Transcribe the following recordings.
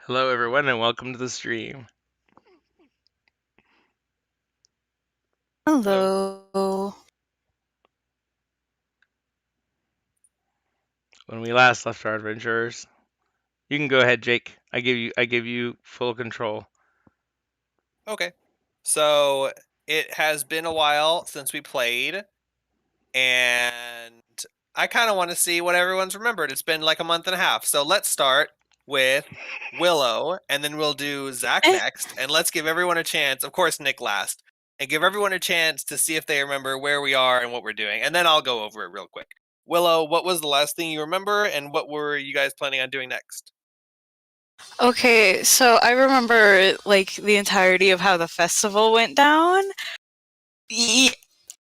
Hello, everyone, and welcome to the stream. Hello. Hello. When we last left our adventurers, you can go ahead, Jake. I give you full control. Okay. So it has been a while since we played, and I kind of want to see what everyone's remembered. It's been like a month and a half. So let's start with Willow, and then we'll do Zach Eh, next, and let's give everyone a chance. Of course, Nick last, and give everyone a chance to see if they remember where we are and what we're doing, and then I'll go over it real quick. Willow, what was the last thing you remember, and what were you guys planning on doing next? Okay, so I remember like the entirety of how the festival went down. Ye-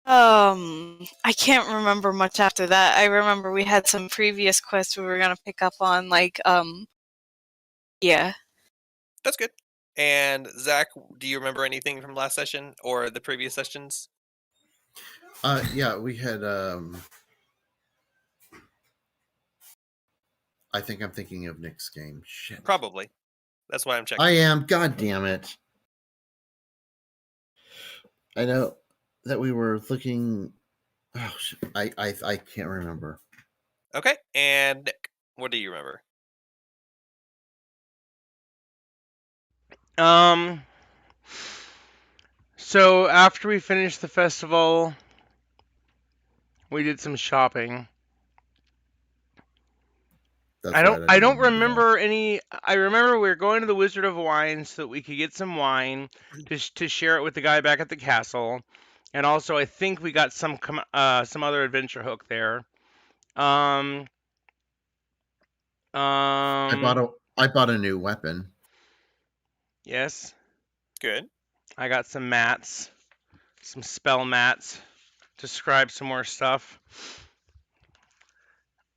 I can't remember much after that. I remember we had some previous quests we were gonna pick up on, yeah. That's good. And Zach, do you remember anything from last session or the previous sessions? Yeah, we had. I think I'm thinking of Nick's game. Shit. Probably. That's why I'm checking. I am. God damn it. I know that we were looking. Oh, shit. I can't remember. Okay. And Nick, what do you remember? So after we finished the festival, we did some shopping. That's I don't right. I didn't don't remember that. remember any. I remember we were going to the Wizard of Wine so that we could get some wine to share it with the guy back at the castle, and also I think we got some other adventure hook there. Um I bought um a. I bought a new weapon. yes, Good. I got some mats, some spell mats to scribe some more stuff.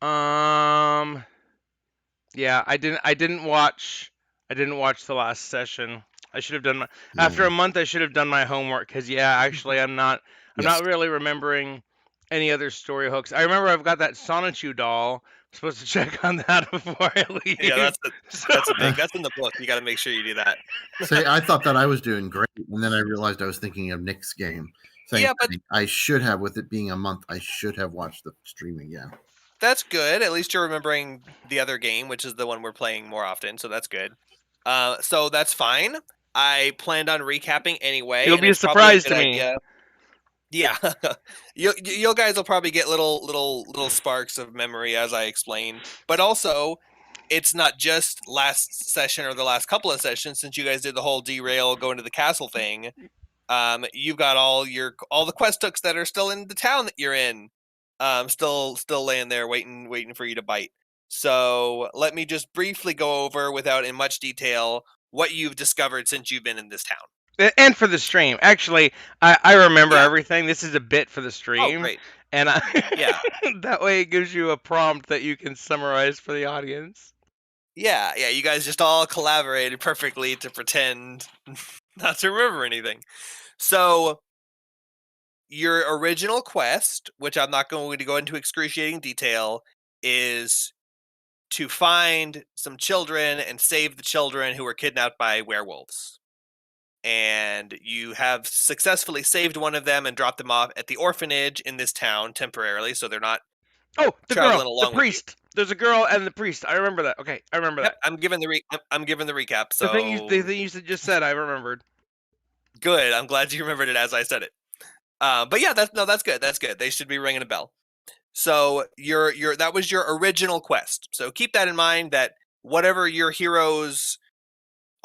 Um, yeah, I didn't watch the last session. I should have done after a No. month. I should have done my homework because yeah, actually, I'm Yes. not really remembering any other story hooks. I remember I've got that Sonichu doll. I'm supposed to check on that before I Yeah, leave. that's a thing. That's in the book. You got to make sure you do that. Say, I thought that I was doing great, and then I realized I was thinking of Nick's game. Saying Yeah, but I should have, with it being a month, I should have watched the stream again. that's good. At least you're remembering the other game, which is the one we're playing more often. So that's good. So that's fine. I planned on recapping anyway, It'll and be a it's probably a surprise good to me. idea. Yeah, you guys will probably get little sparks of memory as I explain. But also, it's not just last session or the last couple of sessions since you guys did the whole derail going to the castle thing. You've got all the quest hooks that are still in the town that you're in, still laying there waiting for you to bite. So let me just briefly go over without in much detail what you've discovered since you've been in this town. And for the stream. Actually, I remember Yeah. everything. This is a bit for the Oh, stream, great. and Yeah. that way it gives you a prompt that you can summarize for the audience. Yeah, you guys just all collaborated perfectly to pretend not to remember anything. So, your original quest, which I'm not going to go into excruciating detail, is to find some children and save the children who were kidnapped by werewolves. And you have successfully saved one of them and dropped them off at the orphanage in this town temporarily, so they're not Oh, the girl, traveling the along with you. priest. There's a girl and the priest. I remember that. Okay, I remember Yep, that. I'm giving the recap. The So thing you just said, I remembered. good. I'm glad you remembered it as I said it. But yeah, that's good. That's good. They should be ringing a bell. So that was your original quest. So keep that in mind that whatever your heroes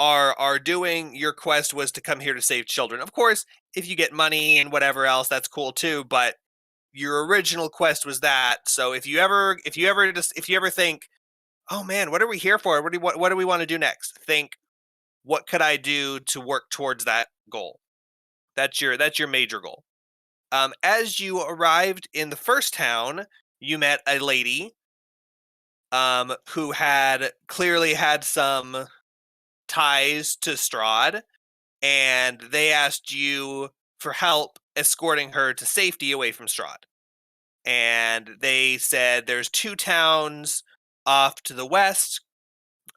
are doing, your quest was to come here to save children. Of course, if you get money and whatever else, that's cool too, but your original quest was that. So if you ever think, "Oh man, what are we here for? What do we want to do next?" Think, "What could I do to work towards that goal?" That's your major goal. As you arrived in the first town, you met a lady who had clearly had some ties to Strahd, and they asked you for help escorting her to safety away from Strahd. And they said there's two towns off to the west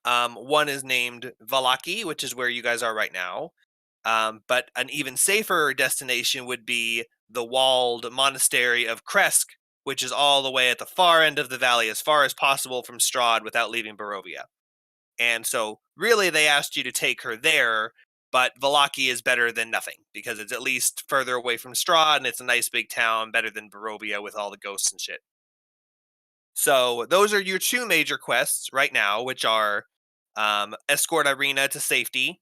One is named Valaki, which is where you guys are right now. But an even safer destination would be the walled monastery of Kresk, which is all the way at the far end of the valley, as far as possible from Strahd without leaving Barovia. And so, really, they asked you to take her there, but Valaki is better than nothing, because it's at least further away from Strahd, and it's a nice big town, better than Barovia with all the ghosts and shit. So, those are your two major quests right now, which are escort Irina to safety,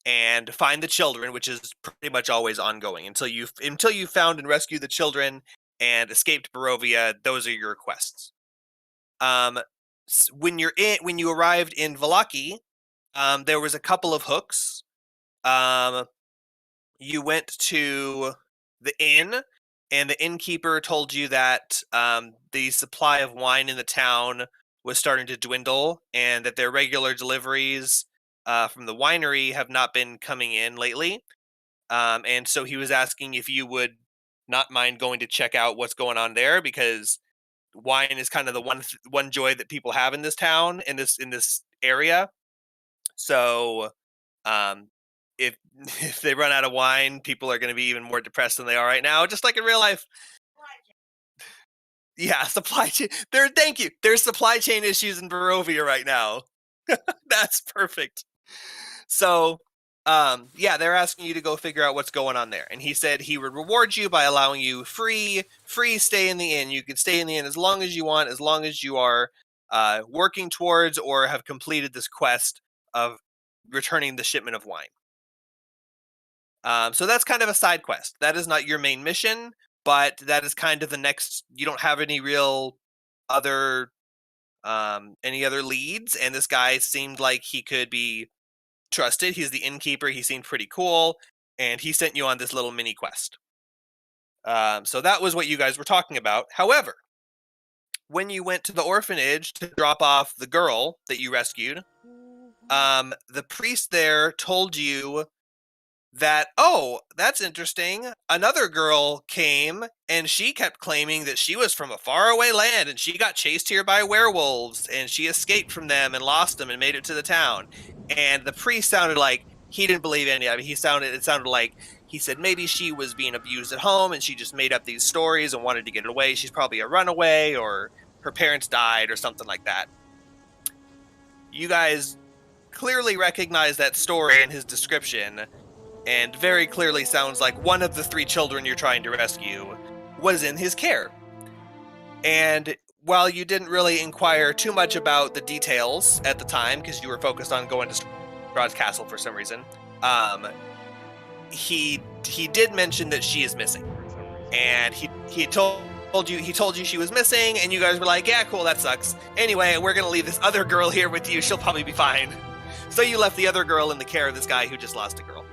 and find the children, which is pretty much always ongoing until you found and rescued the children and escaped Barovia. Those are your quests. When you arrived in Valaki, there was a couple of hooks. You went to the inn, and the innkeeper told you that the supply of wine in the town was starting to dwindle, and that their regular deliveries from the winery have not been coming in lately. And so he was asking if you would not mind going to check out what's going on there, because wine is kind of the one joy that people have in this town, in this area. So if if they run out of wine, people are going to be even more depressed than they are right now, just like in real life. Yeah, supply chain. Thank you. There's supply chain issues in Barovia right now. That's perfect. So, yeah, they're asking you to go figure out what's going on there. And he said he would reward you by allowing you free stay in the inn. You can stay in the inn as long as you want, as long as you are working towards or have completed this quest of returning the shipment of wine. So that's kind of a side quest. That is not your main mission, but that is kind of the next. You don't have any real other any other leads, and this guy seemed like he could be trusted. He's the innkeeper. He seemed pretty cool, and he sent you on this little mini quest. So that was what you guys were talking about. However, when you went to the orphanage to drop off the girl that you rescued, the priest there told you that, oh, that's interesting. Another girl came, and she kept claiming that she was from a faraway land, and she got chased here by werewolves, and she escaped from them and lost them and made it to the town. And the priest sounded like he didn't believe any of it. It sounded like he said maybe she was being abused at home, and she just made up these stories and wanted to get away. She's probably a runaway, or her parents died, or something like that. You guys clearly recognize that story in his description, and very clearly sounds like one of the 3 children you're trying to rescue was in his care. And while you didn't really inquire too much about the details at the time, because you were focused on going to Strahd's castle for some reason, he did mention that she is missing. And he told you she was missing, and you guys were like, yeah, cool, that sucks. Anyway, we're going to leave this other girl here with you. She'll probably be fine. So you left the other girl in the care of this guy who just lost a girl.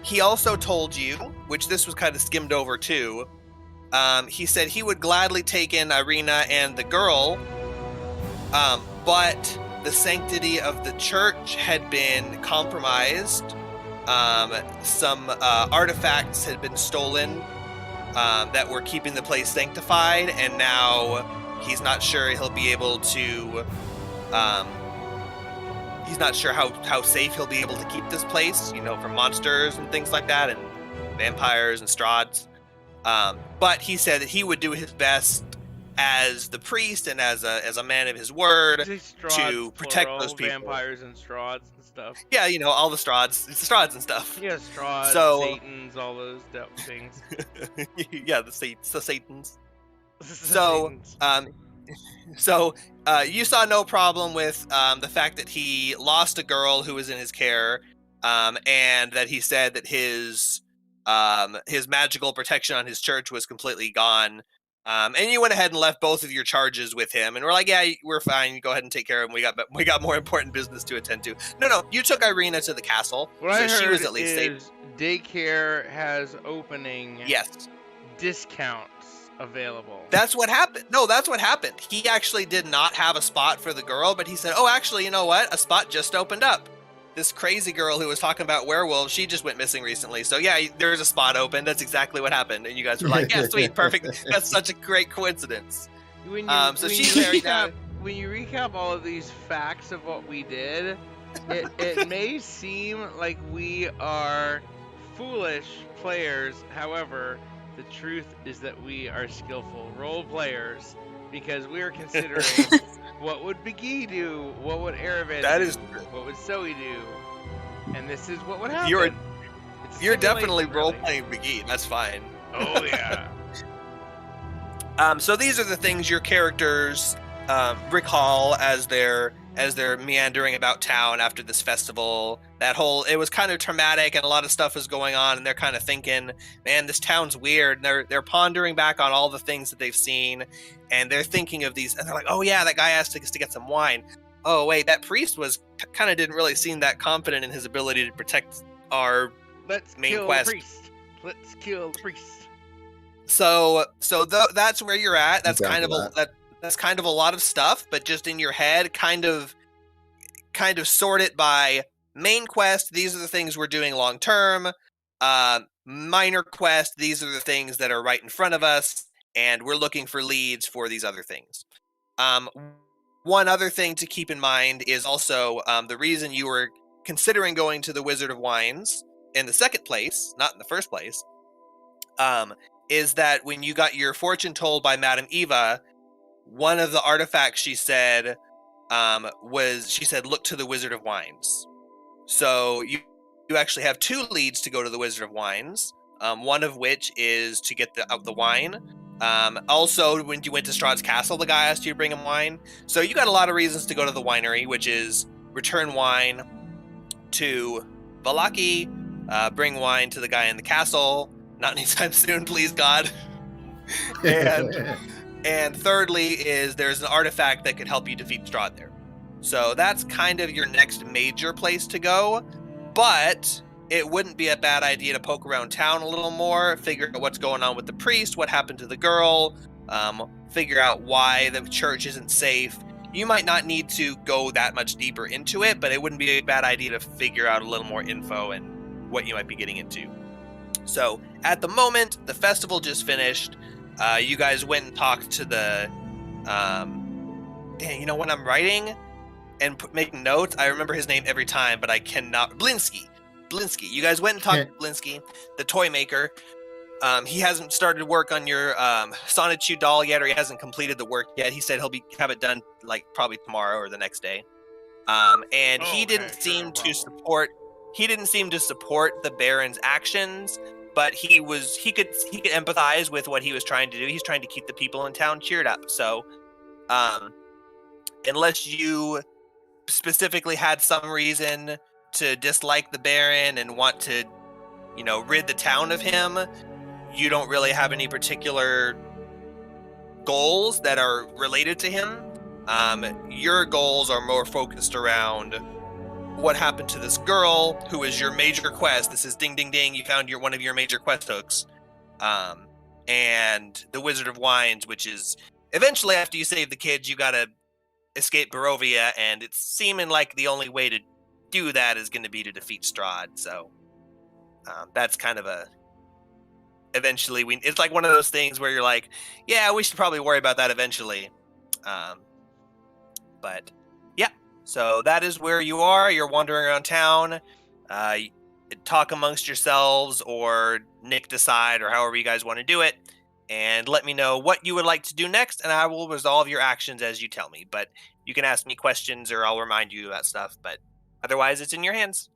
He also told you, which this was kind of skimmed over too, he said he would gladly take in Irina and the girl, but the sanctity of the church had been compromised. Some artifacts had been stolen that were keeping the place sanctified, and now he's not sure he'll be able to he's not sure how safe he'll be able to keep this place, from monsters and things like that, and vampires and Strahds. But he said that he would do his best as the priest and as a man of his word to protect those people. Vampires and Strahds and stuff. Yeah, all the Strahds. It's the Strahds and stuff. Yeah, Strahds, Satans, all those things. Yeah, the Satans. So, you saw no problem with the fact that he lost a girl who was in his care, and that he said that his magical protection on his church was completely gone. And you went ahead and left both of your charges with him, and we're like, yeah, we're fine. Go ahead and take care of him. We got more important business to attend to. No, you took Irina to the castle, so she was at least safe. Daycare has opening. Yes. Discounts available. That's what happened. No, that's what happened. He actually did not have a spot for the girl, but he said, oh, actually, you know what? A spot just opened up. This crazy girl who was talking about werewolves, she just went missing recently. So yeah, there's a spot open. That's exactly what happened. And you guys were like, yeah, sweet, perfect. That's such a great coincidence. So she's married now. when you recap all of these facts of what we did, it may seem like we are foolish players. However, the truth is that we are skillful role players because we are considering what would Biggie do, what would Aravan That do, is true. what would Zoe do, and this is what would You're happen. It's You're definitely simulation, role really. playing McGee. That's fine. Oh yeah. So these are the things your characters recall as they're meandering about town after this festival. It was kind of traumatic and a lot of stuff is going on, and they're kind of thinking, man, this town's weird. And they're pondering back on all the things that they've seen, and they're thinking of these, and they're like, oh yeah, that guy asked us to get some wine. Oh wait, that priest was kind of didn't really seem that confident in his ability to protect our Let's main kill quest. the priest. Let's kill the priest. So that's where you're at. That's Down kind to of that's kind of a lot of stuff, but just in your head, kind of sort it by main quest. These are the things we're doing long term. Minor quest. These are the things that are right in front of us, and we're looking for leads for these other things. One other thing to keep in mind is also the reason you were considering going to the Wizard of Wines in the second place, not in the first place, is that when you got your fortune told by Madame Eva, one of the artifacts she said look to the Wizard of Wines. So you actually have 2 leads to go to the Wizard of Wines, one of which is to get the wine. Also, when you went to Strahd's castle, the guy asked you to bring him wine. So you got a lot of reasons to go to the winery, which is return wine to Valaki, bring wine to the guy in the castle. Not anytime soon, please God. And thirdly is there's an artifact that could help you defeat Strahd there. So that's kind of your next major place to go. But it wouldn't be a bad idea to poke around town a little more, figure out what's going on with the priest, what happened to the girl, figure out why the church isn't safe. You might not need to go that much deeper into it, but it wouldn't be a bad idea to figure out a little more info and what you might be getting into. So at the moment, the festival just finished. You guys went and talked to the when I'm writing and making notes, I remember his name every time, but I cannot. Blinsky. You guys went and talked to Blinsky, the toy maker. He hasn't started work on your Sonichu doll yet, or he hasn't completed the work yet. He said he'll have it done like probably tomorrow or the next day. And he didn't seem to support. He didn't seem to support the Baron's actions, but he could empathize with what he was trying to do. He's trying to keep the people in town cheered up. So, unless you specifically had some reason to dislike the Baron and want to, rid the town of him, you don't really have any particular goals that are related to him. Your goals are more focused around what happened to this girl, who is your major quest. This is ding, ding, ding. You found one of your major quest hooks. And the Wizard of Wines, which is eventually after you save the kids, you gotta escape Barovia, and it's seeming like the only way to do that is going to be to defeat Strahd. So that's kind of eventually it's like one of those things where you're like, yeah, we should probably worry about that eventually. But yeah, so that is where you are. You're wandering around town. Talk amongst yourselves, or Nick decide, or however you guys want to do it, and let me know what you would like to do next, and I will resolve your actions as you tell me. But you can ask me questions, or I'll remind you about stuff, but otherwise it's in your hands.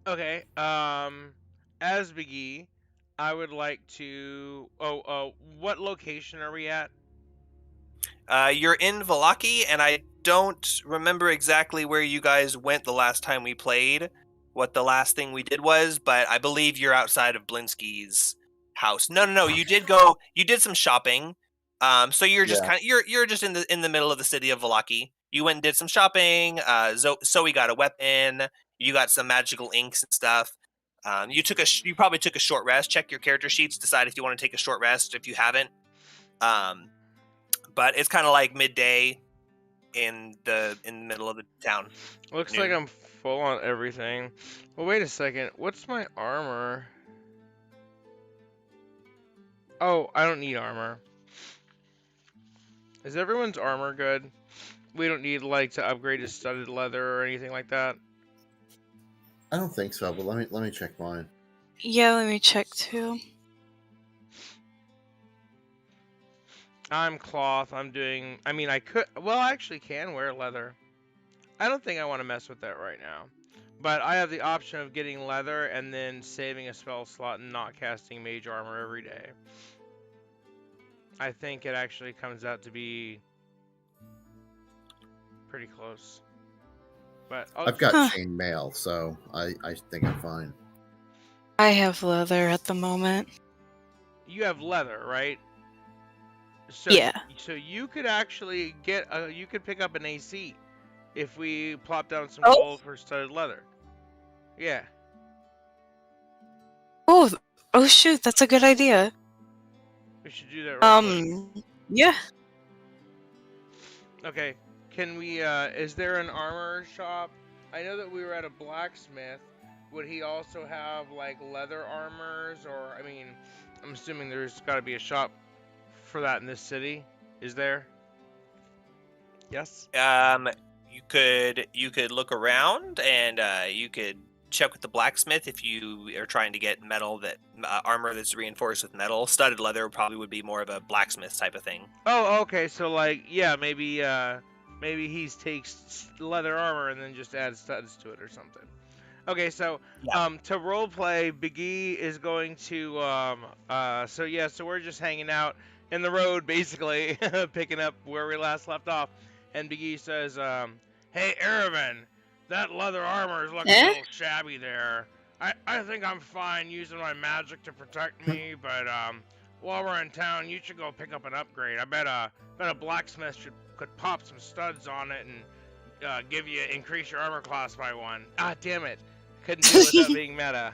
Okay. As Biggie, I would like to. What location are we at? You're in Valaki, and I don't remember exactly where you guys went the last time we played, what the last thing we did was, but I believe you're outside of Blinsky's house. No, you did some shopping. So you're just you're just in the middle of the city of Valaki. You went and did some shopping. Zoe got a weapon. You got some magical inks and stuff. You probably took a short rest. Check your character sheets. Decide if you want to take a short rest. If you haven't, but it's kind of like midday in the middle of the town. Looks like I'm full on everything. Well, wait a second. What's my armor? Oh, I don't need armor. Is everyone's armor good? We don't need like to upgrade to studded leather or anything like that. I don't think so, but let me check mine. Yeah, let me check too. I'm cloth. I'm doing. I mean, I could. Well, I actually can wear leather. I don't think I want to mess with that right now. But I have the option of getting leather and then saving a spell slot and not casting mage armor every day. I think it actually comes out to be pretty close. But I've got Huh. chain mail, so I think I'm fine. I have leather at the moment. you have leather, right? So Yeah. so you could actually get you could pick up an AC if we plop down some Oh. gold for studded leather. Yeah. Oh. Oh shoot, that's a good idea. We should do that real quick. Yeah. Okay. Can we is there an armor shop? I know that we were at a blacksmith. Would he also have like leather armors, or I mean, I'm assuming there's got to be a shop for that in this city. Is there? Yes. You could look around and you could check with the blacksmith if you are trying to get metal that armor that's reinforced with metal. Studded leather probably would be more of a blacksmith type of thing. Oh, okay. So like, yeah, maybe he takes leather armor and then just adds studs to it or something. Okay, so Yeah. to role play, Big E is going to so yeah, so we're just hanging out in the road basically, picking up where we last left off, and Big E says, "Hey, Aravan, that leather armor is looking a little shabby there. I think I'm fine using my magic to protect me, but while we're in town, you should go pick up an upgrade. I bet a blacksmith could pop some studs on it and give you increase your armor class by one. Ah, damn it! Couldn't do it without being meta.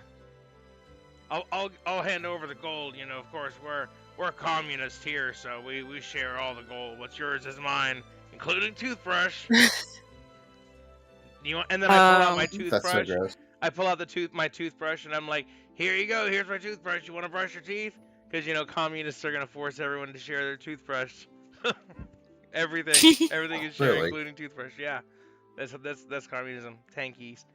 I'll hand over the gold. You know, of course we're communists here, so we share all the gold. What's yours is mine, including toothbrush. And then I pull out my Um, toothbrush. That's so gross. I pull out my toothbrush, and I'm like, here you go. Here's my toothbrush. You want to brush your teeth? Because communists are gonna force everyone to share their toothbrush. Everything is shared, Really? including toothbrush. Yeah, that's communism. Tankies.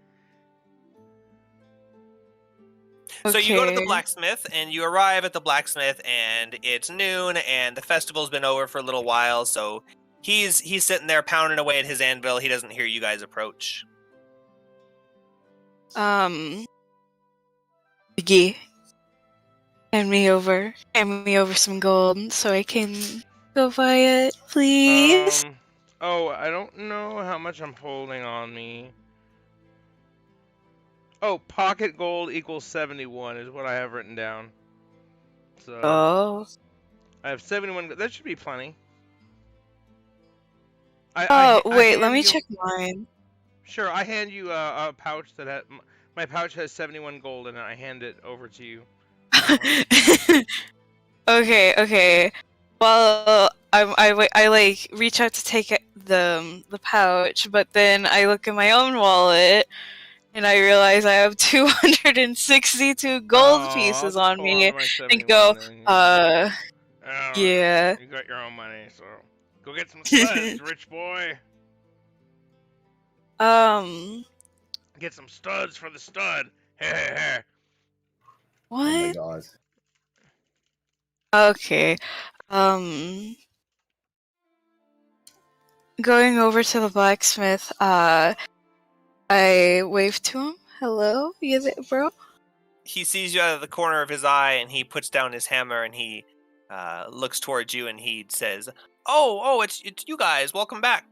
So you go to the Okay. blacksmith and you arrive at the blacksmith and it's noon and the festival's been over for a little while, so he's sitting there pounding away at his anvil. He doesn't hear you guys approach. Biggie, hand me over some gold so I can go buy it, please. Oh, I don't know how much I'm holding on me. Oh, pocket gold equals 71 is what I have written down. So Oh. I have 71. That should be plenty. Oh, I wait, let hand me you. check mine. Sure, I hand you a pouch that my pouch has 71 gold in it. I hand it over to you. Okay. Well, I like reach out to take the pouch, but then I look in my own wallet and I realize I have 262 gold I'll pieces just on hold me on to my and 71 go, then. yeah. You got your own money, so go get some studs, rich boy. Get some studs for the stud. Hey. Oh my What? god. Okay. Going over to the blacksmith, I wave to him. Hello, you there, bro? He sees you out of the corner of his eye and he puts down his hammer and he looks towards you and he says, "Oh, it's you guys. Welcome back.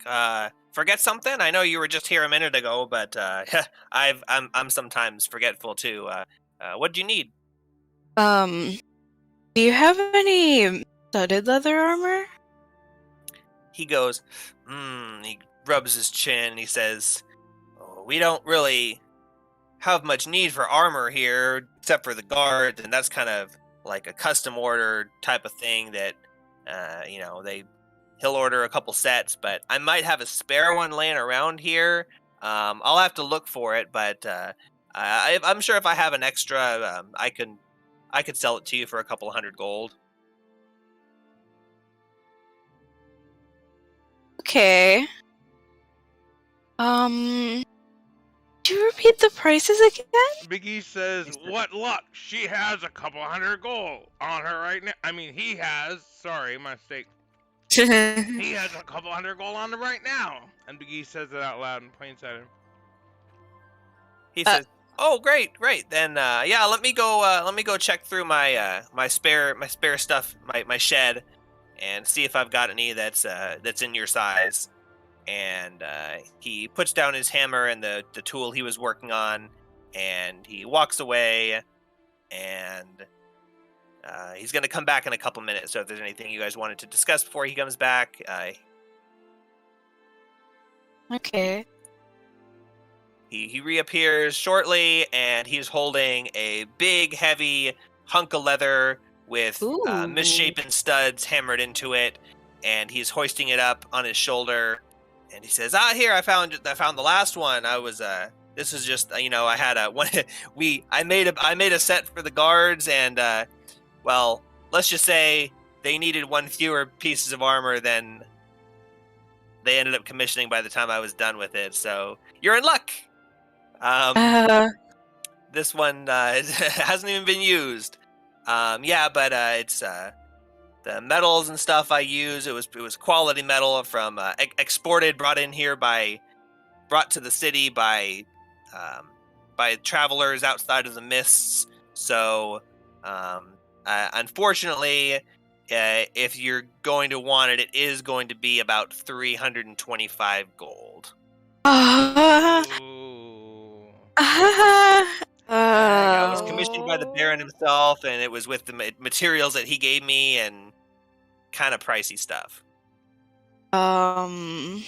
Forget something? I know you were just here a minute ago, but I'm sometimes forgetful too. What do you need?" Do you have any studded leather armor? He goes, he rubs his chin and he says, "Oh, we don't really have much need for armor here, except for the guards, and that's kind of like a custom order type of thing that, he'll order a couple sets, but I might have a spare one laying around here. I'll have to look for it, but I'm sure if I have an extra, I could sell it to you for a couple hundred gold." Okay. Do you repeat the prices again? Biggie says, "What luck! She has a couple hundred gold on her right now. I mean, he has. Sorry, my mistake. He has a couple hundred gold on him right now." And Biggie says it out loud and points at him. He says, "Oh, great. Then, yeah, let me go check through my spare stuff, my shed, and see if I've got any that's in your size." And he puts down his hammer and the tool he was working on, and he walks away. And he's going to come back in a couple minutes. So if there's anything you guys wanted to discuss before he comes back, Okay. he reappears shortly, and he's holding a big, heavy hunk of leather with Ooh. misshapen studs hammered into it, and he's hoisting it up on his shoulder. And he says, here, I found the last one. This is just, I had I made a set for the guards, and well, let's just say they needed one fewer pieces of armor than they ended up commissioning by the time I was done with it. So you're in luck. This one hasn't even been used. But it's the metals and stuff I use. It was quality metal from brought to the city by travelers outside of the mists. So unfortunately, if you're going to want it, it is going to be about 325 gold. It was commissioned by the Baron himself, and it was with the materials that he gave me, and kind of pricey stuff. I'm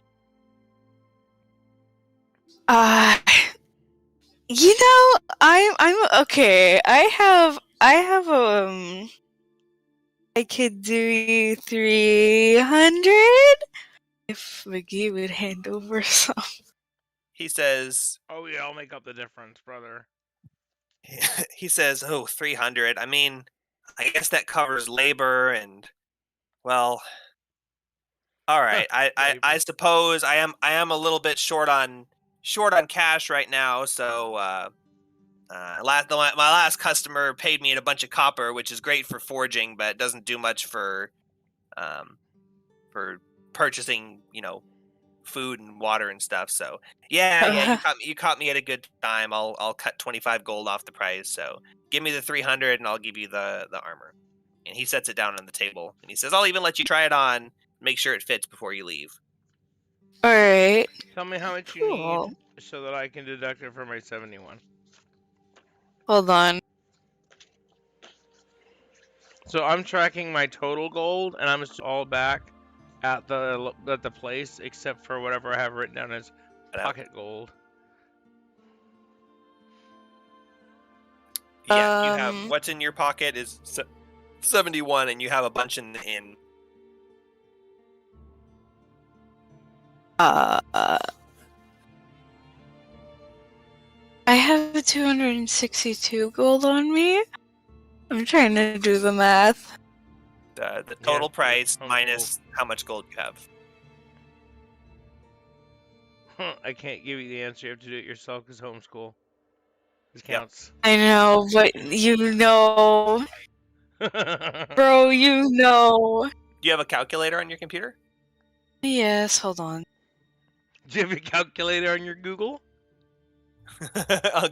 okay. I could do 300 if McGee would hand over some. He says, "Oh yeah, I'll make up the difference, brother." He says, 300. I mean, I guess that covers labor and, well, all right. I suppose I am a little bit short on cash right now. So my last customer paid me in a bunch of copper, which is great for forging, but doesn't do much for purchasing, food and water and stuff. So yeah, you caught me at a good time. I'll cut 25 gold off the price. So give me the 300 and I'll give you the armor. And he sets it down on the table and he says, "I'll even let you try it on, make sure it fits before you leave." All right. Tell me how much you need so that I can deduct it from my 71. Hold on. So I'm tracking my total gold, and I'm all back at the place, except for whatever I have written down as pocket gold. Yeah, you have what's in your pocket is 71, and you have a bunch in the inn. I have 262 gold on me. I'm trying to do the math. The total price minus how much gold you have. I can't give you the answer. You have to do it yourself because homeschool. This counts. I know, but you know. Bro, you know. Do you have a calculator on your computer? Yes, hold on. Do you have a calculator on your Google?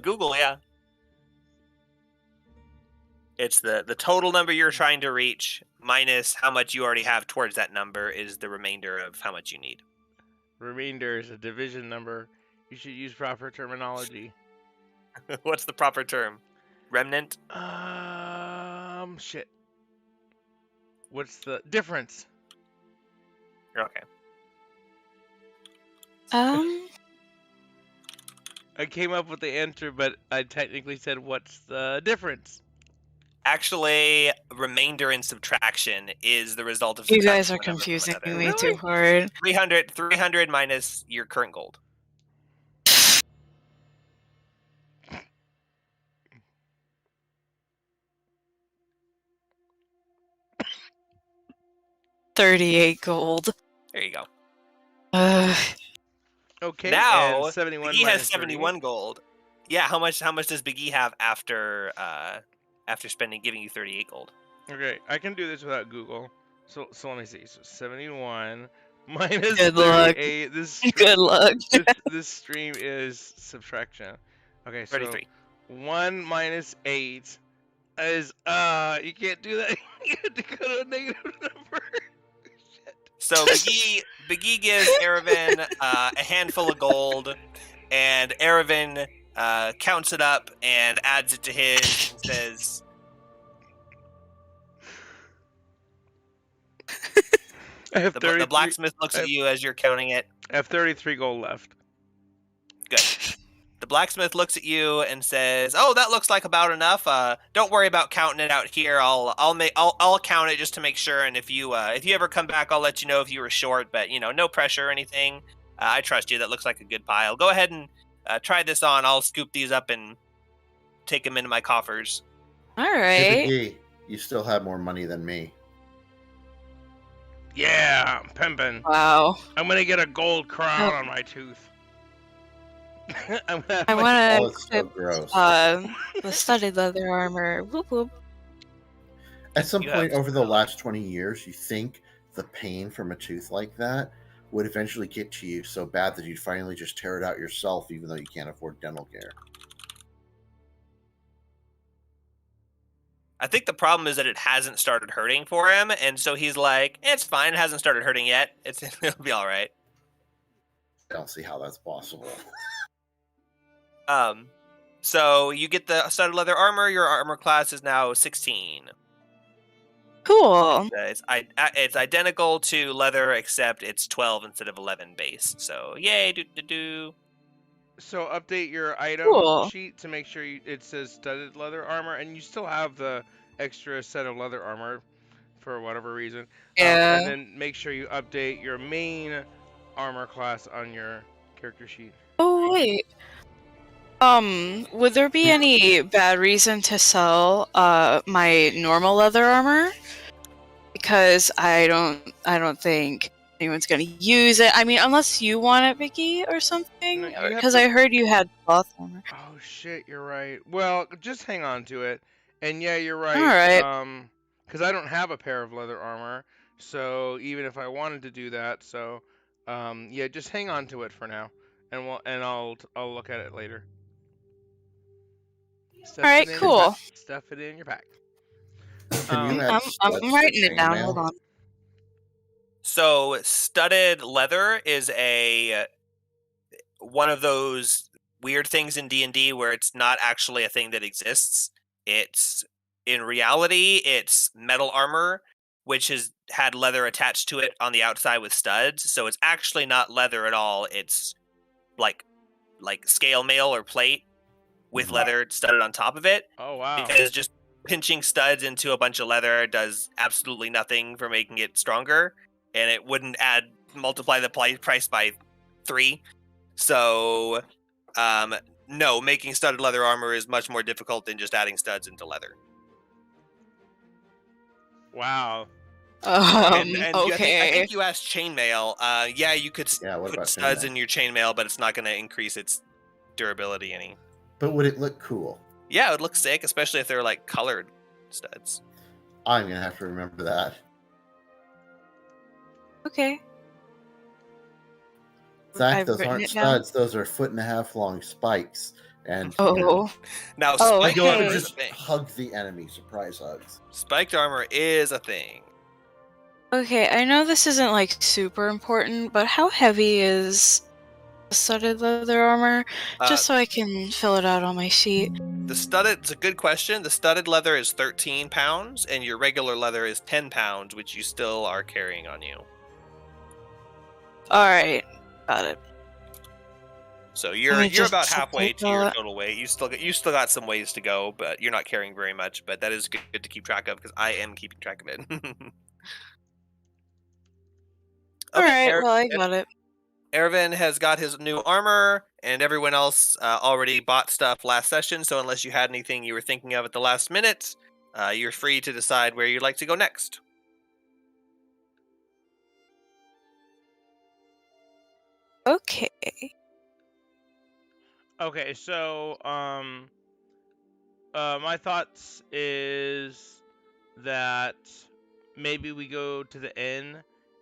Google, yeah. It's the total number you're trying to reach minus how much you already have towards that number is the remainder of how much you need. Remainder is a division number. You should use proper terminology. What's the proper term? Remnant? Shit. What's the difference? Okay. I came up with the answer, but I technically said, "What's the difference?" Actually, remainder and subtraction is the result of. You guys are confusing me too hard. 300 minus your current gold. $38 gold. There you go. Uh, Okay, and Now, 71 Biggie has minus 30. 71 gold. Yeah, how much does Biggie have after giving you 38 gold? Okay, I can do this without Google. So let me see. So 71 minus Good luck. 38. Good luck. This stream is subtraction. Okay, so 33. 1 minus 8 is you can't do that. You have to go to a negative number. Shit. So Biggie gives Erevan a handful of gold, and Erevan counts it up and adds it to his and says, I have the 33. blacksmith looks I at have, you as you're counting it. I have 33 gold left. Good. The blacksmith looks at you and says, "Oh, that looks like about enough. Don't worry about counting it out here. I'll count it just to make sure. And if you ever come back, I'll let you know if you were short. But no pressure or anything. I trust you. That looks like a good pile. Go ahead and try this on. I'll scoop these up and take them into my coffers." All Hey, right. Biggie, you still have more money than me. Yeah, I'm pimping. Wow. I'm gonna get a gold crown on my tooth. I'm gonna have I my- want Oh, to it's so gross. the studded leather armor. Whoop whoop. At some You point have- over the last 20 years, you think the pain from a tooth like that would eventually get to you so bad that you'd finally just tear it out yourself, even though you can't afford dental care. I think the problem is that it hasn't started hurting for him, and so he's like, "It's fine. It hasn't started hurting yet. It'll be all right." I don't see how that's possible. So you get the studded leather armor. Your armor class is now 16. Cool. It's identical to leather, except it's 12 instead of 11 base. So yay, do. So update your item Cool. sheet to make sure it says studded leather armor, and you still have the extra set of leather armor for whatever reason. Yeah. And then make sure you update your main armor class on your character sheet. Oh wait. Would there be any bad reason to sell my normal leather armor? Because I don't think anyone's gonna use it. I mean, unless you want it, Vicky, or something. No, you have Because to- I heard you had cloth armor. Oh shit, you're right. Well, just hang on to it. And yeah, you're right. Alright. Because I don't have a pair of leather armor, so even if I wanted to do that, so yeah, just hang on to it for now, and I'll look at it later. Alright, cool. Stuff it in your pack. Can you add I'm studs to writing it down. chainmail? Hold on. So studded leather is one of those weird things in D&D where it's not actually a thing that exists. It's in reality, it's metal armor which has had leather attached to it on the outside with studs. So it's actually not leather at all. It's like scale mail or plate with leather studded on top of it. Oh wow. Because just pinching studs into a bunch of leather does absolutely nothing for making it stronger, and it wouldn't multiply the price by 3. So, no, making studded leather armor is much more difficult than just adding studs into leather. Wow. And Okay. I think you asked chainmail. Yeah, you could what put about studs chainmail? in your chainmail, but it's not going to increase its durability any. But would it look cool? Yeah, it would look sick, especially if they're like colored studs. I'm gonna have to remember that. Okay. Zach, I've those written aren't it down. studs; those are 1.5 foot long spikes. And Oh. Now, Oh, spiked you don't armor okay. is just a thing. hug the enemy. Surprise hugs. Spiked armor is a thing. Okay, I know this isn't like super important, but how heavy is the studded leather armor? Just so I can fill it out on my sheet. It's a good question. The studded leather is 13 pounds, and your regular leather is 10 pounds, which you still are carrying on you. Alright, got it. So Let you're me just about halfway to your subtotal it. total weight. You still got some ways to go, but you're not carrying very much. But that is good to keep track of because I am keeping track of it. Alright, well, I got it. Ervin has got his new armor, and everyone else already bought stuff last session. So unless you had anything you were thinking of at the last minute, you're free to decide where you'd like to go next. Okay, so my thoughts is that maybe we go to the inn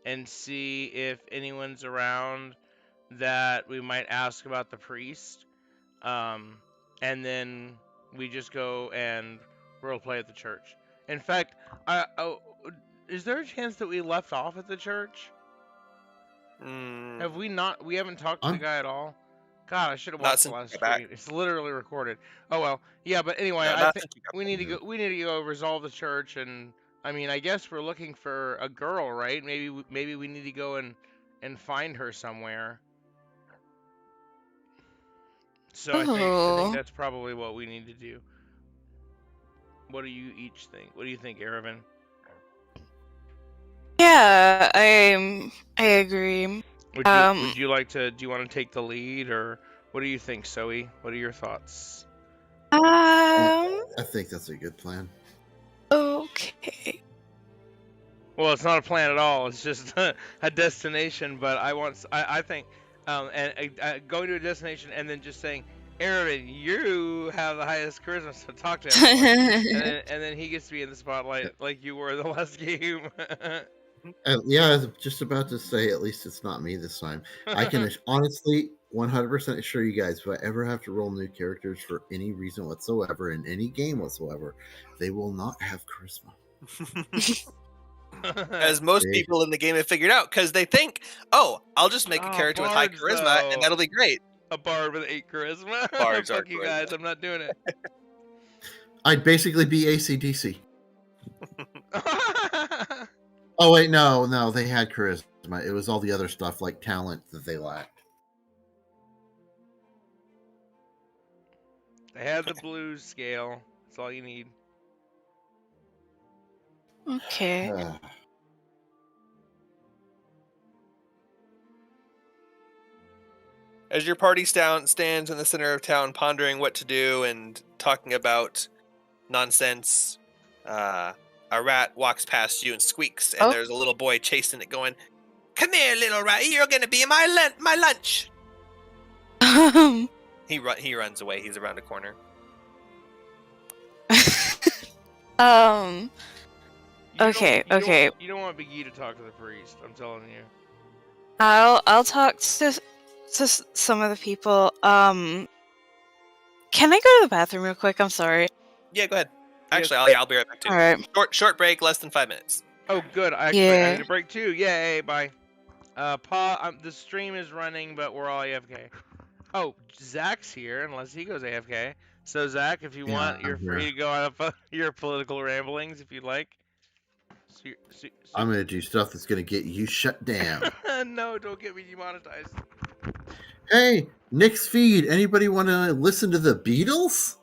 and see if anyone's around that we might ask about the priest. Um, and then we just go and role play at the church. In fact, is there a chance that we left off at the church? Mm, Have we not? We haven't talked to the I'm guy at all. God, I should have not watched the since last you got back. stream. It's literally recorded. Oh well, yeah. But anyway, No, I not think since you got we back. need to go. We need to go resolve the church, and I mean, I guess we're looking for a girl, right? Maybe we need to go and find her somewhere. So I think Oh, that's probably what we need to do. What do you each think? What do you think, Aravan? yeah, I agree. Would you like to? Do you want to take the lead, or what do you think, Zoe? What are your thoughts? Um, I think that's a good plan. okay. Well, it's not a plan at all. It's just a destination. But I think, going to a destination and then just saying, Aaron, you have the highest charisma, so talk to everyone. And then he gets to be in the spotlight like you were the last game. Yeah, I was just about to say, at least it's not me this time. I can honestly 100% assure you guys, if I ever have to roll new characters for any reason whatsoever in any game whatsoever, they will not have charisma. As most They, people in the game have figured out, because they think, "Oh, I'll just make a character with high Bards charisma, and though. that'll be great." A bard with 8 charisma. Bards are Fuck you guys. charisma. I'm not doing it. I'd basically be ACDC. Oh wait, no, they had charisma. It was all the other stuff like talent that they lacked. They had the blues scale. That's all you need. Okay. As your party stands in the center of town, pondering what to do and talking about nonsense, a rat walks past you and squeaks, and Oh. there's a little boy chasing it, going, "Come here, little rat! You're gonna be my lunch." Um, He runs away. He's around a corner. um, You don't- Okay, you okay. Don't, you don't want Big E to talk to the priest. I'm telling you. I'll talk to some of the people. Can I go to the bathroom real quick? I'm sorry. Yeah, go ahead. Yes. Actually, I'll be right back too. All right. Short break, less than 5 minutes. Oh, good. I Yeah. need a break too. Yay! Bye. The stream is running, but we're all AFK. Oh, Zach's here, unless he goes AFK. So Zach, if you want, you're I'm free here. to go on your political ramblings if you'd like. I'm going to do stuff that's going to get you shut down. No, don't get me demonetized. Hey, Nick's feed. Anybody want to listen to the Beatles?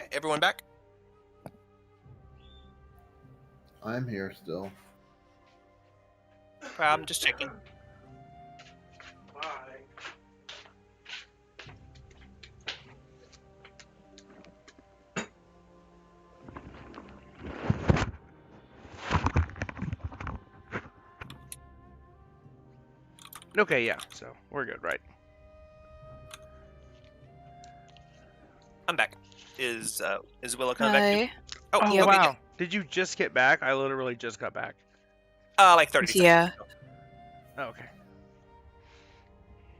Okay, everyone back? I'm here still. I'm just checking. Bye. Okay, yeah, so we're good, right? I'm back. Is Willow coming back too? Hi. Oh, Oh, Yep. okay, wow. Did you just get back? I literally just got back. like 30 seconds. Yeah. Oh, okay.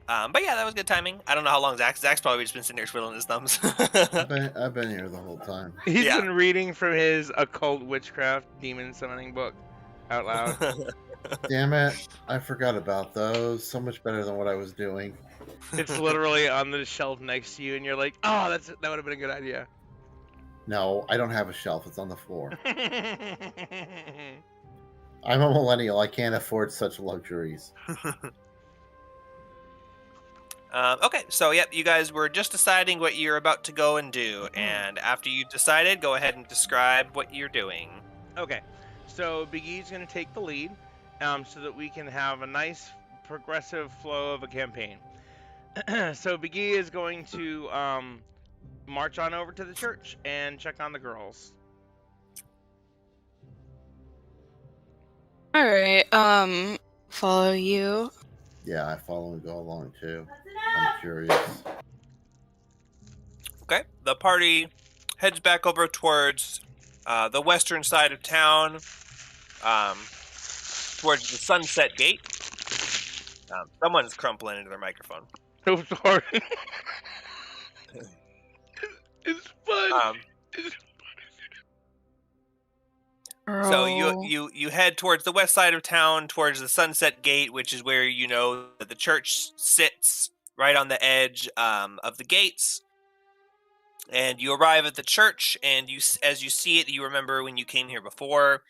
But yeah, that was good timing. I don't know how long Zach's probably just been sitting there twiddling his thumbs. I've been here the whole time. He's Yeah. been reading from his occult witchcraft demon summoning book out loud. Damn it! I forgot about those. So much better than what I was doing. It's literally on the shelf next to you, and you're like, "Oh, that would have been a good idea." No, I don't have a shelf. It's on the floor. I'm a millennial. I can't afford such luxuries. Okay, so yep, you guys were just deciding what you're about to go and do, and after you've decided, go ahead and describe what you're doing. Okay, so Big E's going to take the lead, so that we can have a nice progressive flow of a campaign. So Big E is going to march on over to the church and check on the girls. All right. Follow you. Yeah, I follow and go along too. I'm curious. Okay, the party heads back over towards the western side of town, towards the Sunset Gate. Someone's crumpling into their microphone. Oh, sorry. It's fun. So Girl. you head towards the west side of town, towards the Sunset Gate, which is where you know that the church sits right on the edge of the gates. And you arrive at the church, and as you see it, you remember when you came here before.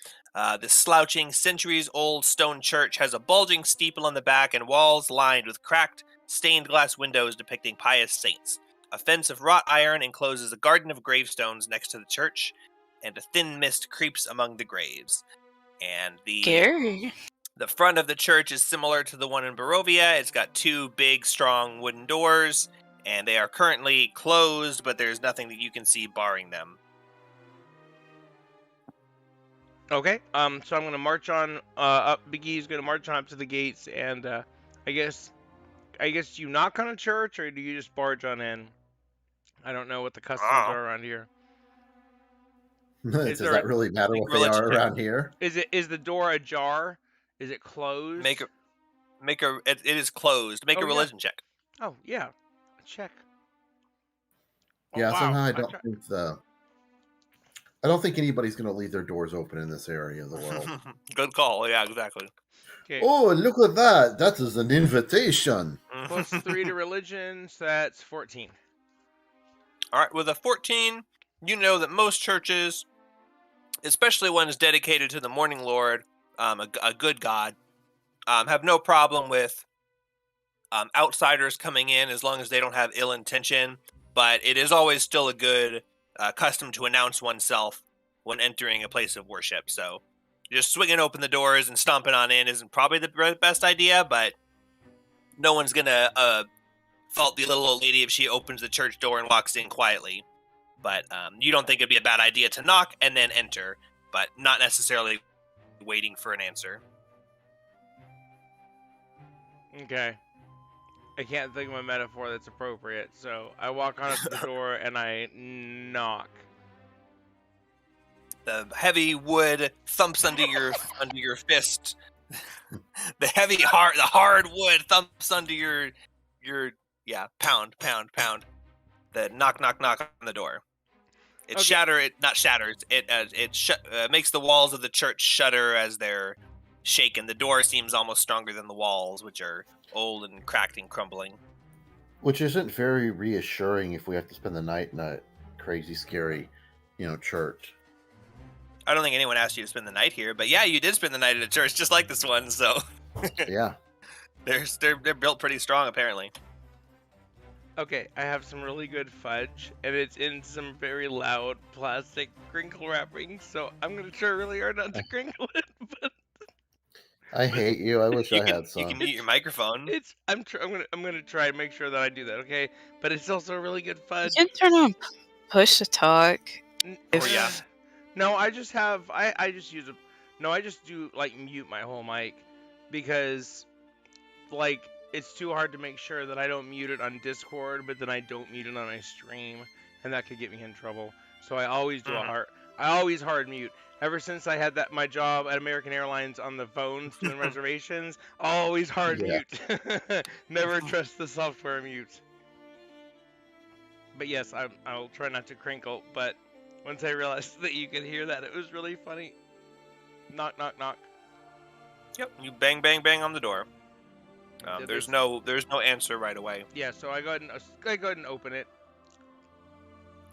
This slouching, centuries-old stone church has a bulging steeple on the back and walls lined with cracked, stained glass windows depicting pious saints. A fence of wrought iron encloses a garden of gravestones next to the church, and a thin mist creeps among the graves. And Scary. the front of the church is similar to the one in Barovia. It's got two big, strong wooden doors, and they are currently closed, but there's nothing that you can see barring them. Okay, so I'm gonna march on up. Big E's gonna march on up to the gates, and I guess you knock on a church, or do you just barge on in? I don't know what the customs are around here. Does there that a- really matter Make what they religion are check. around here? Is the door ajar? Is it closed? It is closed. Make Oh, a yeah. religion check. Oh yeah, check. Oh, Yeah, wow. somehow I don't think anybody's going to leave their doors open in this area of the world. Good call. Yeah, exactly. Okay. Oh, look at that! That is an invitation. Plus 3 to religion, so that's 14. All right, with a 14, you know that most churches, especially ones dedicated to the Morning Lord, a good god, have no problem with outsiders coming in as long as they don't have ill intention. But it is always still a good custom to announce oneself when entering a place of worship. So just swinging open the doors and stomping on in isn't probably the best idea, but no one's going to fault the little old lady if she opens the church door and walks in quietly. But you don't think it'd be a bad idea to knock and then enter, but not necessarily waiting for an answer. Okay. I can't think of a metaphor that's appropriate, so I walk on up to the door and I knock. The heavy wood thumps under your fist. The hard wood thumps under your pound. The knock on the door. It makes the walls of the church shudder as they're shaken. The door seems almost stronger than the walls, which are old and cracked and crumbling. Which isn't very reassuring if we have to spend the night in a crazy, scary, church. I don't think anyone asked you to spend the night here, but yeah, you did spend the night at a church just like this one, so Yeah. they're built pretty strong apparently. Okay, I have some really good fudge, and it's in some very loud plastic crinkle wrapping, so I'm gonna try really hard not to crinkle it, but I hate you. I wish You I can had some. mute your microphone. I'm gonna try and make sure that I do that, okay? But it's also really good You fudge. can turn on push to talk. Oh, yeah. No, I just have I just use a no, I just do like mute my whole mic because like it's too hard to make sure that I don't mute it on Discord, but then I don't mute it on my stream, and that could get me in trouble. So I always do Mhm. I always hard mute. Ever since I had that my job at American Airlines on the phones doing reservations, always hard Yeah. mute. Never trust the software mute. But yes, I'll try not to crinkle. But once I realized that you could hear that, it was really funny. Knock, knock, knock. Yep. You bang, bang, bang on the door. Yeah, There's there's- no answer right away. Yeah, so I go ahead and open it.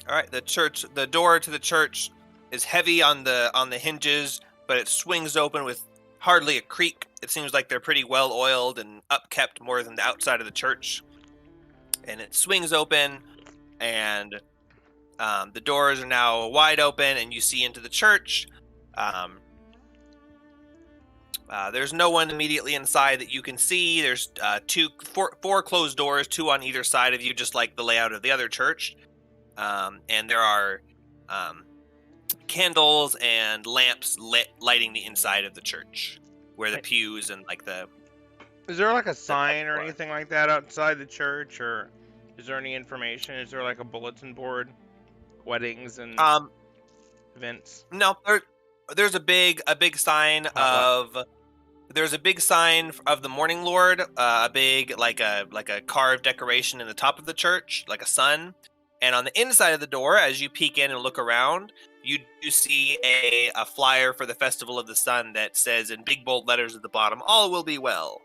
All right. The door to the church is heavy on the hinges, but it swings open with hardly a creak. It seems like they're pretty well oiled and upkept more than the outside of the church. And it swings open, and the doors are now wide open, and you see into the church. There's no one immediately inside that you can see. There's four closed doors, two on either side of you, just like the layout of the other church. And there are candles and lamps lighting the inside of the church, where the pews and like the Is there like a sign or door. anything like that outside the church, or is there any information? Is there like a bulletin board, weddings and events? No, there's a big sign Potluck. of. There's a big sign of the Morning Lord, a big like a carved decoration in the top of the church, like a sun. And on the inside of the door, as you peek in and look around, you do see a flyer for the Festival of the Sun that says in big bold letters at the bottom, "All will be well."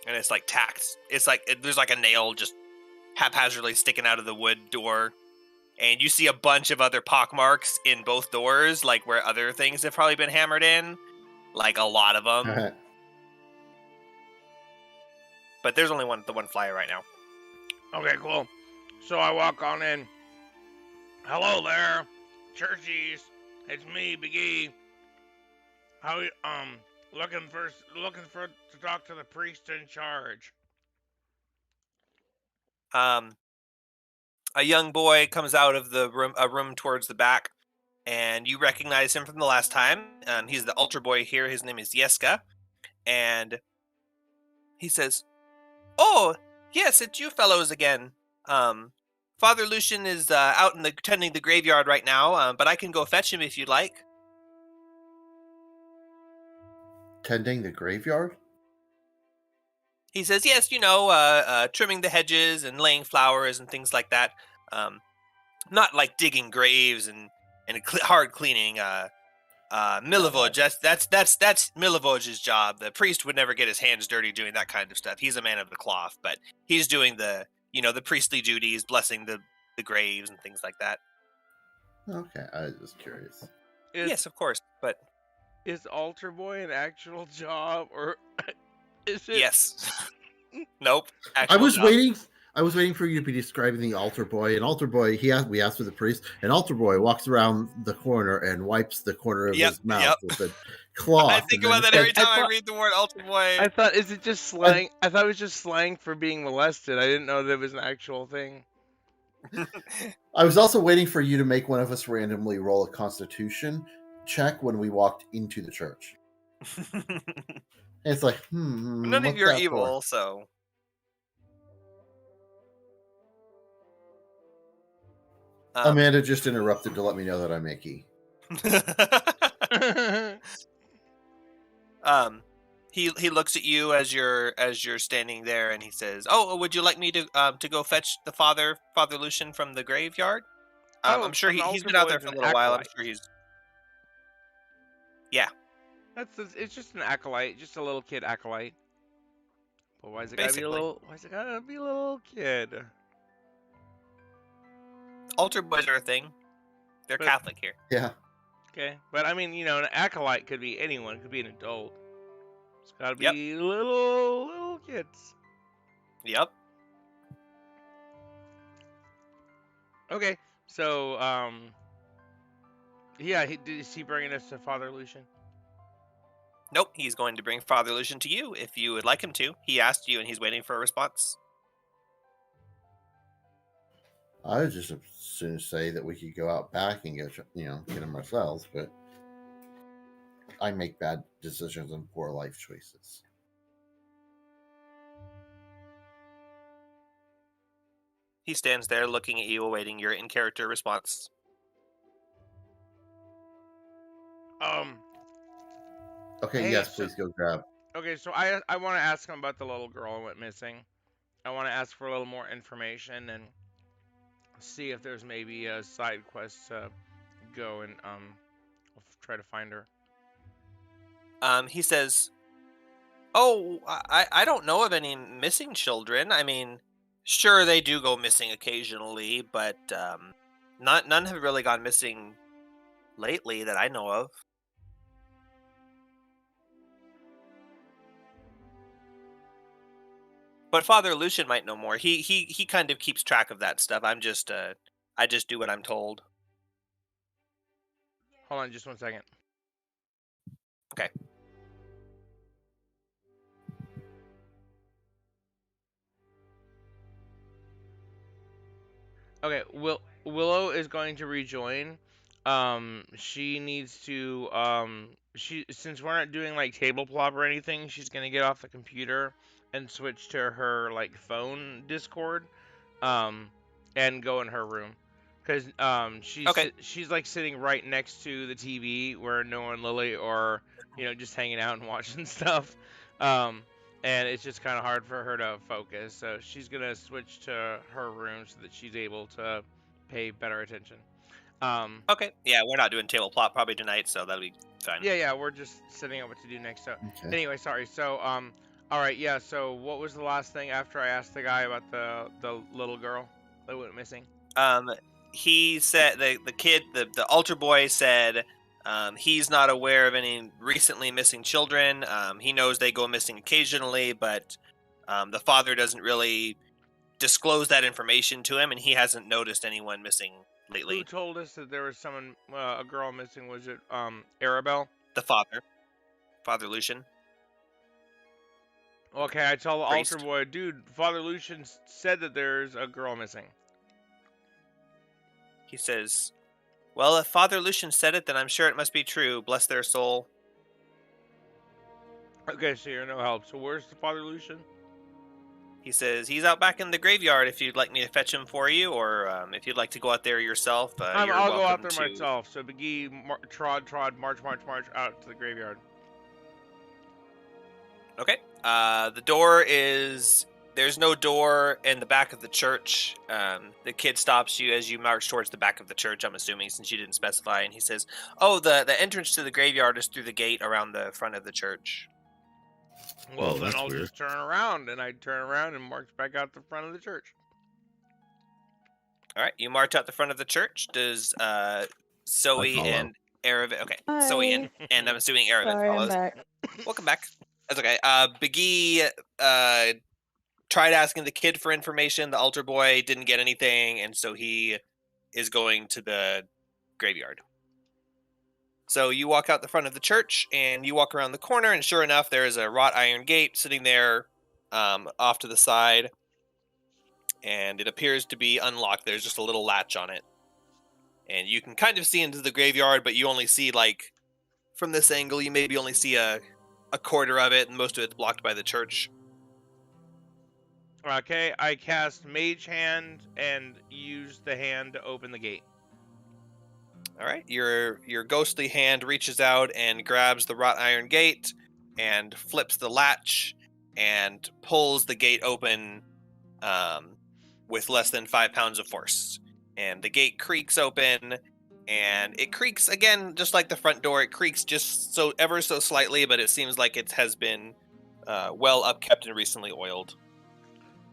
And it's like tacked. It's like there's like a nail just haphazardly sticking out of the wood door. And you see a bunch of other pockmarks in both doors, like where other things have probably been hammered in, like a lot of them. But there's only the one flyer right now. Okay, cool. So I walk on in. Hello there, churchies. It's me, Big E. How looking for to talk to the priest in charge. A young boy comes out of a room towards the back, and you recognize him from the last time. He's the altar boy here. His name is Yeska, and he says, "Oh, yes, it's you fellows again. Father Lucian is out tending the graveyard right now, but I can go fetch him if you'd like." Tending the graveyard? He says, "Yes, trimming the hedges and laying flowers and things like that. Not like digging graves and hard cleaning. Milivoj, that's Milivoj's job. The priest would never get his hands dirty doing that kind of stuff. He's a man of the cloth, but he's doing the priestly duties, blessing the graves and things like that." Okay, I was just curious. Yes, of course, but Is altar boy an actual job, or is it? yes. Nope. I actual was job. waiting for you to be describing the altar boy. And altar boy, we asked for the priest, and altar boy walks around the corner and wipes the corner of his mouth with a cloth. I think about that every time I read the word altar boy. I thought, is it just slang? I thought it was just slang for being molested. I didn't know that it was an actual thing. I was also waiting for you to make one of us randomly roll a Constitution check when we walked into the church. And it's like, None of what's you are that for? evil, so. Amanda just interrupted to let me know that I'm icky. He looks at you as you're standing there, and he says, "Oh, would you like me to go fetch the Father Lucian from the graveyard?" I'm sure an he's altar been out boy there is for a an little while. I'm acolyte. sure he's. It's just an acolyte, just a little kid acolyte. But why is it Basically. gotta be a little kid? Altar boys are a thing. They're But- Catholic here. Yeah. Okay, but I mean, an acolyte could be anyone, could be an adult. It's gotta be little kids. Yep. Okay, so yeah, is he bringing us to Father Lucian? Nope, he's going to bring Father Lucian to you if you would like him to. He asked you and he's waiting for a response. I would just as soon say that we could go out back and get them ourselves, but I make bad decisions and poor life choices. He stands there looking at you, awaiting your in-character response. Okay, Hey, yes, please go grab. okay, so I want to ask him about the little girl who went missing. I want to ask for a little more information and see if there's maybe a side quest to go and try to find her. He says, "Oh, I don't know of any missing children. I mean, sure they do go missing occasionally, but none have really gone missing lately that I know of." But Father Lucian might know more. He kind of keeps track of that stuff. I just do what I'm told. Hold on, just 1 second. Okay. Okay, Willow is going to rejoin. She needs to she since we're not doing like table plop or anything, she's gonna get off the computer and switch to her like phone Discord, um, and go in her room, cause Okay. she's like sitting right next to the TV where Noah and Lily are just hanging out and watching stuff, um, and it's just kind of hard for her to focus. So she's gonna switch to her room so that she's able to pay better attention. Um, Okay. Yeah, we're not doing table plot probably tonight, so that'll be fine. yeah, we're just setting up what to do next. So Okay. anyway, sorry. So all right, yeah. So what was the last thing after I asked the guy about the little girl that went missing? He said the kid, the altar boy said he's not aware of any recently missing children. He knows they go missing occasionally, but the father doesn't really disclose that information to him, and he hasn't noticed anyone missing lately. Who told us that there was someone, a girl missing? Was it Arabelle? The father, Father Lucian. Okay, I tell the altar Priest. boy, dude, Father Lucian said that there's a girl missing. He says, "Well, if Father Lucian said it, then I'm sure it must be true. Bless their soul." Okay, so you're no help. So where's the Father Lucian? He says he's out back in the graveyard. If you'd like me to fetch him for you, or if you'd like to go out there yourself, you're I'll go out welcome there to. myself. So McGee, trod, march out to the graveyard. Okay. The door is. There's no door in the back of the church. The kid stops you as you march towards the back of the church, I'm assuming, since you didn't specify, and he says, "Oh, the entrance to the graveyard is through the gate around the front of the church." Well, Oh, then that's I'll weird. just turn around, and I turn around and march back out the front of the church. All right, you march out the front of the church. Does Zoe follow. and Aravind? Okay, Hi. Zoe and I'm assuming Aravind Sorry, I'm follows. back. Welcome back. That's okay. Biggie tried asking the kid for information. The altar boy didn't get anything, and so he is going to the graveyard. So you walk out the front of the church, and you walk around the corner, and sure enough, there is a wrought iron gate sitting there off to the side, and it appears to be unlocked. There's just a little latch on it. And you can kind of see into the graveyard, but you only see, like, from this angle, you maybe only see a quarter of it, and most of it's blocked by the church. Okay, I cast Mage Hand and use the hand to open the gate. All right, your ghostly hand reaches out and grabs the wrought iron gate and flips the latch and pulls the gate open with less than 5 pounds of force. And the gate creaks open, and it creaks again, just like the front door. It creaks just so ever so slightly, but it seems like it has been well upkept and recently oiled.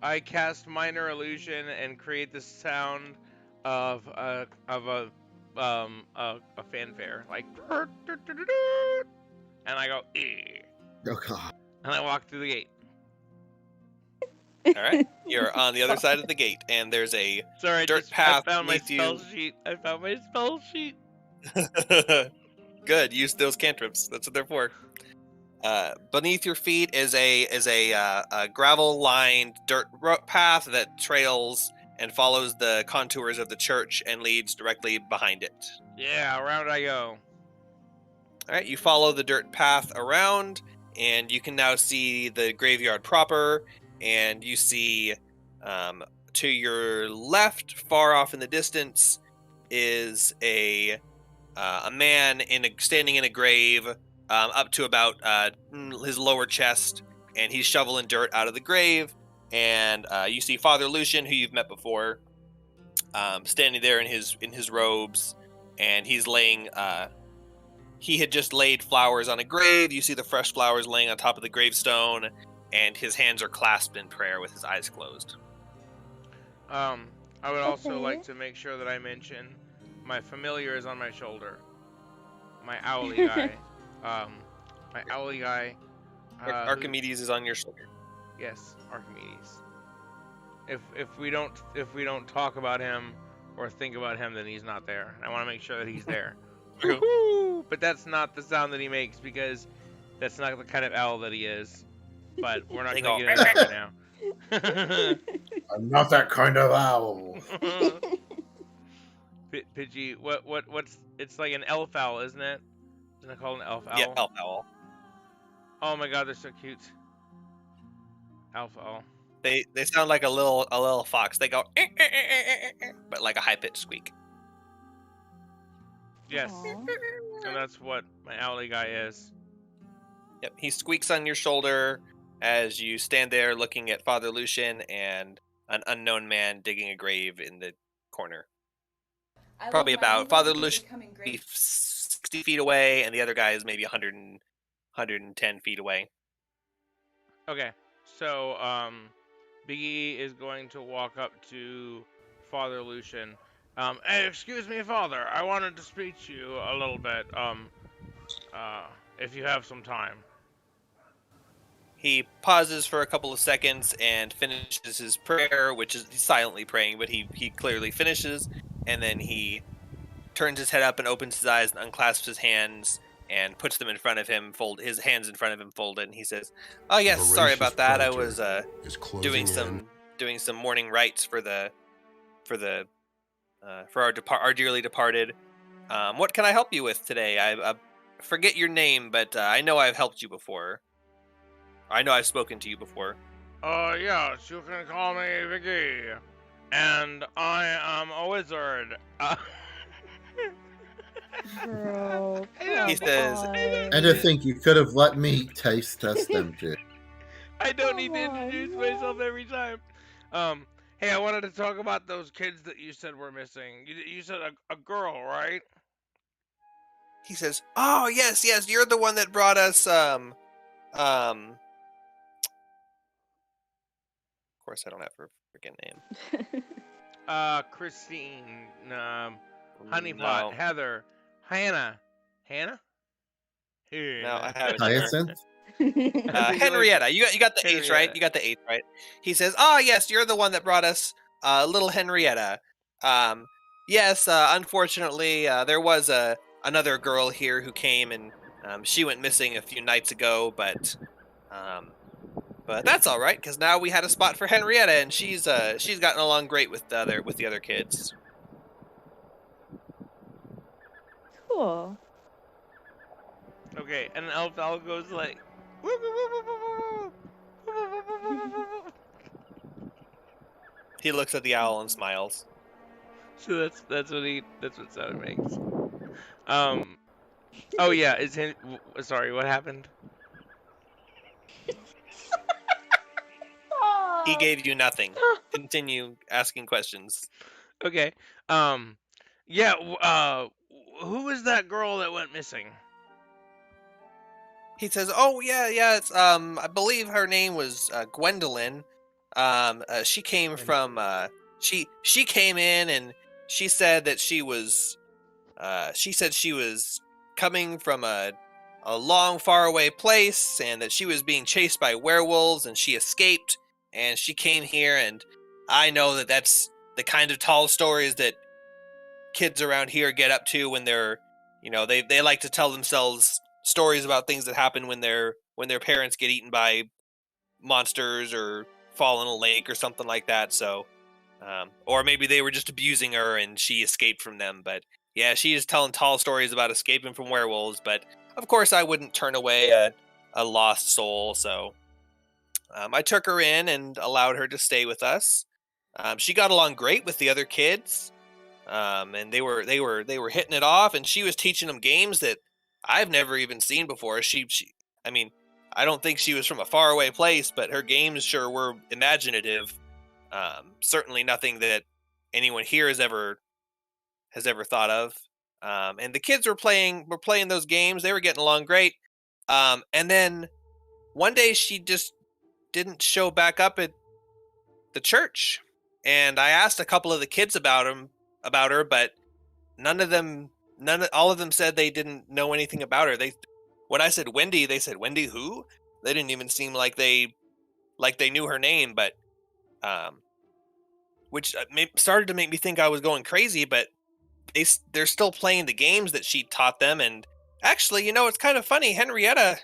I cast Minor Illusion and create the sound of a fanfare, like, and I go, "Eh," Oh god. and I walk through the gate. All right, you're on the other side of the gate, and there's a Sorry, dirt I path found my beneath spell you. sheet. I found my spell sheet. Good, use those cantrips. That's what they're for. Beneath your feet is a gravel-lined dirt path that trails and follows the contours of the church and leads directly behind it. Yeah, around I go. All right, you follow the dirt path around, and you can now see the graveyard proper, and you see to your left, far off in the distance, is a man standing in a grave up to about his lower chest, and he's shoveling dirt out of the grave. And you see Father Lucian, who you've met before, standing there in his robes, and he's laying. He had just laid flowers on a grave. You see the fresh flowers laying on top of the gravestone, and his hands are clasped in prayer with his eyes closed. I would also like Okay. to make sure that I mention my familiar is on my shoulder. My owly guy. My owly guy. who- Archimedes is on your shoulder. Yes, Archimedes. If we don't talk about him or think about him, then he's not there. I want to make sure that he's there. Woohoo! But that's not the sound that he makes because that's not the kind of owl that he is. But we're not They going to go, get into that right now. I'm not that kind of owl. Pidgey, what's it's like an elf owl, isn't it? Isn't it called an elf owl? Yeah, elf owl. Oh my god, they're so cute. Elf owl. They sound like a little fox. They go, but like a high pitched squeak. Yes, Aw. and that's what my owly guy is. Yep, he squeaks on your shoulder as you stand there looking at Father Lucian and an unknown man digging a grave in the corner. Probably about Father Lucian 60 feet away, and the other guy is maybe 110 feet away. Okay, so Biggie is going to walk up to Father Lucian. Hey, excuse me, Father. I wanted to speak to you a little bit. If you have some time. He pauses for a couple of seconds and finishes his prayer, which is he's silently praying, but he clearly finishes, and then he turns his head up and opens his eyes and unclasps his hands and puts them in front of him, his hands in front of him folded, and he says, "Oh yes, sorry about that. I was doing some morning rites for our dearly departed. What can I help you with today? I forget your name, but I know I've helped you before. I know I've spoken to you before." Yes, you can call me Biggie. And I am a wizard. Bro, He says- come And on. to think you could have let me taste test them too. I don't need to Come on, introduce no. myself every time. Hey, I wanted to talk about those kids that you said were missing. You said a girl, right? He says, "Oh yes, you're the one that brought us Of course, I don't have her freaking name. Christine, Honeypot, No, Heather, Hannah. Hannah? no, I haven't. Hyacinth? Henrietta, you got the H right. Henrietta. You got the H right. He says, "Oh yes, you're the one that brought us little Henrietta. Yes, unfortunately, there was another girl here who came and she went missing a few nights ago, but that's all right because now we had a spot for Henrietta, and she's gotten along great with the other kids." Cool. Okay, and Elf Owl goes like. He looks at the owl and smiles. So that's what sound makes. Oh yeah, sorry, what happened? He gave you nothing. Continue asking questions. Okay. Yeah. Who is that girl that went missing? He says, "Oh yeah, it's I believe her name was Gwendolyn. She came from she came in and she said that she was coming from a long far away place and that she was being chased by werewolves and she escaped and she came here, and I know that that's the kind of tall stories that kids around here get up to when they're, they like to tell themselves stories about things that happen when their parents get eaten by monsters or fall in a lake or something like that. So, or maybe they were just abusing her and she escaped from them. But yeah, she is telling tall stories about escaping from werewolves. But of course, I wouldn't turn away a lost soul. So I took her in and allowed her to stay with us. She got along great with the other kids, and they were hitting it off. And she was teaching them games that I've never even seen before. I mean, I don't think she was from a faraway place, but her games sure were imaginative. Certainly nothing that anyone here has ever thought of. And the kids were playing those games. They were getting along great. And then one day she just didn't show back up at the church. And I asked a couple of the kids about her, but all of them said they didn't know anything about her. When I said Wendy, they said, Wendy who? They didn't even seem like they knew her name, but which started to make me think I was going crazy, but they're still playing the games that she taught them. And actually, it's kind of funny. Henrietta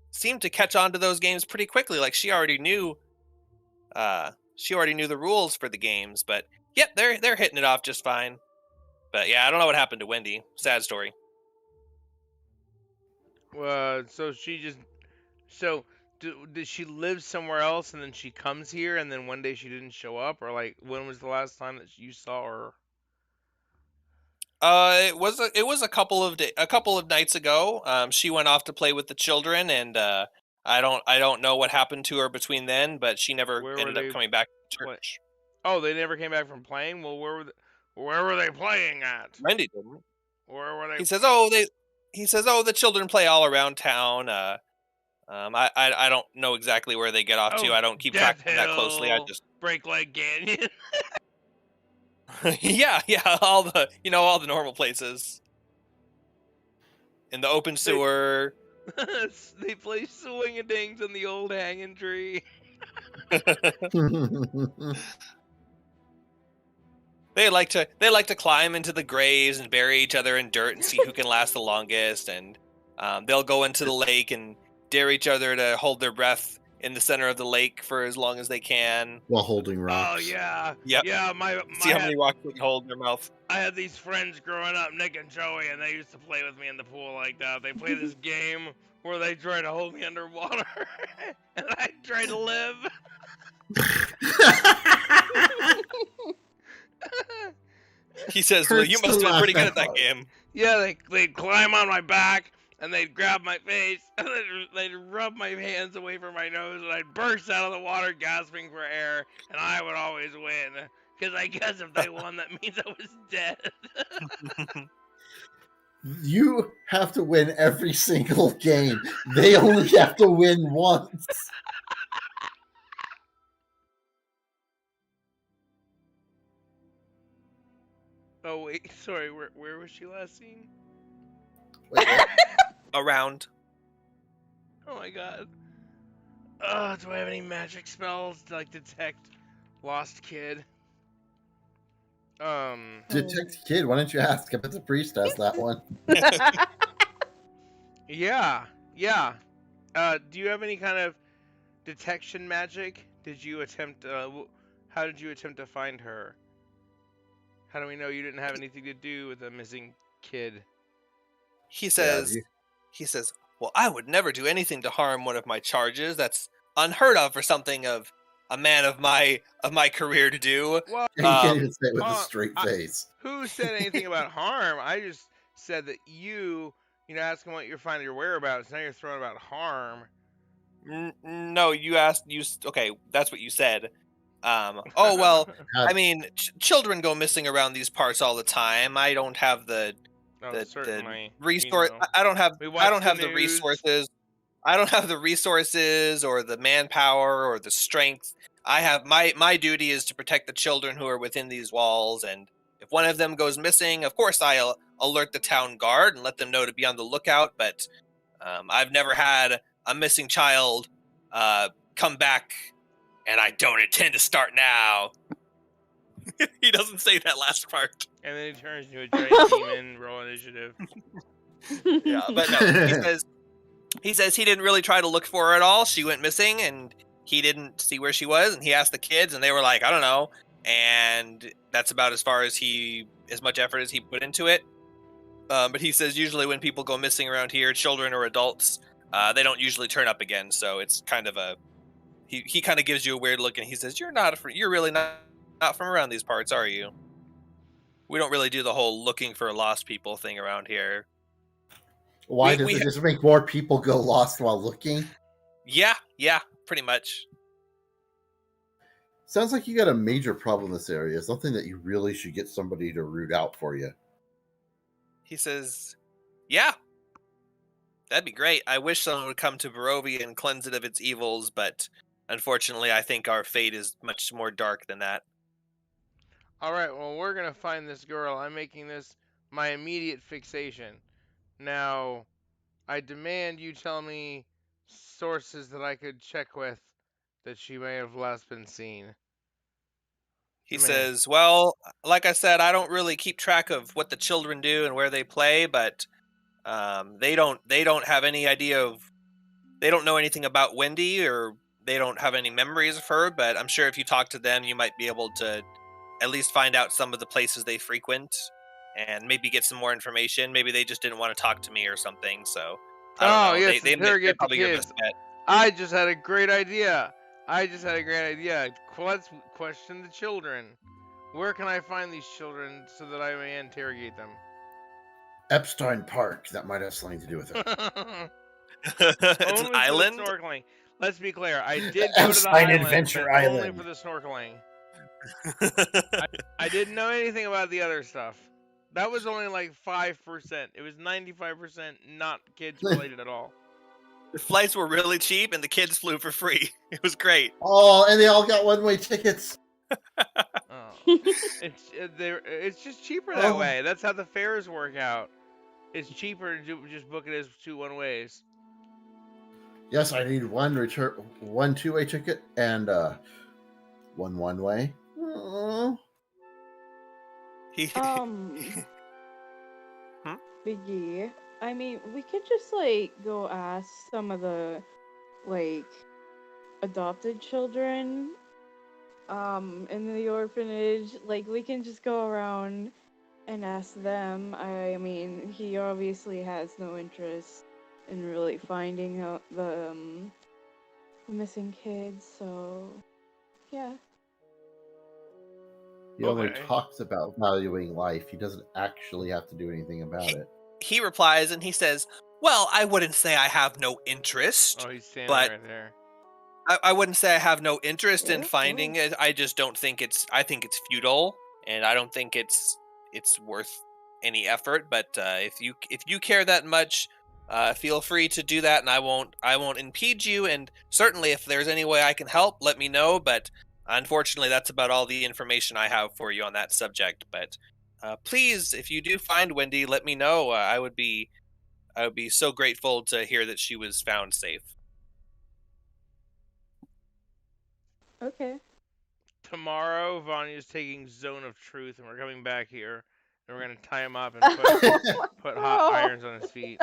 seemed to catch on to those games pretty quickly. Like she already knew the rules for the games, but yep, they're hitting it off just fine. But yeah, I don't know what happened to Wendy. Sad story. Did she live somewhere else and then she comes here and then one day she didn't show up, or like when was the last time that you saw her? It was a couple of nights ago. She went off to play with the children, and I don't know what happened to her between then, but she never ended up coming back to church. Oh, they never came back from playing? Well, where were they playing at? Wendy didn't. Where were they? He says, the children play all around town. I don't know exactly where they get off to. I don't keep track of that closely. I just Break Leg Canyon. yeah, all the normal places. In the open sewer. They play swing-a-dings on the old hanging tree. They like to climb into the graves and bury each other in dirt and see who can last the longest. And they'll go into the lake and dare each other to hold their breath in the center of the lake for as long as they can while holding rocks. Oh yeah, yep. Yeah. See how many rocks they can hold in their mouth. I had these friends growing up, Nick and Joey, and they used to play with me in the pool like that. They play this game where they try to hold me underwater, and I try to live. He says, "Well, you must have been pretty good at that game." Yeah, they'd climb on my back, and they'd grab my face, and they'd rub my hands away from my nose, and I'd burst out of the water gasping for air, and I would always win. Because I guess if they won, that means I was dead. You have to win every single game. They only have to win once. Oh, wait, sorry, where was she last seen? Wait, Around. Oh my god. Do I have any magic spells to, like, detect lost kid? Detect kid, why don't you ask? I bet the priest has that one. Yeah. Do you have any kind of detection magic? Did you attempt, how did you attempt to find her? How do we know you didn't have anything to do with a missing kid? He says, well, I would never do anything to harm one of my charges. That's unheard of for something of a man of my career to do. Well, You can't even say it with a straight face. Who said anything about harm? I just said that you asking what you're finding your whereabouts. Now you're throwing about harm. No, you asked. Okay, that's what you said. Oh well, I mean, children go missing around these parts all the time. I don't have the resource. I don't have the resources. I don't have the resources or the manpower or the strength. I have my duty is to protect the children who are within these walls, and if one of them goes missing, of course I'll alert the town guard and let them know to be on the lookout. But I've never had a missing child come back And I don't intend to start now. He doesn't say that last part. And then he turns into a giant demon. Roll initiative. Yeah, but no, he says he didn't really try to look for her at all. She went missing, and he didn't see where she was. And he asked the kids, and they were like, I don't know. And that's about as much effort as he put into it. But he says usually when people go missing around here, children or adults, they don't usually turn up again. So it's kind of he kind of gives you a weird look, and he says, you're really not from around these parts, are you? We don't really do the whole looking for lost people thing around here. Why does it just make more people go lost while looking? Yeah, pretty much. Sounds like you got a major problem in this area. Something that you really should get somebody to root out for you. He says, yeah, that'd be great. I wish someone would come to Barovia and cleanse it of its evils, but unfortunately I think our fate is much more dark than that. Alright, well, we're gonna find this girl. I'm making this my immediate fixation. Now, I demand you tell me sources that I could check with that she may have last been seen. He Man. says, well, like I said, I don't really keep track of what the children do and where they play, but they don't have any idea of, they don't know anything about Wendy, or they don't have any memories of her, but I'm sure if you talk to them, you might be able to at least find out some of the places they frequent and maybe get some more information. Maybe they just didn't want to talk to me or something, so I don't know. Yes, They're interrogate the probably your kids. best bet. I just had a great idea. Let's question the children. Where can I find these children so that I may interrogate them? Epstein Park. That might have something to do with it. It's an Only island? for the snorkeling. Let's be clear. I did go to the Epstein island, Adventure but only Island. for the snorkeling. I didn't know anything about the other stuff. That was only like 5%. It was 95% not kids related at all. The flights were really cheap, and the kids flew for free. It was great. Oh, and they all got one-way tickets. Oh. It's just cheaper that Oh. way. That's how the fares work out. It's cheaper to just book it as 2 one-ways. Yes, I need one two-way ticket and one one-way. Oh. Biggie, I mean, we could just like go ask some of the like adopted children in the orphanage. Like, we can just go around and ask them. I mean, he obviously has no interest in really finding out the missing kids, so yeah. He only Okay. talks about valuing life. He doesn't actually have to do anything about it. He replies and he says, well, I wouldn't say I have no interest. Oh, he's standing but right there. I wouldn't say I have no interest in Yeah, finding it. I just don't think I think it's futile, and I don't think it's worth any effort. But if you care that much, feel free to do that, and I won't impede you. And certainly, if there's any way I can help, let me know. But unfortunately, that's about all the information I have for you on that subject. But please, if you do find Wendy, let me know. I would be so grateful to hear that she was found safe. Okay. Tomorrow, Vanya's taking Zone of Truth, and we're coming back here, and we're gonna tie him up and put hot irons on his feet.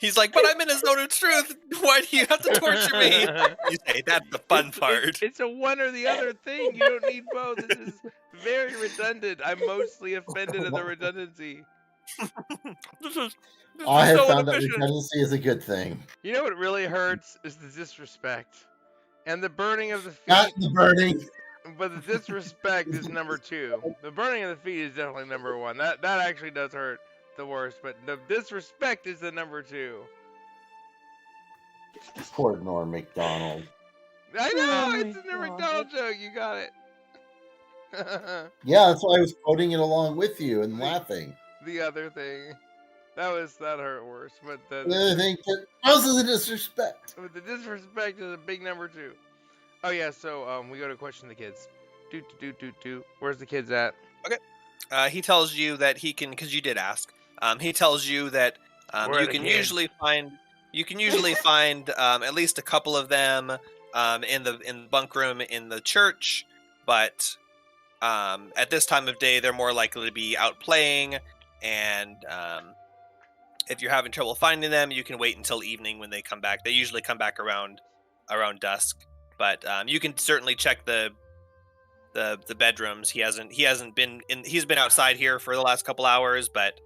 He's like, but I'm in a zone of truth. Why do you have to torture me? You say, that's the fun part. It's a one or the other thing. You don't need both. This is very redundant. I'm mostly offended at the redundancy. This is I have so found that inefficient. redundancy is a good thing. You know what really hurts is the disrespect. And the burning of the feet. Not the burning. But the disrespect is number 2. The burning of the feet is definitely number 1. That actually does hurt the worst, but the disrespect is the number 2. Poor Norm McDonald. I know, Oh it's my a New God. McDonald joke. You got it. Yeah, that's why I was quoting it along with you and laughing. The other thing. That hurt worse, but The other thing, also the disrespect. but the disrespect is a big number 2. Oh yeah, so we go to question the kids. Do. Where's the kids at? He tells you that he can, because you did ask. He tells you that Where are you the can kids? usually find. You can usually find at least a couple of them in the bunk room in the church, but at this time of day, they're more likely to be out playing. And if you're having trouble finding them, you can wait until evening when they come back. They usually come back around dusk, but you can certainly check the bedrooms. He hasn't been in. He's been outside here for the last couple hours, but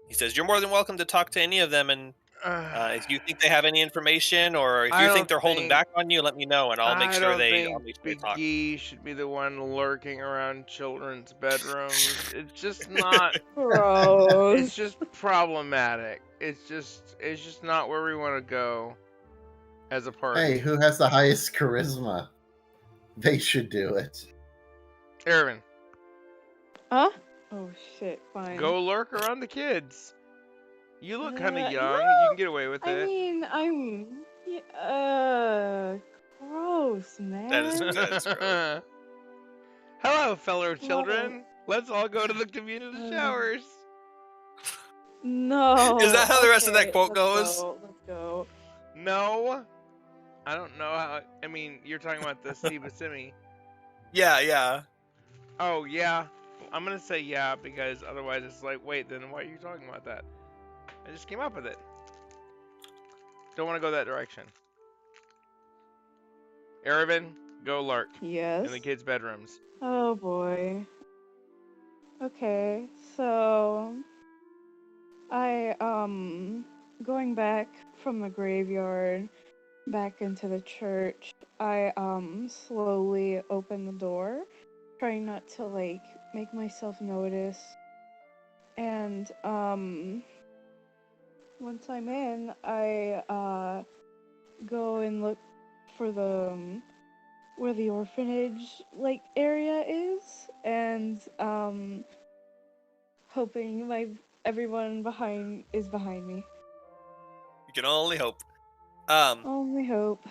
he says you're more than welcome to talk to any of them. And if you think they have any information, or if I you don't think they're holding think- back on you, let me know, and I'll make I sure don't they think they Big talk. G should be the one lurking around children's bedrooms. It's just not. Gross. It's just problematic. It's just not where we want to go as a party. Hey, who has the highest charisma? They should do it. Erwin, Huh? Oh shit, fine. go lurk around the kids. You look kind of young. no, You can get away with I it. mean, gross, man. That is gross. Hello, fellow children. Let's all go to the community Uh, showers. No. Is that how the rest of that okay, quote let's goes? Go, let's go. No, I don't know how. I mean, you're talking about the Steve Buscemi. Yeah. Oh yeah, I'm gonna say yeah because otherwise it's like, wait, then why are you talking about that? I just came up with it. Don't want to go that direction. Erevin, go lurk Yes. in the kids' bedrooms. Oh boy. Okay, so I going back from the graveyard back into the church, I slowly open the door, trying not to like make myself notice. And once I'm in, I go and look for the where the orphanage like area is, and hoping everyone is behind me. You can only hope. Only hope.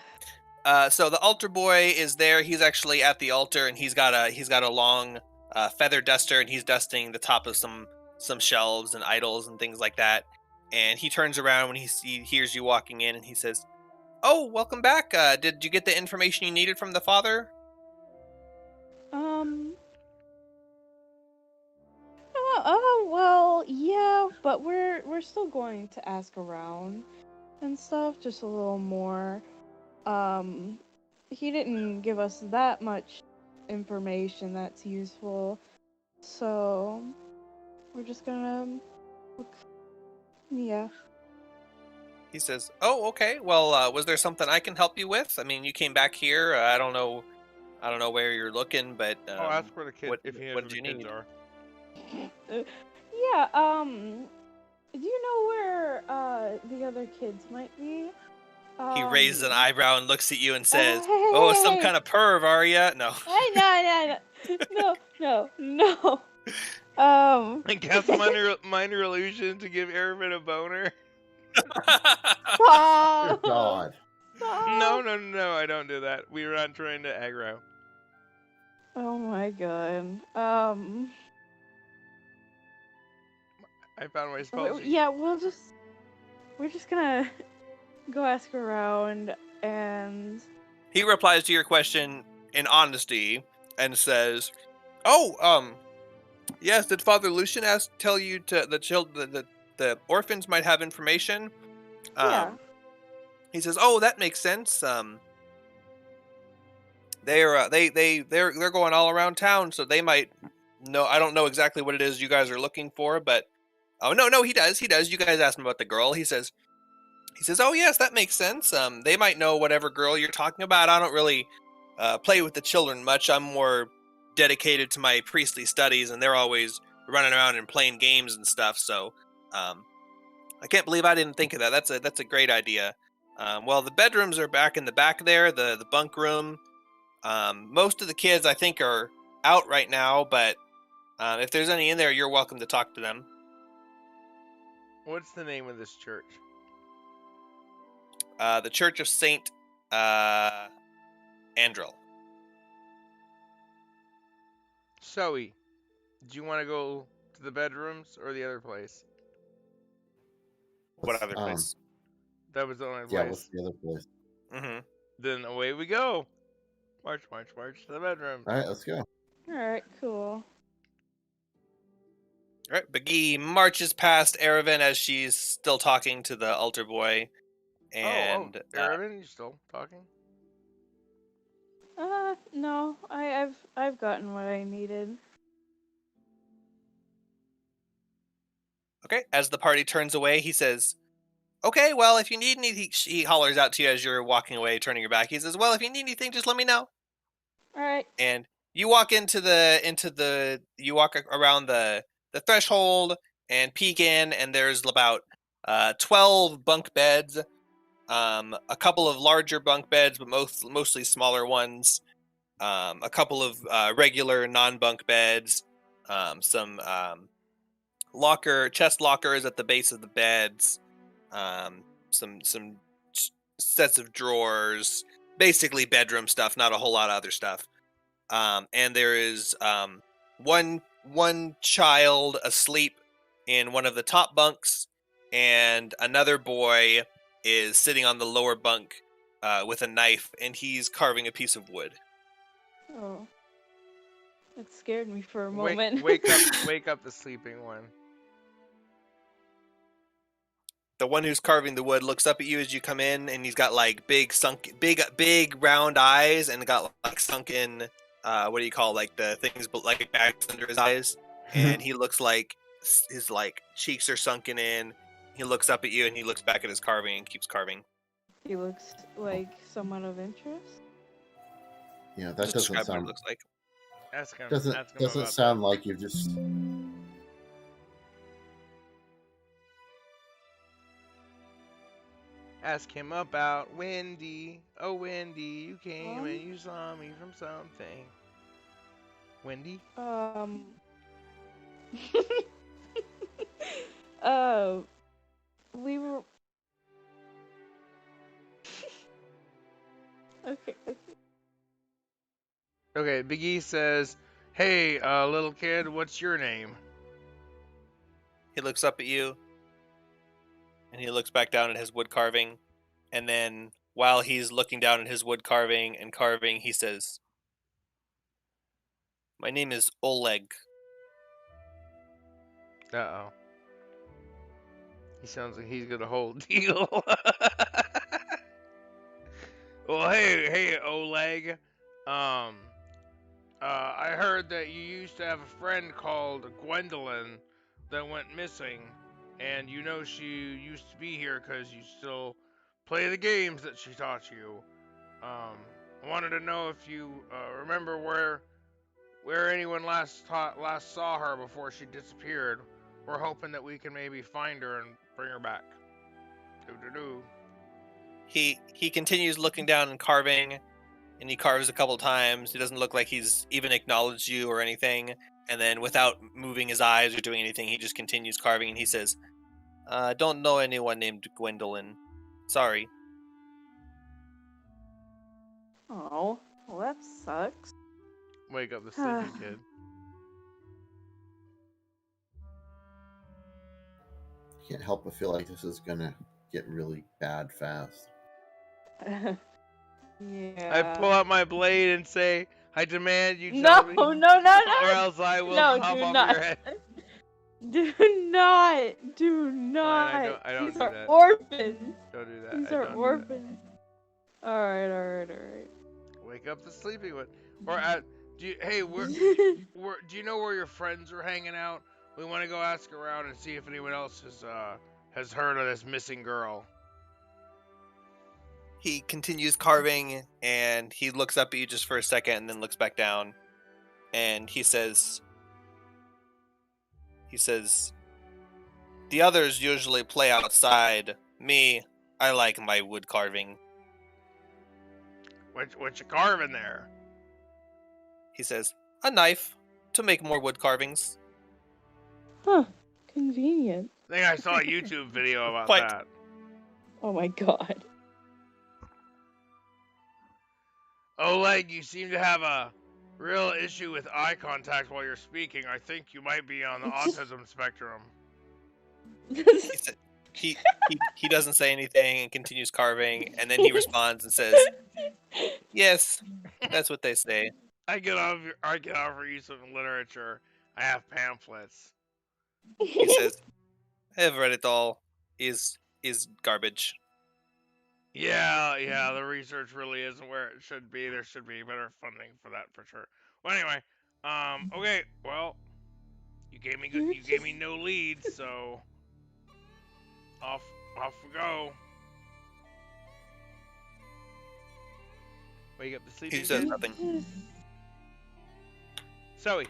So the altar boy is there. He's actually at the altar, and he's got a long feather duster, and he's dusting the top of some shelves and idols and things like that. And he turns around when he hears you walking in, and he says, "Oh, welcome back. Did you get the information you needed from the father?" Well, yeah, but we're still going to ask around and stuff, just a little more. He didn't give us that much information that's useful, so we're just gonna look. Yeah. He says, "Oh, okay. Well, was there something I can help you with? I mean, you came back here. I don't know where you're looking, but I'll ask where the kid what if he knows what where do the you kids need?" are. Yeah, do you know where the other kids might be? He raises an eyebrow and looks at you and says, hey, "Oh, hey, some hey. kind of perv, are ya?" No. No. And cast minor illusion to give Erevin a boner. Stop. God. Stop. No, I don't do that. We were not trying to aggro. Oh my god. I found my spell sheet. Yeah, we're just gonna go ask around and He replies to your question in honesty and says, "Oh, yes, did Father Lucian tell you to the orphans might have information?" yeah. He says, "Oh, that makes sense. They're going all around town, so they might know. I don't know exactly what it is you guys are looking for, but oh no, he does. You guys asked him about the girl. He says, oh yes, that makes sense. They might know whatever girl you're talking about. I don't really play with the children much. I'm more dedicated to my priestly studies, and they're always running around and playing games and stuff. So I can't believe I didn't think of that. That's a great idea. Well, the bedrooms are back in the back there, the bunk room. Most of the kids, I think, are out right now, but if there's any in there, you're welcome to talk to them." What's the name of this church? The Church of Saint Andrel. Zoe, do you want to go to the bedrooms or the other place? What other Um, place? That was the only Yeah, what's place. the other place? Mm-hmm. Then away we go. March, march, march to the bedroom. All right, let's go. Alright, cool. All right, Bagi marches past Erevan as she's still talking to the altar boy, and Aravan, you still talking? No, I've gotten what I needed. okay. As the party turns away, he says, "Okay, well, if you need anything," he hollers out to you as you're walking away, turning your back. He says, "Well, if you need anything, just let me know." Alright. And you walk you walk around the threshold and peek in, and there's about 12 bunk beds, a couple of larger bunk beds, but mostly smaller ones, a couple of regular non-bunk beds, some chest lockers at the base of the beds, some sets of drawers, basically bedroom stuff, not a whole lot of other stuff. And there is one child asleep in one of the top bunks, and another boy is sitting on the lower bunk with a knife, and he's carving a piece of wood. Oh. That scared me for a Wake, moment. wake up the sleeping one. The one who's carving the wood looks up at you as you come in, and he's got like big round eyes, and got like sunken, what do you call like the things, but like bags under his eyes, and he looks like his like cheeks are sunken in. He looks up at you, and he looks back at his carving and keeps carving. He looks like someone of interest. Yeah, that Just doesn't describe what sound it looks like. Ask him. doesn't ask him doesn't about sound that. like you've just. Ask him about Wendy. Oh, Wendy, you came and you saw me from something. Wendy? We were. Okay. Okay, Big E says, "Hey, little kid, what's your name?" He looks up at you, and he looks back down at his wood carving, and then while he's looking down at his wood carving and carving, he says, "My name is Oleg." Uh-oh. He sounds like he's got a whole deal. Well, hey, Oleg. I heard that you used to have a friend called Gwendolyn that went missing, and you know she used to be here because you still play the games that she taught you. I wanted to know if you remember where anyone last saw her before she disappeared. We're hoping that we can maybe find her and bring her back. Do. He continues looking down and carving, and he carves a couple times. He doesn't look like he's even acknowledged you or anything. And then, without moving his eyes or doing anything, he just continues carving, and he says, "I don't know anyone named Gwendolyn. Sorry." Oh, well that sucks. Wake up the sleeping kid. Can't help but feel like this is gonna get really bad fast. Yeah. I pull out my blade and say, "I demand you No, tell me, no. or else I will No, chop do off not. your head." Do not. I don't These do are that. orphans. Don't do that. These I are don't do orphans. Alright. that. Wake up the sleeping one. Or do you, hey, do you know where your friends are hanging out? We want to go ask around and see if anyone else has heard of this missing girl. He continues carving, and he looks up at you just for a second, and then looks back down, and he says, "The others usually play outside. Me, I like my wood carving." What you carving there? He says, "A knife to make more wood carvings." Huh. Convenient. I think I saw a YouTube video about Quite. that. Oh my god. Oleg, you seem to have a real issue with eye contact while you're speaking. I think you might be on the autism spectrum. He doesn't say anything and continues carving, and then he responds and says, "Yes, that's what they say." I can offer you some literature. I have pamphlets. He says, "I have read it all. Is garbage." Yeah, the research really isn't where it should be. There should be better funding for that for sure. Well, anyway, okay, well, you gave me no leads, so off we go. Wake up the sleeping He says kid. nothing. Zoe,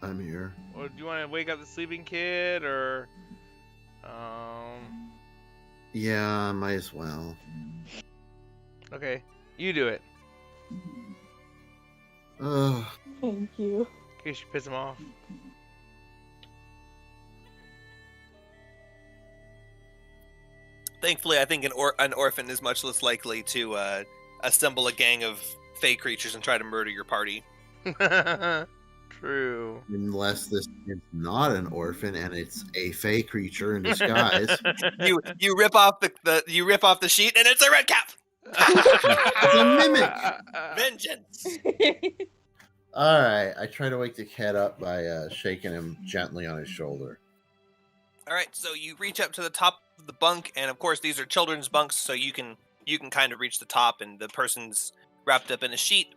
I'm here. well, do you want to wake up the sleeping kid or Yeah, might as well. okay, you do it Oh, Thank you. in case you piss him off. Thankfully, I think an orphan is much less likely to assemble a gang of fey creatures and try to murder your party. True. unless this is not an orphan and it's a fey creature in disguise. You rip off the sheet and it's a red cap. It's a mimic. Vengeance. All right, I try to wake the cat up by shaking him gently on his shoulder. All right, so you reach up to the top of the bunk, and of course these are children's bunks, so you can kind of reach the top, and the person's wrapped up in a sheet.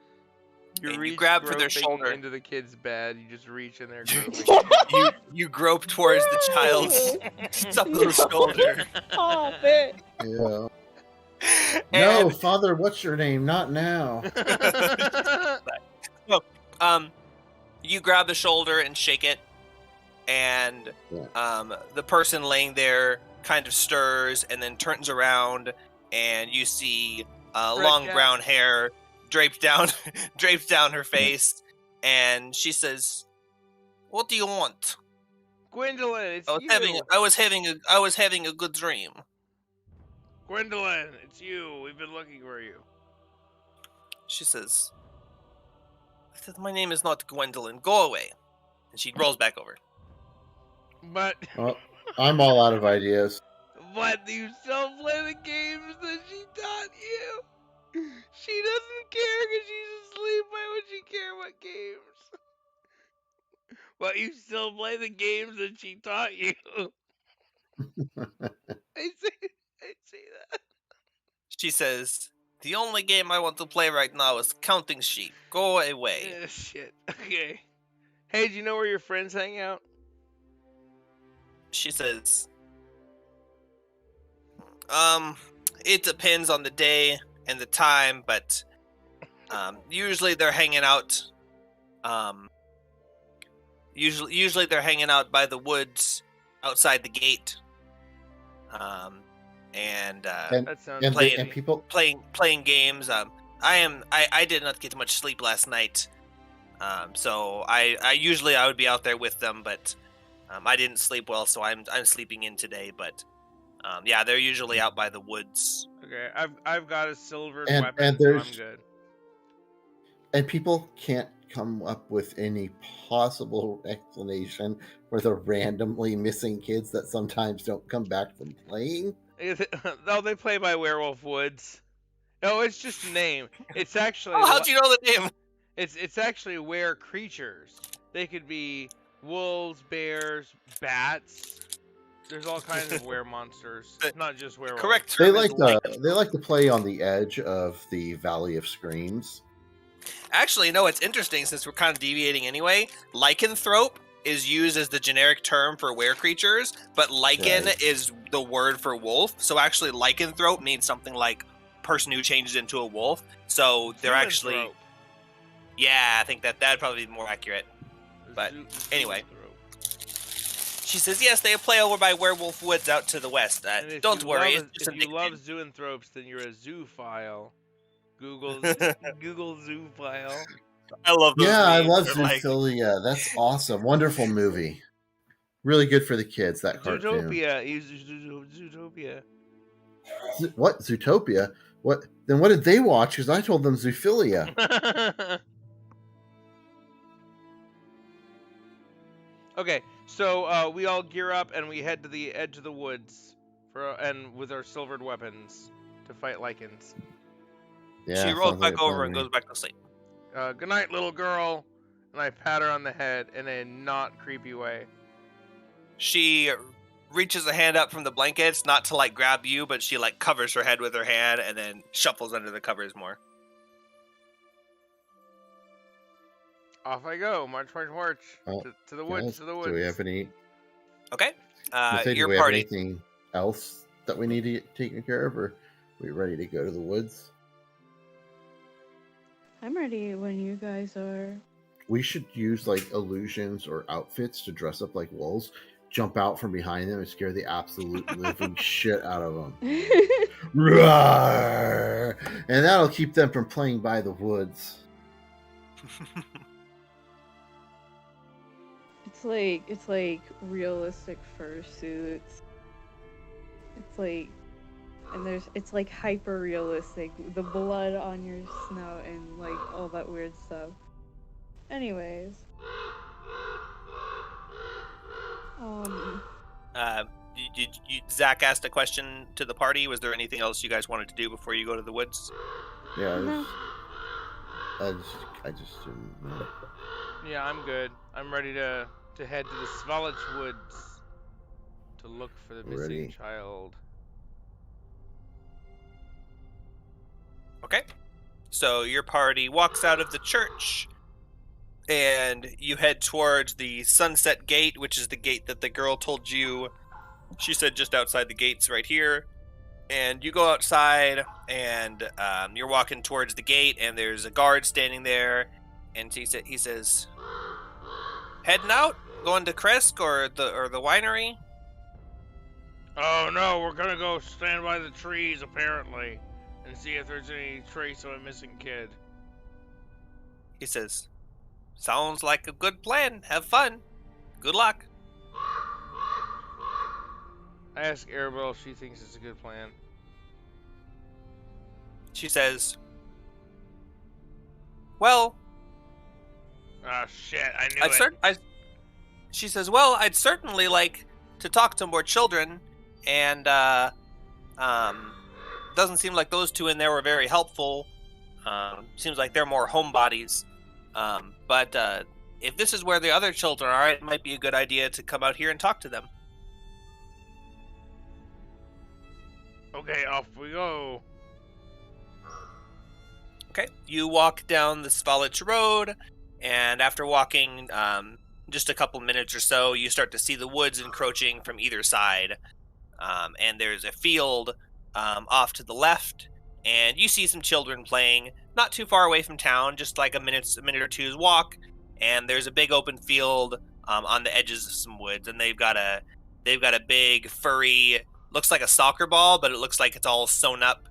And you grab for their groping shoulder. into the kid's bed. You just reach in there, groping. You grope towards the child's supple shoulder. Stop it. Yeah. And, No, Father, what's your name? Not now. you grab the shoulder and shake it, and the person laying there kind of stirs and then turns around, and you see long Jack. brown hair draped down her face, and she says, "What do you want?" Gwendolyn, it's I was you. having a good dream. Gwendolyn, it's you. We've been looking for you. She says, "My name is not Gwendolyn. Go away." And she rolls back over. But Oh, I'm all out of ideas. you still play the games that she taught you. She doesn't care because she's asleep. Why would she care what games? But you still play the games that she taught you. I say that. She says, "The only game I want to play right now is counting sheep. Go away." Yeah, shit. Okay. Hey, do you know where your friends hang out? She says, it depends on the day and the time, but usually they're hanging out. Usually they're hanging out by the woods outside the gate. And That sounds And, playing- and people, playing games. I did not get much sleep last night. So I usually would be out there with them, but I didn't sleep well, so I'm sleeping in today. But yeah, they're usually out by the woods. Okay. I've got a silvered And- weapon, and so I'm there's- good. and people can't come up with any possible explanation for the randomly missing kids that sometimes don't come back from playing. No, they play by Werewolf Woods. No, it's just a name. It's actually Oh, how'd you know the name? it's actually were creatures. They could be wolves, bears, bats. There's all kinds of were monsters, not just werewolves. Correct. They term is like to play on the edge of the Valley of Screams. Actually, no, it's interesting since we're kind of deviating anyway. Lycanthrope is used as the generic term for were creatures, but lycan Right. is the word for wolf. So actually, lycanthrope means something like person who changes into a wolf. So they're actually, Zoanthrope. yeah, I think that'd probably be more accurate. But anyway. Zoanthrope. She says, yes, they play over by Werewolf Woods out to the west. And if Don't you worry. love- It's just if you love addicted. zoanthropes, then you're a zoophile. Google Google zoophile. I love those Yeah, I memes. love They're like, Zoophilia. That's awesome. Wonderful movie. Really good for the kids, that cartoon. Zootopia. He's Zootopia. What? Zootopia? What? Then what did they watch? Because I told them Zoophilia. Okay, So we all gear up and we head to the edge of the woods and with our silvered weapons to fight lichens. Yeah, She rolls sounds like back a plan over to and me. goes back to sleep. Good night, little girl. And I pat her on the head in a not creepy way. She reaches a hand up from the blankets, not to like grab you, but she like covers her head with her hand and then shuffles under the covers more. Off I go, march, march, march Oh, to the woods, Guys, to the do woods. we have any? Okay. Do Your we have party. anything else that we need to get taken care of, or are we ready to go to the woods? I'm ready when you guys are. We should use like illusions or outfits to dress up like wolves, jump out from behind them, and scare the absolute living shit out of them. Roar! And that'll keep them from playing by the woods. It's like realistic fursuits. It's like, and it's like hyper realistic. The blood on your snout and like all that weird stuff. Anyways. Zach asked a question to the party. Was there anything else you guys wanted to do before you go to the woods? Yeah, No. I just didn't know. Yeah, I'm good. I'm ready to head to the Svalich woods to look for the missing Ready. child. Okay. So your party walks out of the church and you head towards the Sunset Gate, which is the gate that the girl told you. She said just outside the gates right here. And you go outside and you're walking towards the gate and there's a guard standing there. And he says, heading out? Going to Kresk or the winery? Oh no, we're gonna go stand by the trees apparently and see if there's any trace of a missing kid. He says, sounds like a good plan. Have fun. Good luck. I ask Arabelle if she thinks it's a good plan. She says, well, Ah, shit, I knew it. She says, well, I'd certainly like to talk to more children, and doesn't seem like those two in there were very helpful. Seems like they're more homebodies. But if this is where the other children are, it might be a good idea to come out here and talk to them. Okay, off we go. Okay, you walk down the Svalich Road, and after walking just a couple minutes or so, you start to see the woods encroaching from either side. And there's a field off to the left, and you see some children playing not too far away from town, just like a minute or two's walk. And there's a big open field on the edges of some woods, and they've got a big furry, looks like a soccer ball, but it looks like it's all sewn up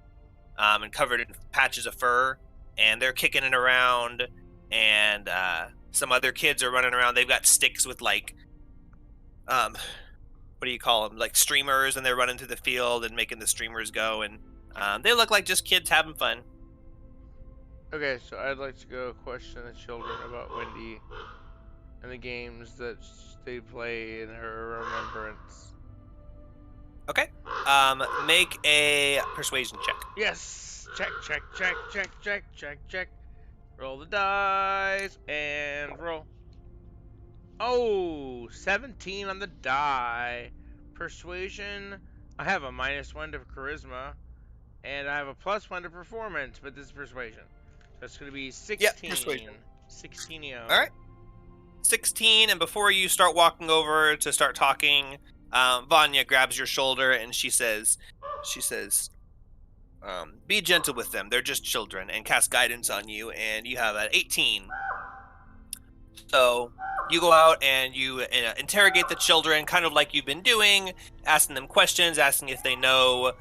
and covered in patches of fur. And they're kicking it around, and some other kids are running around. They've got sticks with like, what do you call them? Like streamers, and they're running through the field and making the streamers go. And they look like just kids having fun. Okay, so I'd like to go question the children about Wendy and the games that they play in her remembrance. Okay. Make a persuasion check. Yes! Check, check, check, check, check, check, check. Roll the dice and roll. Oh, 17 on the die. Persuasion. I have a -1 to charisma, and I have a +1 to performance, but this is persuasion. So it's going to be 16. Yeah, persuasion. 16. All right. 16, and before you start walking over to start talking, Vanya grabs your shoulder and she says, be gentle with them. They're just children, and cast guidance on you, and you have an 18. So you go out and you interrogate the children, kind of like you've been doing, asking them questions, asking if they know,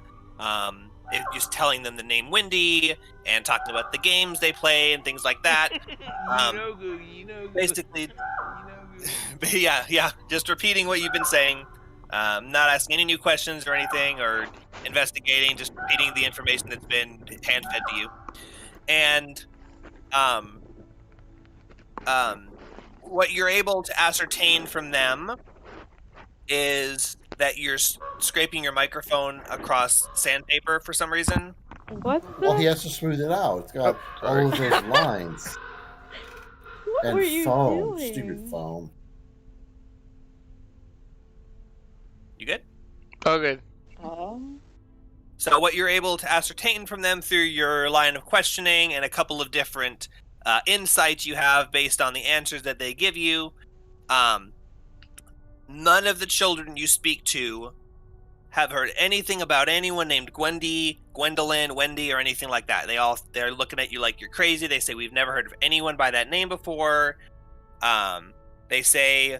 just telling them the name Wendy, and talking about the games they play and things like that. Basically, yeah, just repeating what you've been saying. Not asking any new questions or anything, or investigating, just repeating the information that's been hand-fed to you. And what you're able to ascertain from them is that you're scraping your microphone across sandpaper for some reason. What the? Well, he has to smooth it out. It's got sorry. all of those lines. What And were you foam. doing? Stupid foam. You good? Oh, good. So what you're able to ascertain from them through your line of questioning and a couple of different insights you have based on the answers that they give you, none of the children you speak to have heard anything about anyone named Gwendy, Gwendolyn, Wendy, or anything like that. They're looking at you like you're crazy. They say, we've never heard of anyone by that name before. They say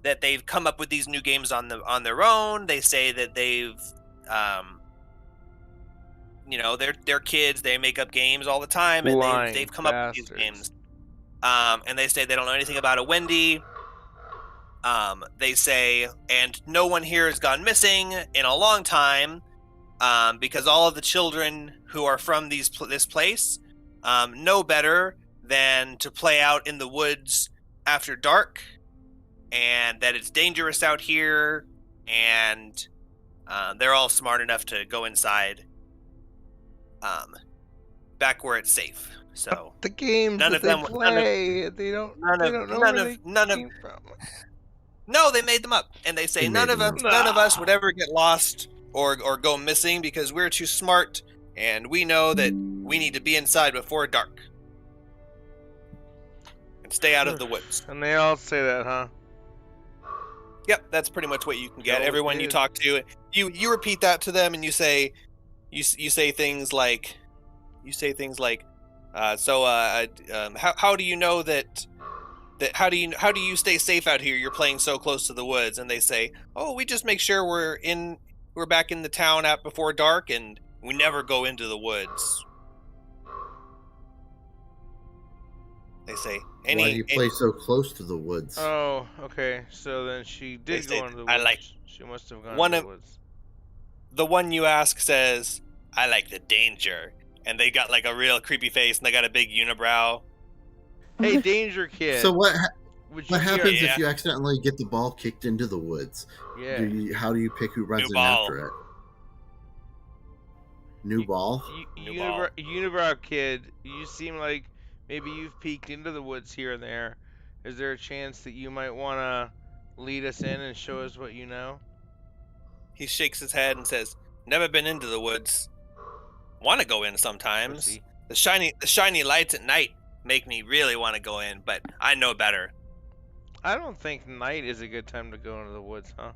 that they've come up with these new games on their own. They say that they've they're kids. They make up games all the time, and they've come up with these games. And they say they don't know anything about a Wendy. They say, and no one here has gone missing in a long time, because all of the children who are from this place know better than to play out in the woods after dark, and that it's dangerous out here, and they're all smart enough to go inside, back where it's safe. So The games none that of they them- play, they don't know where they came from. No, they made them up, and they say They none made of them us, up. none of us would ever get lost or go missing because we're too smart, and we know that we need to be inside before dark and stay out of the woods. And they all say that, huh? Yep, that's pretty much what you can get. Go Everyone you kids. talk to, you repeat that to them, and you say things like, how do you know that how do you stay safe out here? You're playing so close to the woods. And they say, oh, we just make sure we're back in the town at before dark, and we never go into the woods. They say, Why do you play so close to the woods? Oh, okay. So then she did They say, go into the "I woods. like- She must have gone one into of- the woods. The one you ask says, I like the danger. And they got like a real creepy face, and they got a big unibrow. Hey, Danger Kid. So what would what you happens yeah. if you accidentally get the ball kicked into the woods? Yeah. How do you pick who runs New in ball. after it? New ball? New ball. Unibrow Kid, you seem like maybe you've peeked into the woods here and there. Is there a chance that you might want to lead us in and show us what you know? He shakes his head and says, never been into the woods. Want to go in sometimes. Pussy. The shiny lights at night make me really want to go in, but I know better. I don't think night is a good time to go into the woods, huh?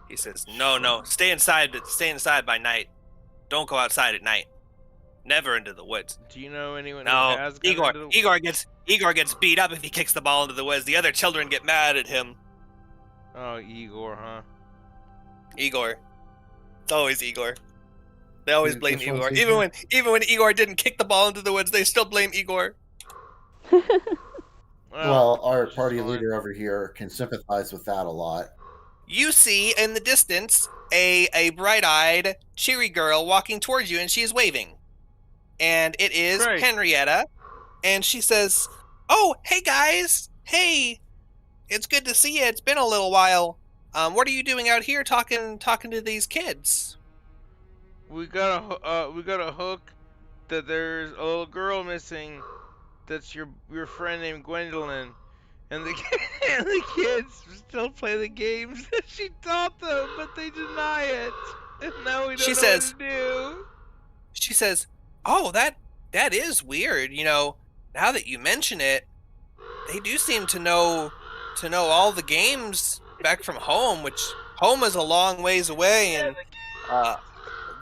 He says, no, stay inside, but stay inside by night. Don't go outside at night. Never into the woods. Do you know anyone who No, has gone into the Igor gets beat up if he kicks the ball into the woods. The other children get mad at him. Oh, Igor, huh? Igor. It's always Igor. They always Which blame one's Igor. Igor? Even when Igor didn't kick the ball into the woods, they still blame Igor. Well, our which is party fine. leader over here can sympathize with that a lot. You see in the distance a bright-eyed, cheery girl walking towards you, and she is waving. And it is Great. Henrietta, and she says, "Oh, hey guys, hey, it's good to see you. It's been a little while. What are you doing out here talking to these kids?" We got a hook that there's a little girl missing. That's your friend named Gwendolyn, and the and the kids still play the games that she taught them, but they deny it, and now we don't She know says- what to do. She says, "Oh, that is weird. You know, now that you mention it, they do seem to know all the games back from home, which home is a long ways away, and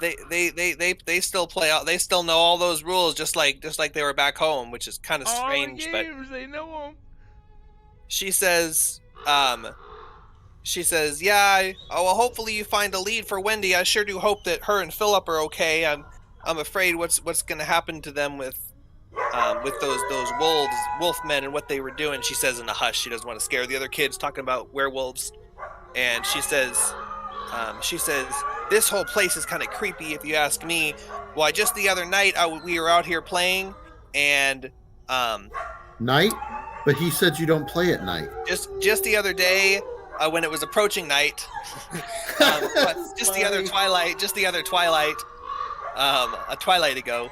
they still play out. They still know all those rules, just like they were back home, which is kind of All strange. the But games, they know them. she says, yeah. Oh, well, hopefully you find a lead for Wendy. I sure do hope that her and Philip are okay. I'm afraid what's going to happen to them with those wolfmen and what they were doing." She says in a hush. She doesn't want to scare the other kids, talking about werewolves. And she says, "This whole place is kind of creepy, if you ask me. Why, just the other night we were out here playing, and Night? But he said you don't play at night. just the other day, when it was approaching night, but just the other twilight, a twilight ago,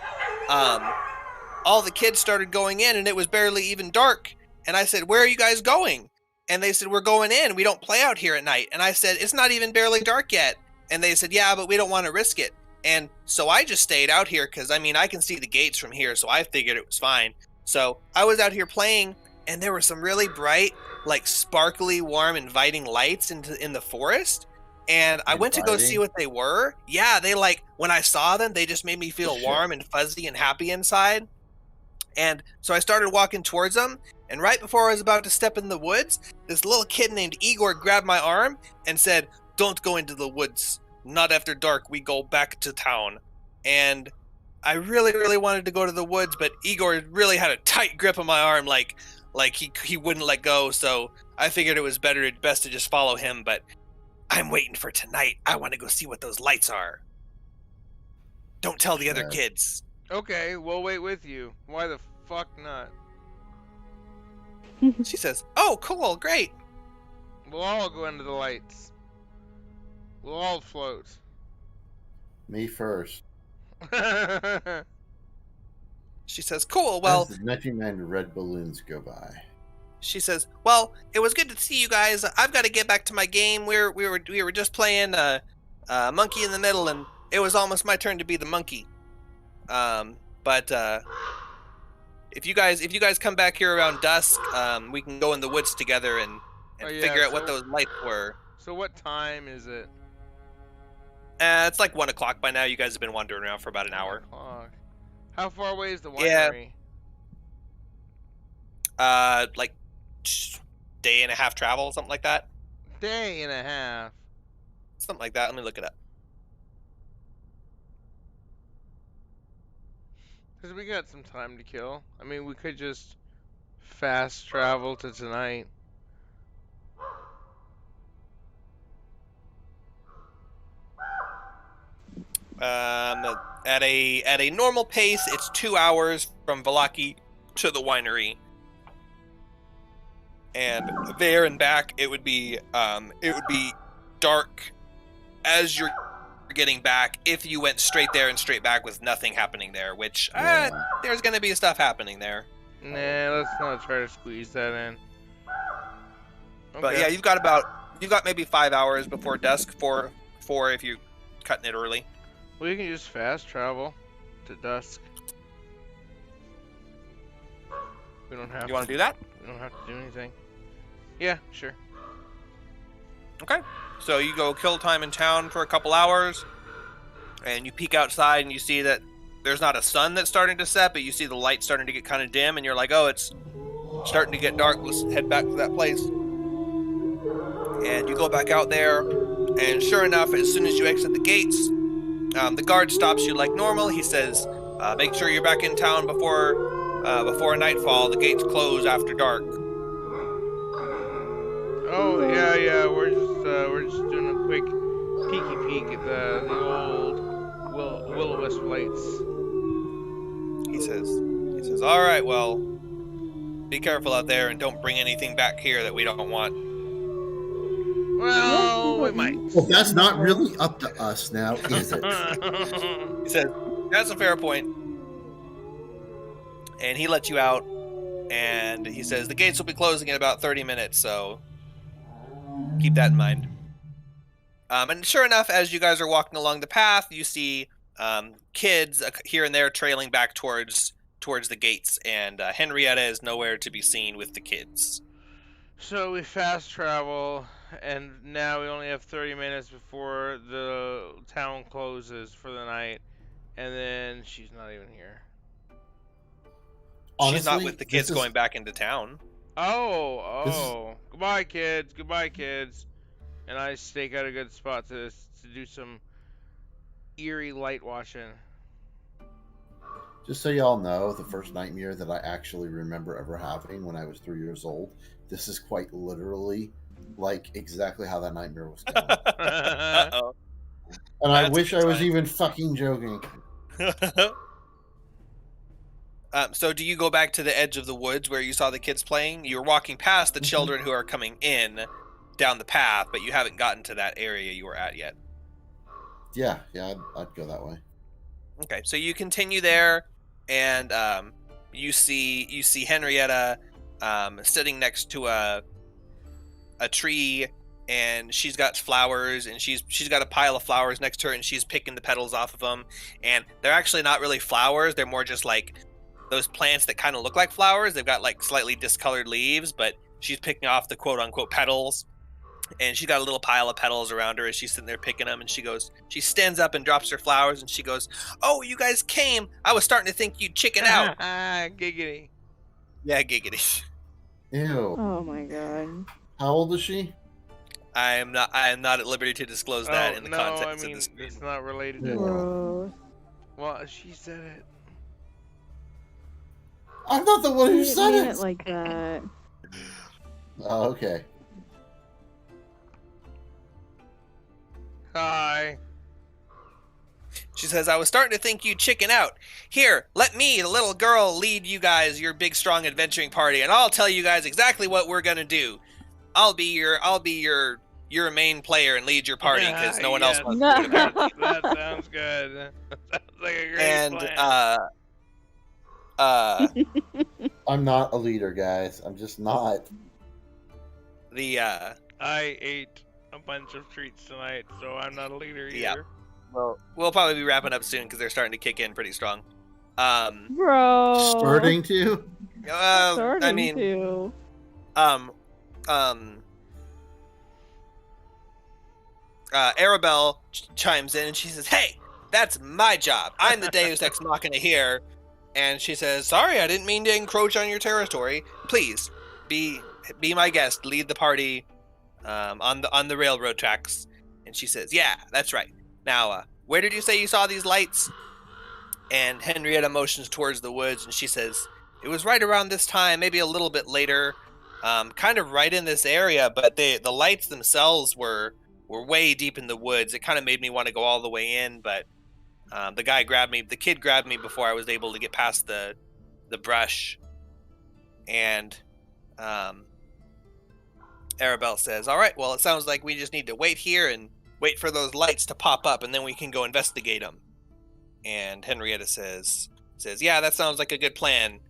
all the kids started going in, and it was barely even dark. And I said, "Where are you guys going?" And they said, "We're going in. We don't play out here at night." And I said, "It's not even barely dark yet." And they said, "Yeah, but we don't want to risk it." And so I just stayed out here because, I mean, I can see the gates from here, so I figured it was fine. So I was out here playing, and there were some really bright, like sparkly, warm, inviting lights in the forest. And I went to go see Inviting? what they were. Yeah, they like, when I saw them, they just made me feel Shit. warm and fuzzy and happy inside. And so I started walking towards them, and right before I was about to step in the woods, this little kid named Igor grabbed my arm and said, "Don't go into the woods. Not after dark. We go back to town." And I really, really wanted to go to the woods, but Igor really had a tight grip on my arm, like he wouldn't let go. So I figured it was best to just follow him. But I'm waiting for tonight. I want to go see what those lights are. Don't tell the other Right. kids. Okay, we'll wait with you. Why the fuck not? She says, "Oh, cool, great." We'll all go into the lights. We'll all float. Me first. She says, "Cool. Well," As the 99 red balloons go by. she says, "Well, it was good to see you guys. I've got to get back to my game. We were just playing monkey in the middle, and it was almost my turn to be the monkey. But if you guys come back here around dusk, we can go in the woods together and Oh, yeah, figure out what so- those lights were." So what time is it? It's like 1 o'clock by now. You guys have been wandering around for about an 1 hour. o'clock. How far away is the Yeah. winery? Like day and a half travel, something like that. Day and a half. Something like that. Let me look it up. Because we got some time to kill. I mean, we could just fast travel to tonight. At a normal pace, it's 2 hours from Valaki to the winery, and there and back it would be dark as you're getting back if you went straight there and straight back with nothing happening there, which Yeah. there's gonna be stuff happening there. Nah, let's not try to squeeze that in. But Okay. yeah, you've got maybe 5 hours before dusk, four if you're cutting it early. We can just fast travel to dusk. We don't have You want to do that? We don't have to do anything. Yeah, sure. Okay. So you go kill time in town for a couple hours, and you peek outside and you see that there's not a sun that's starting to set, but you see the light starting to get kind of dim, and you're like, "Oh, it's starting to get dark. Let's head back to that place." And you go back out there, and sure enough, as soon as you exit the gates, the guard stops you like normal. He says, "Make sure you're back in town before nightfall. The gates close after dark." Oh yeah. We're just doing a quick peeky peek at the old will-o-wisp lights. He says, "All right, well, be careful out there and don't bring anything back here that we don't want." Well, we might. Well, that's not really up to us now, is it? He says, "That's a fair point." And he lets you out, and he says, "The gates will be closing in about 30 minutes, so keep that in mind." And sure enough, as you guys are walking along the path, you see kids here and there trailing back towards the gates, and Henrietta is nowhere to be seen with the kids. So we fast travel, and now we only have 30 minutes before the town closes for the night, and then she's not even here. She's not Honestly, with the kids this is- going back into town. Oh. Goodbye, kids. Goodbye, kids. And I stake out a good spot to do some eerie light watching. Just so y'all know, the first nightmare that I actually remember ever having when I was 3 years old, this is quite literally like exactly how that nightmare was going. Uh-oh. And I That's a wish good I was sign. even fucking joking. So do you go back to the edge of the woods where you saw the kids playing? You're walking past the children who are coming in, down the path, but you haven't gotten to that area you were at yet. Yeah, I'd go that way. Okay, so you continue there, and you see Henrietta sitting next to a tree, and she's got flowers, and she's got a pile of flowers next to her, and she's picking the petals off of them. And they're actually not really flowers; they're more just like those plants that kind of look like flowers. They've got like slightly discolored leaves, but she's picking off the quote unquote petals. And she's got a little pile of petals around her as she's sitting there picking them. And she stands up and drops her flowers, and she goes, "Oh, you guys came! I was starting to think you'd chicken out." Giggity. Yeah, giggity. Ew. Oh my god. How old is she? I am not at liberty to disclose that in the no, context I mean, of this. it's not related to Yeah. Gross. Well, she said it. I'm not the one I who didn't said mean it. it like that. Oh, okay. Hi. She says, "I was starting to think you'd chicken out. Here, let me, the little girl, lead you guys your big, strong adventuring party, and I'll tell you guys exactly what we're gonna do. I'll be your main player and lead your party because no one else Yes, wants No. to do it." that sounds good. That sounds like a great And plan. I'm not a leader, guys. I'm just not. the I ate a bunch of treats tonight, so I'm not a leader either. Yeah. we'll probably be wrapping up soon because they're starting to kick in pretty strong. Bro. Starting to? Starting I mean, to. Arabelle chimes in and she says, "Hey, that's my job. I'm the Deus Ex Machina here." And she says, "Sorry, I didn't mean to encroach on your territory. Please, be my guest. Lead the party on the railroad tracks." And she says, "Yeah, that's right. Now, where did you say you saw these lights?" And Henrietta motions towards the woods, and she says, "It was right around this time, maybe a little bit later, kind of right in this area. But the lights themselves were way deep in the woods. It kind of made me want to go all the way in, but the kid grabbed me before I was able to get past the brush." And Arabelle says, "All right, well, it sounds like we just need to wait here and wait for those lights to pop up, and then we can go investigate them." And Henrietta says, "Yeah, that sounds like a good plan.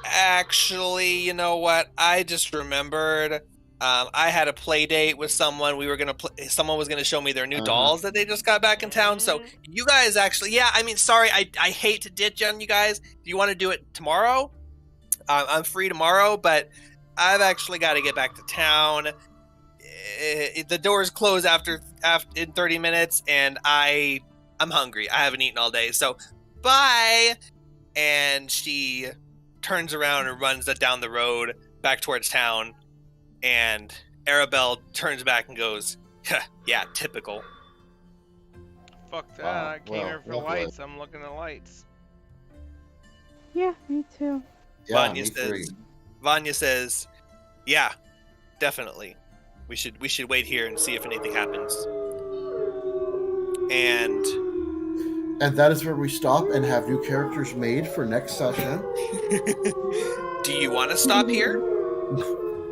Actually, you know what? I just remembered. I had a play date with someone. We were gonna someone was gonna show me their new dolls that they just got back in town. So you guys actually, yeah. I mean, sorry, I hate to ditch on you guys. Do you want to do it tomorrow? I'm free tomorrow, but I've actually got to get back to town. The doors close after in 30 minutes, and I'm hungry. I haven't eaten all day, so bye." And she turns around and runs down the road back towards town. And Arabelle turns back and goes, "Yeah, typical." Fuck that. Wow, I came well, here for lovely. lights. I'm looking at lights. Yeah, me too. Yeah, Vanya me says, three. Vanya says, "Yeah, definitely. We should wait here and see if anything happens." And And that is where we stop and have new characters made for next session. do you want to stop here?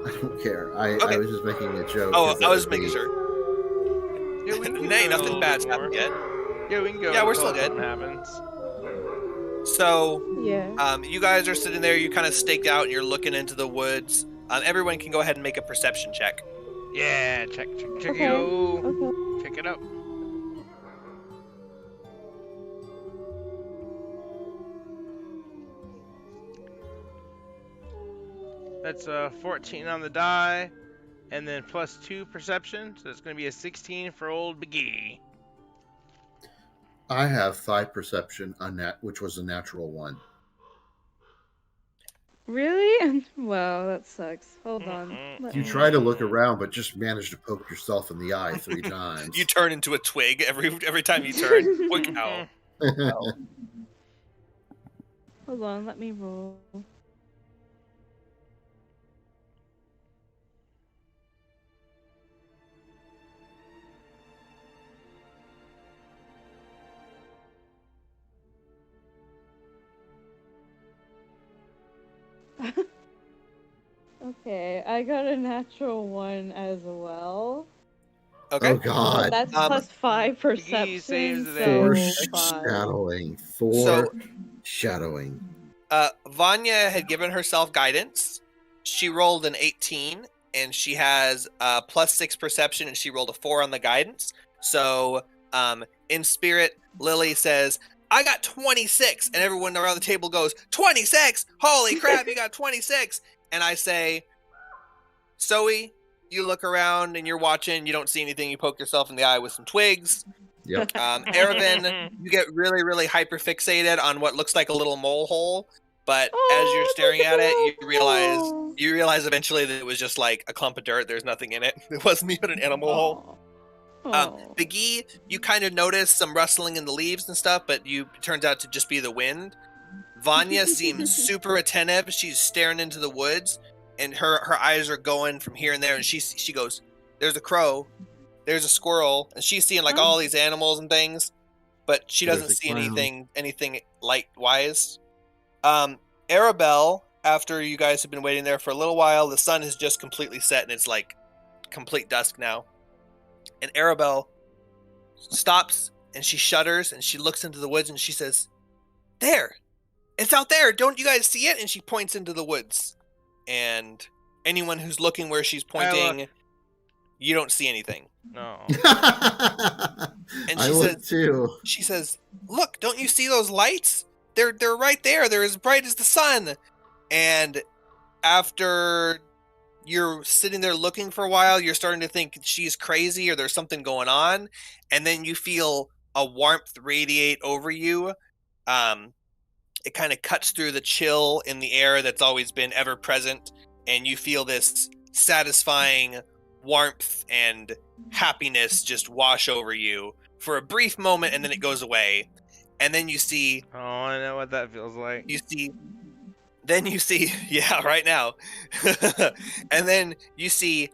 I don't care. I Okay. was just making a joke. Oh, 'cause that I was would making be- sure. Yeah, we can keep Nay, going a nothing little bad's bit more. happened yet. Yeah, we can go. Yeah, we're until still good. something happens. So, Yeah. you guys are sitting there. You kind of staked out, and you're looking into the woods. Everyone can go ahead and make a perception check. Yeah, check Okay. it out. Okay. Check it out. That's 14 on the die, and then plus 2 perception, so it's going to be a 16 for old McGee. I have 5 perception on that, which was a natural 1. Really? Wow, that sucks. Hold on. Let You me- try to look around, but just manage to poke yourself in the eye 3 times. You turn into a twig every time you turn. Look out. Hold on, let me roll. Okay, I got a natural 1 as well. Okay. Oh So God. that's Um, plus 5 McGee saves perception, the day. so 5. So, Foreshadowing. Vanya had given herself guidance. She rolled an 18, and she has plus 6 perception, and she rolled a 4 on the guidance. So, in spirit, Lily says, I got 26, and everyone around the table goes, 26? Holy crap, you got 26! And I say, Zoe, you look around and you're watching, you don't see anything, you poke yourself in the eye with some twigs. Yep. Erevan, you get really, really hyper fixated on what looks like a little mole hole, but as you're Oh, staring look at it, the you realize eventually that it was just like a clump of dirt. There's nothing in it. It wasn't even an animal hole. Oh. Biggie, you kind of notice some rustling in the leaves and stuff, but it turns out to just be the wind. Vanya seems super attentive. She's staring into the woods, and her eyes are going from here and there, and she goes, there's a crow, there's a squirrel, and she's seeing like Huh? all these animals and things, but she There's doesn't a see clown. anything light-wise. Arabelle, after you guys have been waiting there for a little while, the sun has just completely set, and it's like complete dusk now. And Arabelle stops, and she shudders, and she looks into the woods, and she says, there! It's out there! Don't you guys see it? And she points into the woods. And anyone who's looking where she's pointing, you don't see anything. No. And I look too. she says, look, don't you see those lights? They're right there. They're as bright as the sun. And after you're sitting there looking for a while, you're starting to think she's crazy or there's something going on. And then you feel a warmth radiate over you. It kind of cuts through the chill in the air that's always been ever present. And you feel this satisfying warmth and happiness just wash over you for a brief moment, and then it goes away. And then you see, Oh, I know what that feels like. yeah, right now. And then you see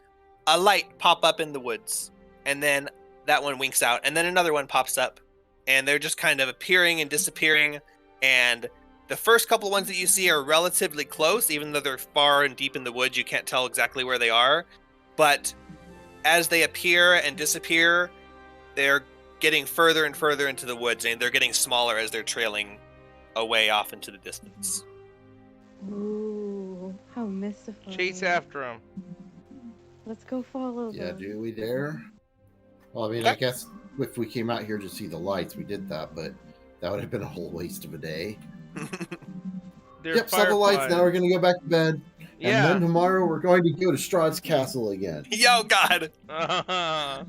a light pop up in the woods, and then that one winks out, and then another one pops up, and they're just kind of appearing and disappearing. And the first couple ones that you see are relatively close, even though they're far and deep in the woods. You can't tell exactly where they are, but as they appear and disappear, they're getting further and further into the woods, and they're getting smaller as they're trailing away off into the distance. Ooh, how mystifying. Chase after him. Let's go follow Yeah, them. do we dare? Well, I mean, I guess if we came out here to see the lights, we did that, but that would have been a whole waste of a day. They're Saw the lights. Now we're going to go back to bed. Yeah. And then tomorrow we're going to go to Strahd's castle again. Yo, God! Uh-huh.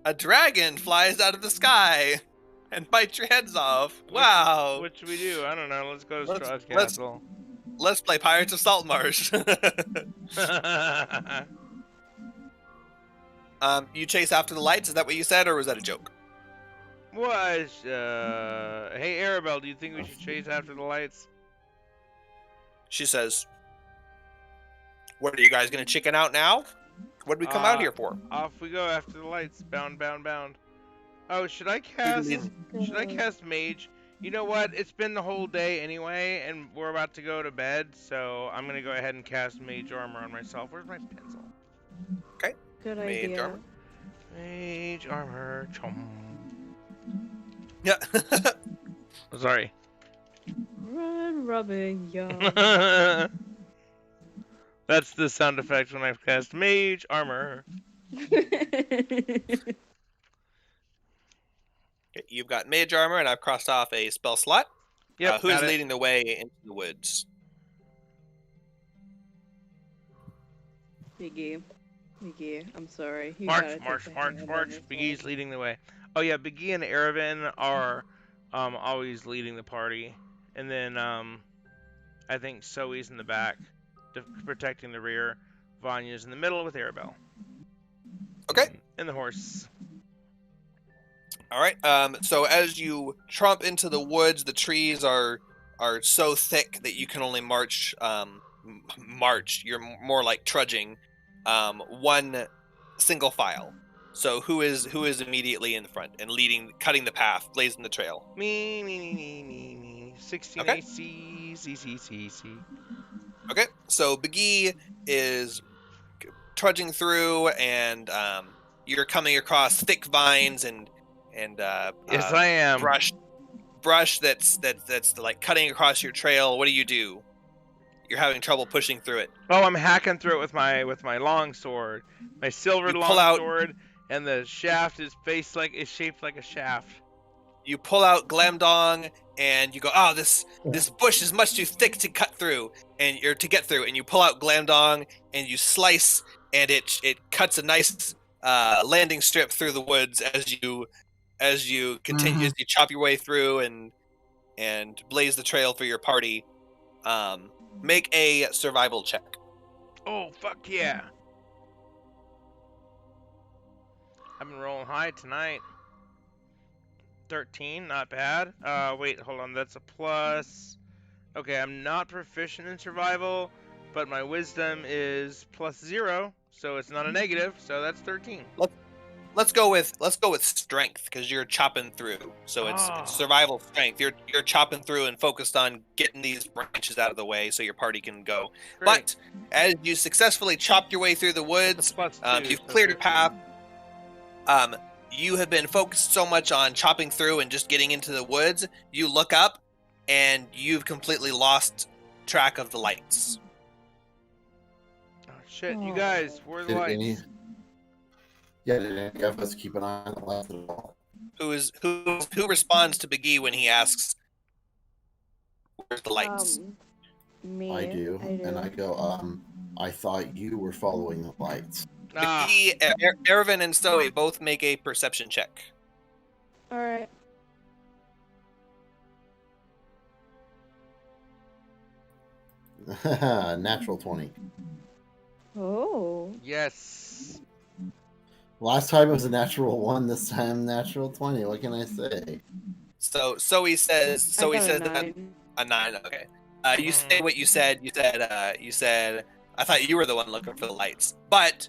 A dragon flies out of the sky and bites your heads off. Wow. What should we do? I don't know. Let's go to Let's- Strahd's let's- castle. Let's play Pirates of Saltmarsh. You chase after the lights? Is that what you said, or was that a joke? Hey, Arabelle, do you think we should chase after the lights? She says, what, are you guys going to chicken out now? What did we come out here for? Off we go after the lights. Bound, bound, bound. Oh, should I cast Mage? You know what? It's been the whole day anyway, and we're about to go to bed, so I'm gonna go ahead and cast Mage Armor on myself. Where's my pencil? Good Mage idea. armor. Mage Armor. Chom. Yeah. Oh, sorry. Run, Robin, yo. That's the sound effect when I cast Mage Armor. You've got mage armor, and I've crossed off a spell slot. Yep. Who is got it. leading the way into the woods? Biggie, I'm sorry. You March, gotta march, take the march, hand march. on this Biggie's one. leading the way. Oh yeah, Biggie and Aravan are always leading the party, and then I think Zoe's in the back, protecting the rear. Vanya's in the middle with Arabelle. Okay. And the horse. All right. So as you tromp into the woods, the trees are so thick that you can only march. You're more like trudging, one single file. So who is immediately in the front and cutting the path, blazing the trail? Me. 16 Okay. AC, C. Okay, so Biggie is trudging through, and you're coming across thick vines and Yes, I am. brush that's like cutting across your trail. What do? You're having trouble pushing through it. Oh, I'm hacking through it with my long sword, my silver You pull long out sword, and the shaft is shaped like a shaft. you pull out Glamdong, and you go, oh, this bush is much too thick to cut through, and you're to get through, and you pull out Glamdong, and you slice, and it cuts a nice landing strip through the woods as you continue as you chop your way through and blaze the trail for your party. Make a survival check. Oh, fuck yeah. I've been rolling high tonight. 13, not bad. Wait, hold on, that's a plus. Okay, I'm not proficient in survival, but my wisdom is +0, so it's not a negative, so that's 13. Let's go with strength, because you're chopping through. So it's survival strength. You're chopping through and focused on getting these branches out of the way so your party can go. Great. But as you successfully chopped your way through the woods, +2, you've so cleared a 13. path. You have been focused so much on chopping through and just getting into the woods, you look up and you've completely lost track of the lights. Oh, shit, you guys, where are the lights? Did any of us keep an eye on the lights at all? Who responds to Biggie when he asks, "Where's the lights?" Me. I do, and I go, I thought you were following the lights. Biggie, Ervin, and Zoe both make a perception check. All right. Natural 20. Oh. Yes. Last time it was a natural 1, this time natural 20. What can I say? So Zoe says I got a that 9. a 9. Okay. You say what you said. You said I thought you were the one looking for the lights, but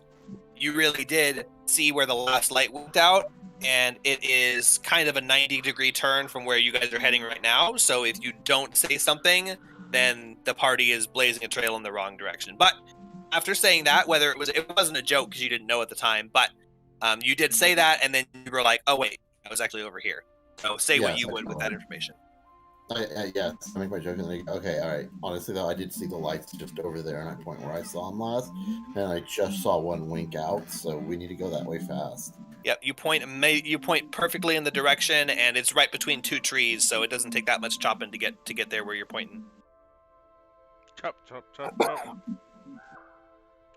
you really did see where the last light went out, and it is kind of a 90-degree turn from where you guys are heading right now. So if you don't say something, then the party is blazing a trail in the wrong direction. But after saying that, it wasn't a joke because you didn't know at the time, but you did say that, and then you were like, "Oh wait, I was actually over here." So say what you would with that information. Yes, I make my joke and like, okay, all right. Honestly, though, I did see the lights just over there, and I point where I saw them last, and I just saw one wink out. So we need to go that way fast. Yep, you point perfectly in the direction, and it's right between two trees, so it doesn't take that much chopping to get there where you're pointing. Chop, chop, chop, chop.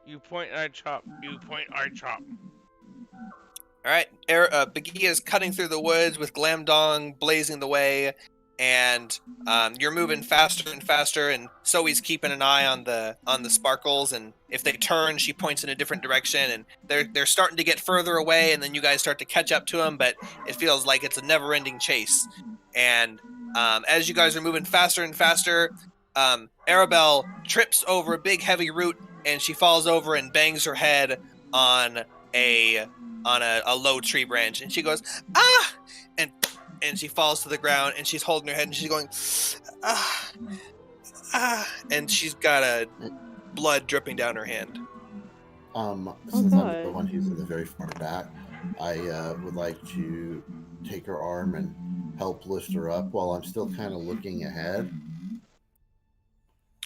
You point, I chop. You point, I chop. All right, Biggie is cutting through the woods with Glamdong blazing the way, and you're moving faster and faster. And Zoe's keeping an eye on the sparkles, and if they turn, she points in a different direction, and they're starting to get further away, and then you guys start to catch up to them. But it feels like it's a never-ending chase. And as you guys are moving faster and faster, Arabelle trips over a big heavy root, and she falls over and bangs her head on a low tree branch, and she goes, ah, and she falls to the ground, and she's holding her head, and she's going, and she's got a blood dripping down her hand. Since I'm the one who's in the very far back, I would like to take her arm and help lift her up while I'm still kind of looking ahead.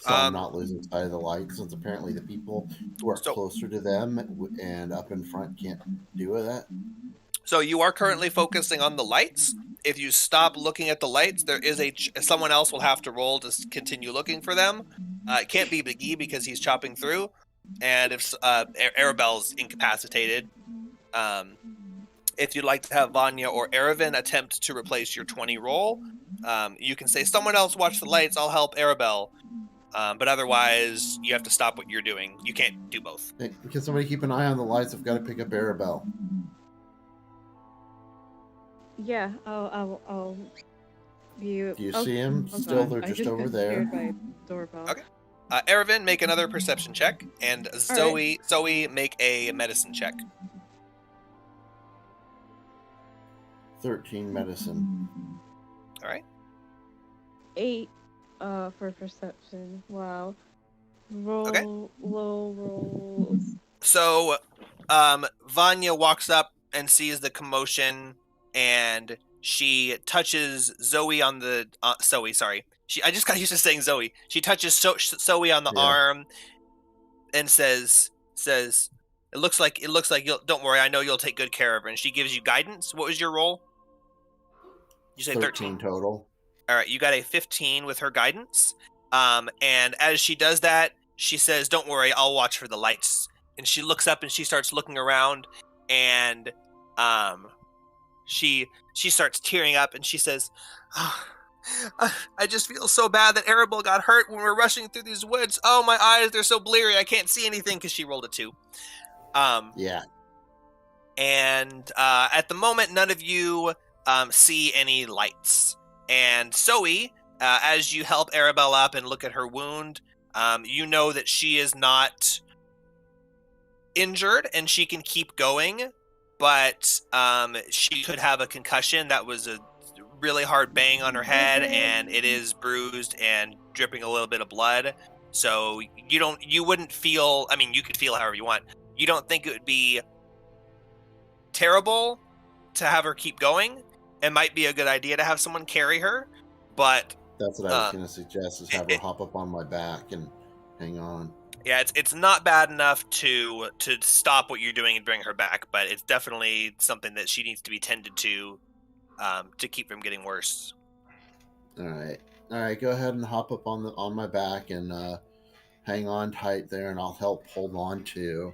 So I'm not losing sight of the light, since apparently the people who are closer to them and up in front can't do that. So you are currently focusing on the lights. If you stop looking at the lights, there is someone else will have to roll to continue looking for them. It can't be Biggie because he's chopping through, and if Arabelle's incapacitated, if you'd like to have Vanya or Erevin attempt to replace your 20 roll, you can say, someone else watch the lights, I'll help Arabelle. But otherwise, you have to stop what you're doing. You can't do both. Hey, can somebody keep an eye on the lights? I've got to pick up Arabelle. Yeah, I'll view. Do you see him? Still, they're just over there. By doorbell. Okay. Erevin, make another perception check, and Zoe make a medicine check. 13 medicine. All right. 8 for perception. Wow. Roll low rolls. So, Vanya walks up and sees the commotion, and she touches Zoe on the Zoe. Sorry, I just got used to saying Zoe. She touches Zoe on the Yeah. arm and says, "It looks like you'll. Don't worry, I know you'll take good care of her." And she gives you guidance. What was your roll? You say 13 total. All right, you got a 15 with her guidance. And as she does that, she says, "Don't worry, I'll watch for the lights." And she looks up and she starts looking around, and she starts tearing up and she says, "Oh, I just feel so bad that Arabelle got hurt when we're rushing through these woods. Oh, my eyes, they're so bleary. I can't see anything," because she rolled a 2. Yeah. And at the moment, none of you see any lights. And Zoe, as you help Arabelle up and look at her wound, you know that she is not injured and she can keep going, but she could have a concussion. That was a really hard bang on her head, and it is bruised and dripping a little bit of blood. So you wouldn't feel, I mean, you could feel however you want. You don't think it would be terrible to have her keep going. It might be a good idea to have someone carry her, but That's what I was going to suggest, is have her hop up on my back and hang on. yeah, it's not bad enough to stop what you're doing and bring her back, but it's definitely something that she needs to be tended to keep from getting worse. All right, go ahead and hop up on my back and hang on tight there, and I'll help hold on too.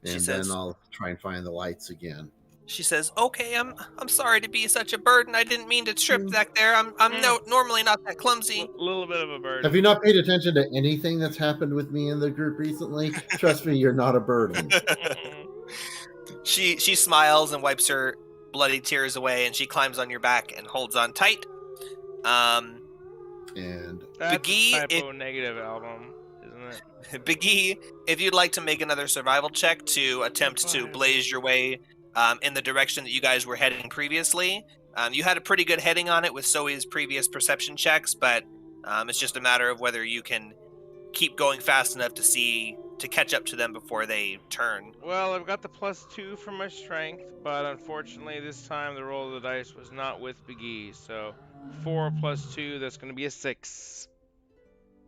And then I'll try and find the lights again. She says, "Okay, I'm sorry to be such a burden. I didn't mean to trip back there. I'm normally not that clumsy." A little bit of a burden. Have you not paid attention to anything that's happened with me in the group recently? Trust me, you're not a burden. She smiles and wipes her bloody tears away, and she climbs on your back and holds on tight. And That's Biggie, a typo negative album, isn't it? Biggie, if you'd like to make another survival check to attempt to blaze your way in the direction that you guys were heading previously. You had a pretty good heading on it with Zoe's previous perception checks, but it's just a matter of whether you can keep going fast enough to catch up to them before they turn. Well, I've got the +2 for my strength, but unfortunately this time the roll of the dice was not with Biggie, so 4 + 2, that's going to be a 6.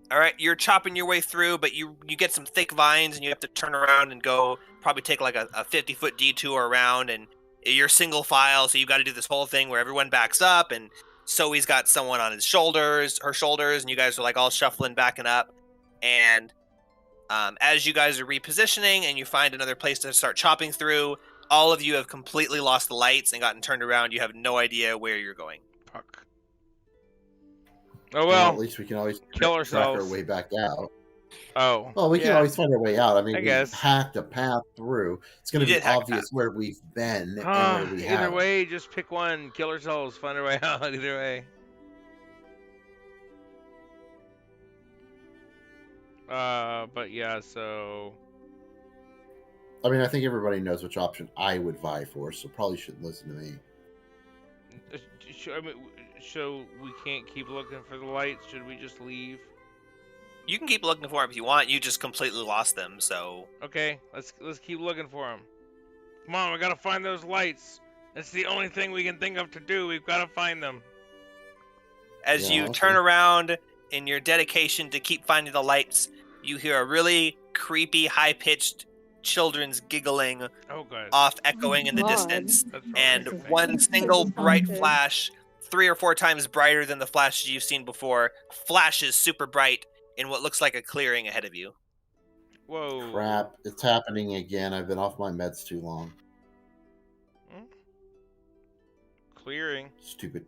All right, you're chopping your way through, but you get some thick vines, and you have to turn around and go, probably take like a 50-foot detour around, and you're single file, so you've got to do this whole thing where everyone backs up, and Zoe's got someone on her shoulders, and you guys are like all shuffling, backing up, and as you guys are repositioning and you find another place to start chopping through, all of you have completely lost the lights and gotten turned around. You have no idea where you're going. Fuck. Oh well. At least we can always kill track ourselves. our way back out. Oh. Well, we can always find our way out. I mean, I we guess. hacked a path through. It's going to be obvious where we've been and where we have. Either way, just pick one. Kill ourselves. Find our way out. Either way. But yeah, so. I mean, I think everybody knows which option I would vie for, so probably shouldn't listen to me. So we can't keep looking for the lights. Should we just leave? You can keep looking for them if you want. You just completely lost them, so. Okay, let's keep looking for them. Come on, we gotta find those lights. That's the only thing we can think of to do. We've gotta find them. As you turn around in your dedication to keep finding the lights, you hear a really creepy, high-pitched children's giggling off echoing in the distance, and one single bright flash, 3 or 4 times brighter than the flashes you've seen before, flashes super bright in what looks like a clearing ahead of you. Whoa. Crap, it's happening again. I've been off my meds too long. Clearing. Stupid.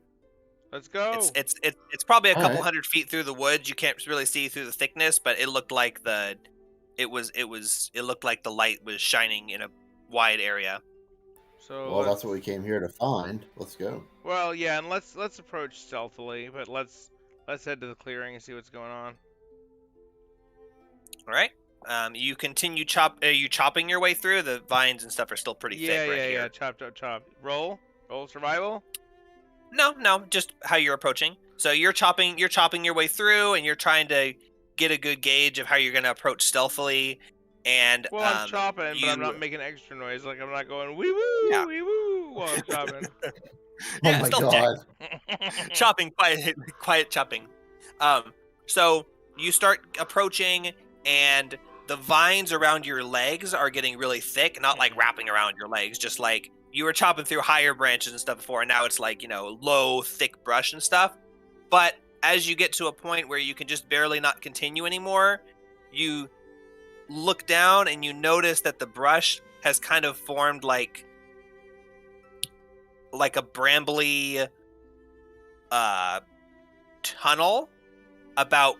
Let's go. It's probably a couple hundred feet through the woods. You can't really see through the thickness, but it looked like it looked like the light was shining in a wide area. So well, that's what we came here to find. Let's go. Well, yeah, and let's approach stealthily, but let's head to the clearing and see what's going on. All right. You continue chopping your way through. The vines and stuff are still pretty thick right here. Yeah. Chop. Roll survival. No, just how you're approaching. So you're chopping your way through, and you're trying to get a good gauge of how you're going to approach stealthily. And Well, I'm chopping, but I'm you, not making extra noise. Like I'm not going wee woo, Yeah. wee woo while I'm chopping. Oh my stealth check. god. Chopping, quiet chopping. So you start approaching, and the vines around your legs are getting really thick, not like wrapping around your legs, just like you were chopping through higher branches and stuff before, and now it's like, low, thick brush and stuff. But as you get to a point where you can just barely not continue anymore, you look down and you notice that the brush has kind of formed like a brambly tunnel about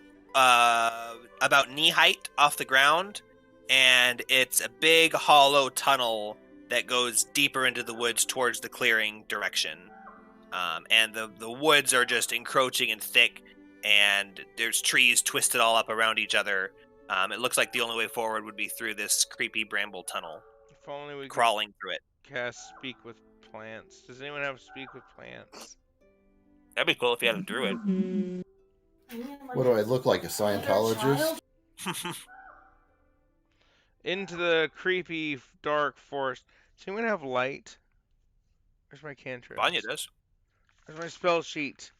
knee height off the ground, and it's a big hollow tunnel that goes deeper into the woods towards the clearing direction. And the woods are just encroaching and thick, and there's trees twisted all up around each other. It looks like the only way forward would be through this creepy bramble tunnel, If only we could crawling through it. cast speak with plants. Does anyone have speak with plants? That'd be cool if you had a druid. Mm, What do I look like, a Scientologist? Into the creepy dark forest. Does anyone have light? Where's my cantrip? Vanya does. Where's my spell sheet?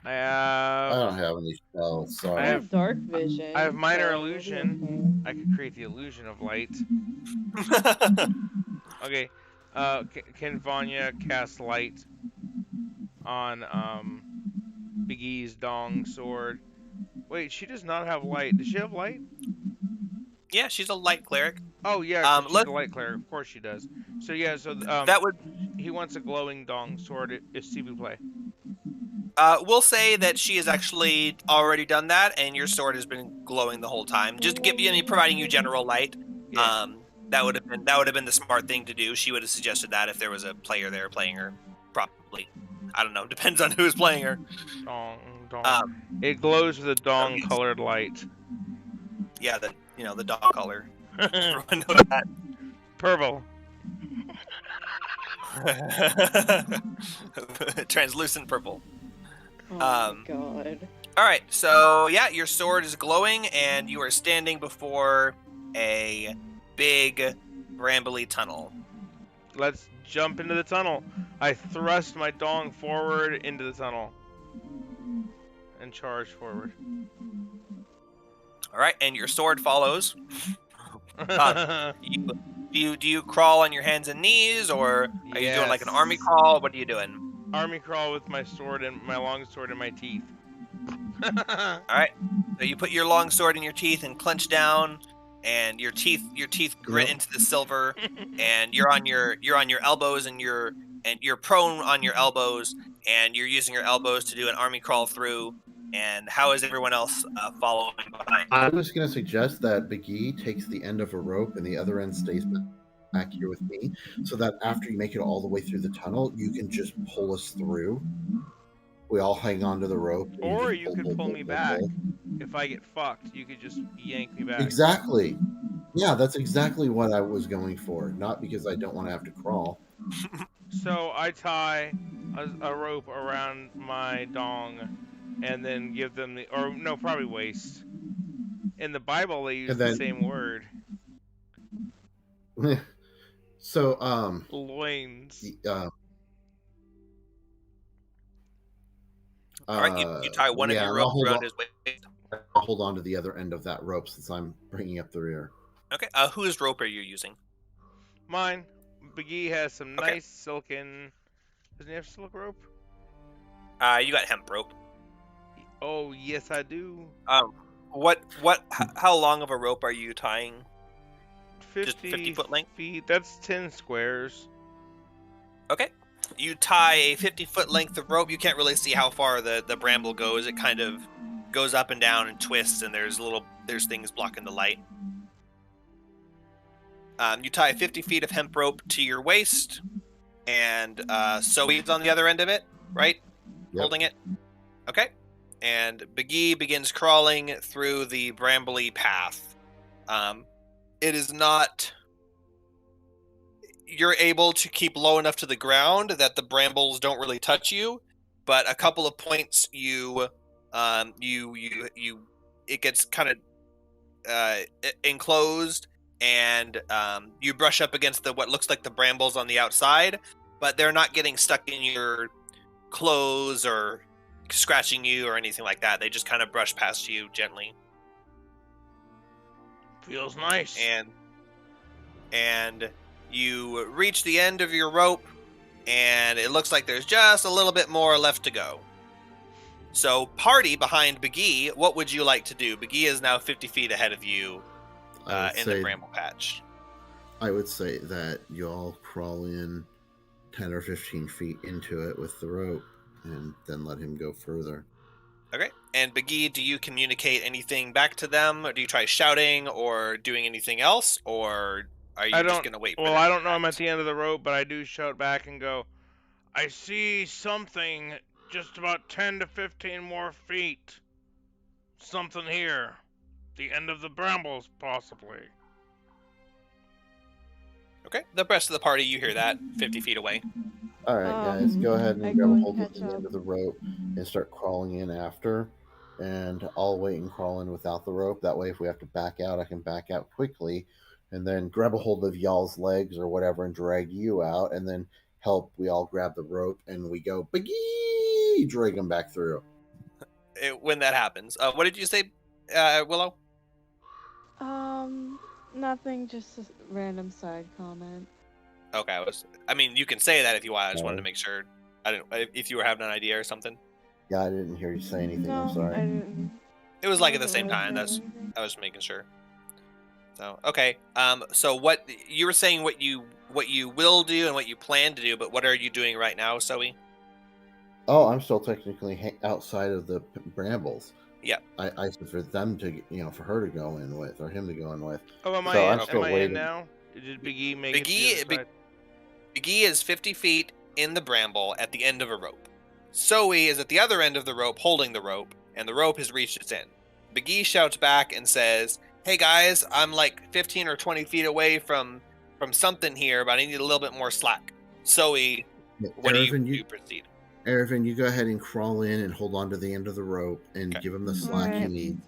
I I have. don't have any spells, I sorry. have dark vision. I have minor so it'll be illusion. I could create the illusion of light. Okay. Can Vanya cast light on Big E's dong sword? Wait, she does not have light. Does she have light? Yeah, she's a light cleric. Oh yeah, 'cause she's let- a light cleric. Of course she does. So yeah, so That would. he wants a glowing dong sword. If Cebu play. We'll say that she has actually already done that, and your sword has been glowing the whole time, just to give you, providing you general light. Yeah. That would have been the smart thing to do. She would have suggested that if there was a player there playing her, probably. I don't know. Depends on who's playing her. Dong. It glows with a dong colored light. Yeah, the dog color. Everyone knows that. Purple. Translucent purple. Oh my god. All right, so yeah, your sword is glowing, and you are standing before a big, brambly tunnel. Let's jump into the tunnel. I thrust my dong forward into the tunnel and charge forward. All right, and your sword follows. Do you crawl on your hands and knees, or are you doing like an army crawl? What are you doing? Army crawl with my sword and my long sword in my teeth. All right, so you put your long sword in your teeth and clench down, and your teeth grit into the silver, and you're on your elbows, and you're prone on your elbows, and you're using your elbows to do an army crawl through. And how is everyone else following behind? I was going to suggest that Big E takes the end of a rope and the other end stays back here with me, so that after you make it all the way through the tunnel, you can just pull us through. We all hang on to the rope. Or you could pull me back. If I get fucked, you could just yank me back. Exactly. Yeah, that's exactly what I was going for. Not because I don't want to have to crawl. So I tie a rope around my dong and then give them probably waist. In the Bible, they use the same word. So, loins. All right, you tie one of your ropes around his waist. I'll hold on to the other end of that rope since I'm bringing up the rear. Okay, whose rope are you using? Mine. Big E has some nice silken. Doesn't he have silk rope? You got hemp rope. Oh yes, I do. How long of a rope are you tying? 50, Just 50 foot length? Feet. That's 10 squares. Okay. You tie a 50-foot length of rope. You can't really see how far the bramble goes. It kind of goes up and down and twists, and there's things blocking the light. You tie 50 feet of hemp rope to your waist, and Zoe's on the other end of it, right? Yep. Holding it. Okay. And Big E begins crawling through the brambly path. It is not... You're able to keep low enough to the ground that the brambles don't really touch you, but a couple of points it gets kind of enclosed, and you brush up against what looks like the brambles on the outside, but they're not getting stuck in your clothes or scratching you or anything like that. They just kind of brush past you gently. Feels nice. And you reach the end of your rope, and it looks like there's just a little bit more left to go. So, party behind Begee, what would you like to do? Begee is now 50 feet ahead of you in the bramble patch. I would say that you all crawl in 10 or 15 feet into it with the rope, and then let him go further. Okay. And Begee, do you communicate anything back to them? Or do you try shouting or doing anything else? Or are you just going to wait for them I to don't know. I'm at act? the end of the rope, but I do shout back and go, I see something just about 10 to 15 more feet. Something here. The end of the brambles, possibly. Okay. The rest of the party, you hear that 50 feet away. All right, guys, go ahead I and go grab a and hold of catch the up. end of the rope and start crawling in after. And I'll wait and crawl in without the rope. That way, if we have to back out, I can back out quickly, and then grab a hold of y'all's legs or whatever and drag you out, and then help. We all grab the rope and we go, Begee! Drag him back through. When that happens. What did you say, Willow? Nothing, just a random side comment. Okay, I mean, you can say that if you want. I just wanted to make sure. I don't know if you were having an idea or something. Yeah, I didn't hear you say anything. No, I'm sorry. I didn't. It was like at the wasn't same time. listening or anything. I was making sure. So okay. So what you were saying? What you will do and what you plan to do, but what are you doing right now, Zoe? Oh, I'm still technically outside of the brambles. Yeah. I said for them to, for her to go in with, or him to go in with. Oh, am So I I'm in? still Am I in waiting. now? Did Begee make it to the other side? Begee is 50 feet in the bramble at the end of a rope. Zoe is at the other end of the rope holding the rope, and the rope has reached its end. Begee shouts back and says, hey guys, I'm like 15 or 20 feet away from something here, but I need a little bit more slack. Zoe, what do you proceed? Ervin, you go ahead and crawl in and hold on to the end of the rope and give him the slack he needs.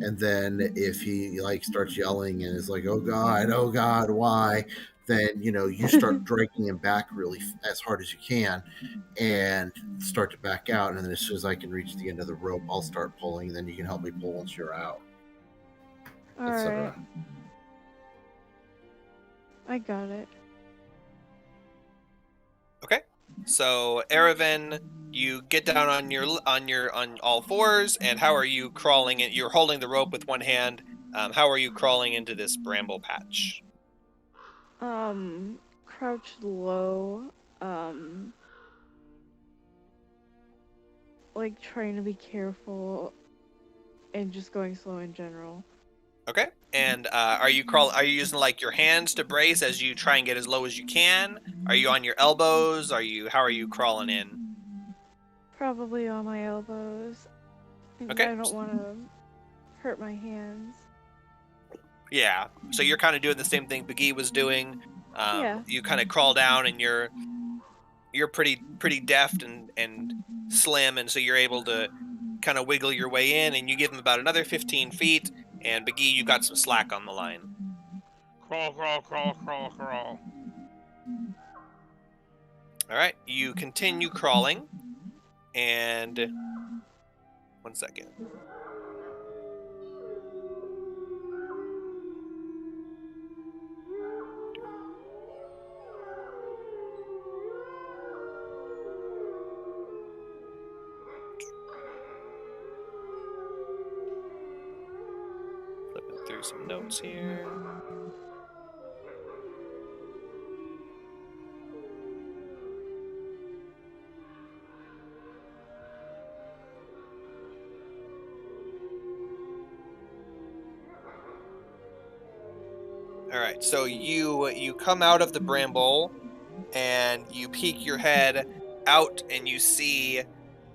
And then if he starts yelling and is like, oh God, why? Then, you start dragging him back really as hard as you can and start to back out. And then as soon as I can reach the end of the rope, I'll start pulling. And then you can help me pull once you're out. All right. I got it. Okay. So, Erevan, you get down on all fours, and how are you crawling in? You're holding the rope with one hand. How are you crawling into this bramble patch? Crouched low, trying to be careful and just going slow in general. Okay. And are you using your hands to brace as you try and get as low as you can? Are you on your elbows? How are you crawling in? Probably on my elbows. Okay. I don't want to hurt my hands. Yeah. So you're kind of doing the same thing Begee was doing. Yeah. You kind of crawl down, and you're pretty deft and slim, and so you're able to kind of wiggle your way in, and you give him about another 15 feet. And Begee, you got some slack on the line. Crawl, crawl, crawl, crawl, crawl. All right, you continue crawling, and 1 second. Flipping through some notes here. All right, so you come out of the bramble, and you peek your head out, and you see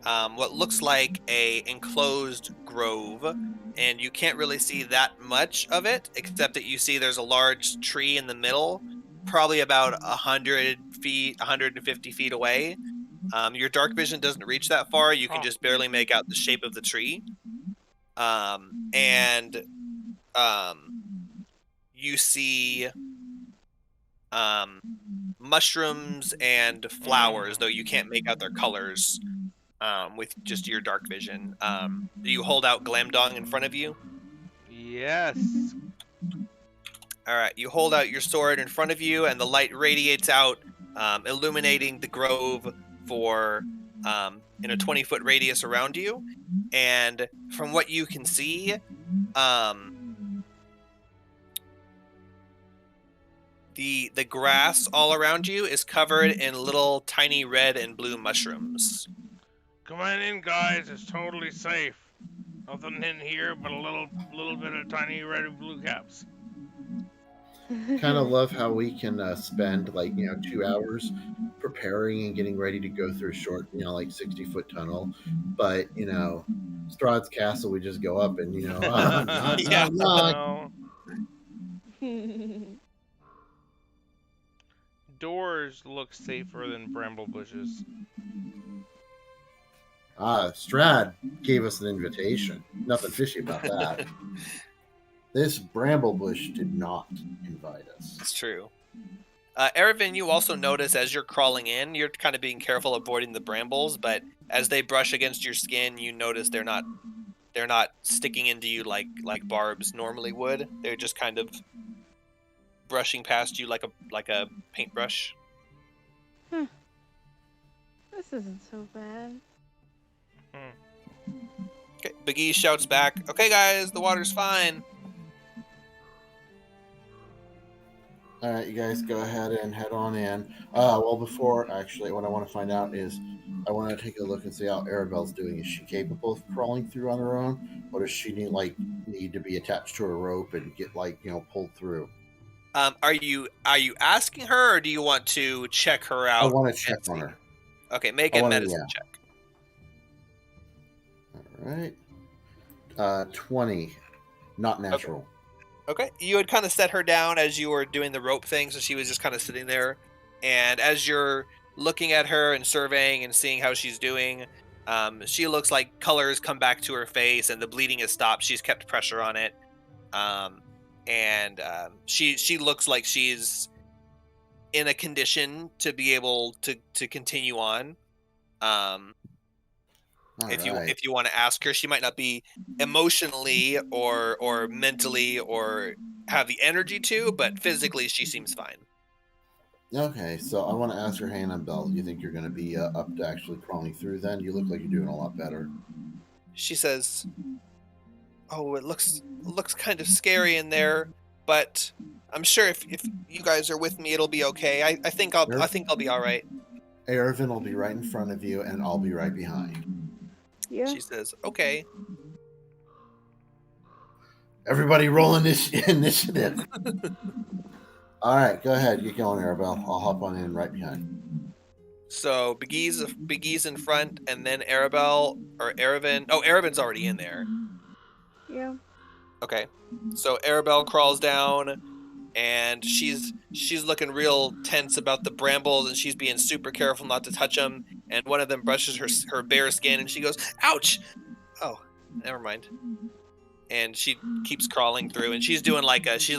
what looks like a enclosed grove, and you can't really see that much of it, except that you see there's a large tree in the middle, probably about 100 feet, 150 feet away. Your dark vision doesn't reach that far. You can just barely make out the shape of the tree. and you see mushrooms and flowers, though you can't make out their colors with just your dark vision. Do you hold out Glamdong in front of you? Yes. All right, you hold out your sword in front of you, and the light radiates out, illuminating the grove for in a 20-foot radius around you. And from what you can see, the grass all around you is covered in little tiny red and blue mushrooms. Come on in, guys. It's totally safe. Nothing in here but a little bit of tiny red and blue caps. Kind of love how we can spend 2 hours preparing and getting ready to go through a short 60-foot tunnel, but Strahd's castle, we just go up and knock, Yeah. knock. No. Doors look safer than bramble bushes. Strahd gave us an invitation. Nothing fishy about that. This bramble bush did not invite us. It's true. Erevan, you also notice as you're crawling in, you're kind of being careful avoiding the brambles, but as they brush against your skin, you notice they're not sticking into you like barbs normally would. They're just kind of brushing past you like a paintbrush. This isn't so bad. Okay, Big E shouts back, "Okay, guys, the water's fine." All right, you guys go ahead and head on in. Well, before, actually, what I want to find out is I want to take a look and see how Arabelle's doing. Is she capable of crawling through on her own, or does she need to be attached to a rope and get pulled through? Are you asking her, or do you want to check her out? I want to check on her. Okay, make a medicine check. All right. 20, not natural. Okay, you had kind of set her down as you were doing the rope thing, so she was just kind of sitting there. And as you're looking at her and surveying and seeing how she's doing, she looks like colors come back to her face and the bleeding has stopped. She's kept pressure on it. She looks like she's in a condition to be able to continue on. If you want to ask her, she might not be emotionally or mentally or have the energy to, but physically she seems fine. Okay, so I want to ask her, Annabelle, do you think you're going to be up to actually crawling through then? You look like you're doing a lot better. She says, "Oh, it looks kind of scary in there, but I'm sure if you guys are with me, it'll be okay. I think I'll be all right." Erevan will be right in front of you, and I'll be right behind. Yeah. She says, "Okay." Everybody roll initiative. All right, go ahead. Get going, Arabelle. I'll hop on in right behind. So Big E's in front, and then Arabelle or Erevan. Oh, Erevan's already in there. Yeah. Okay. So Arabelle crawls down, and she's looking real tense about the brambles, and she's being super careful not to touch them. And one of them brushes her bare skin, and she goes, "Ouch!" Oh, never mind. And she keeps crawling through, and she's doing she's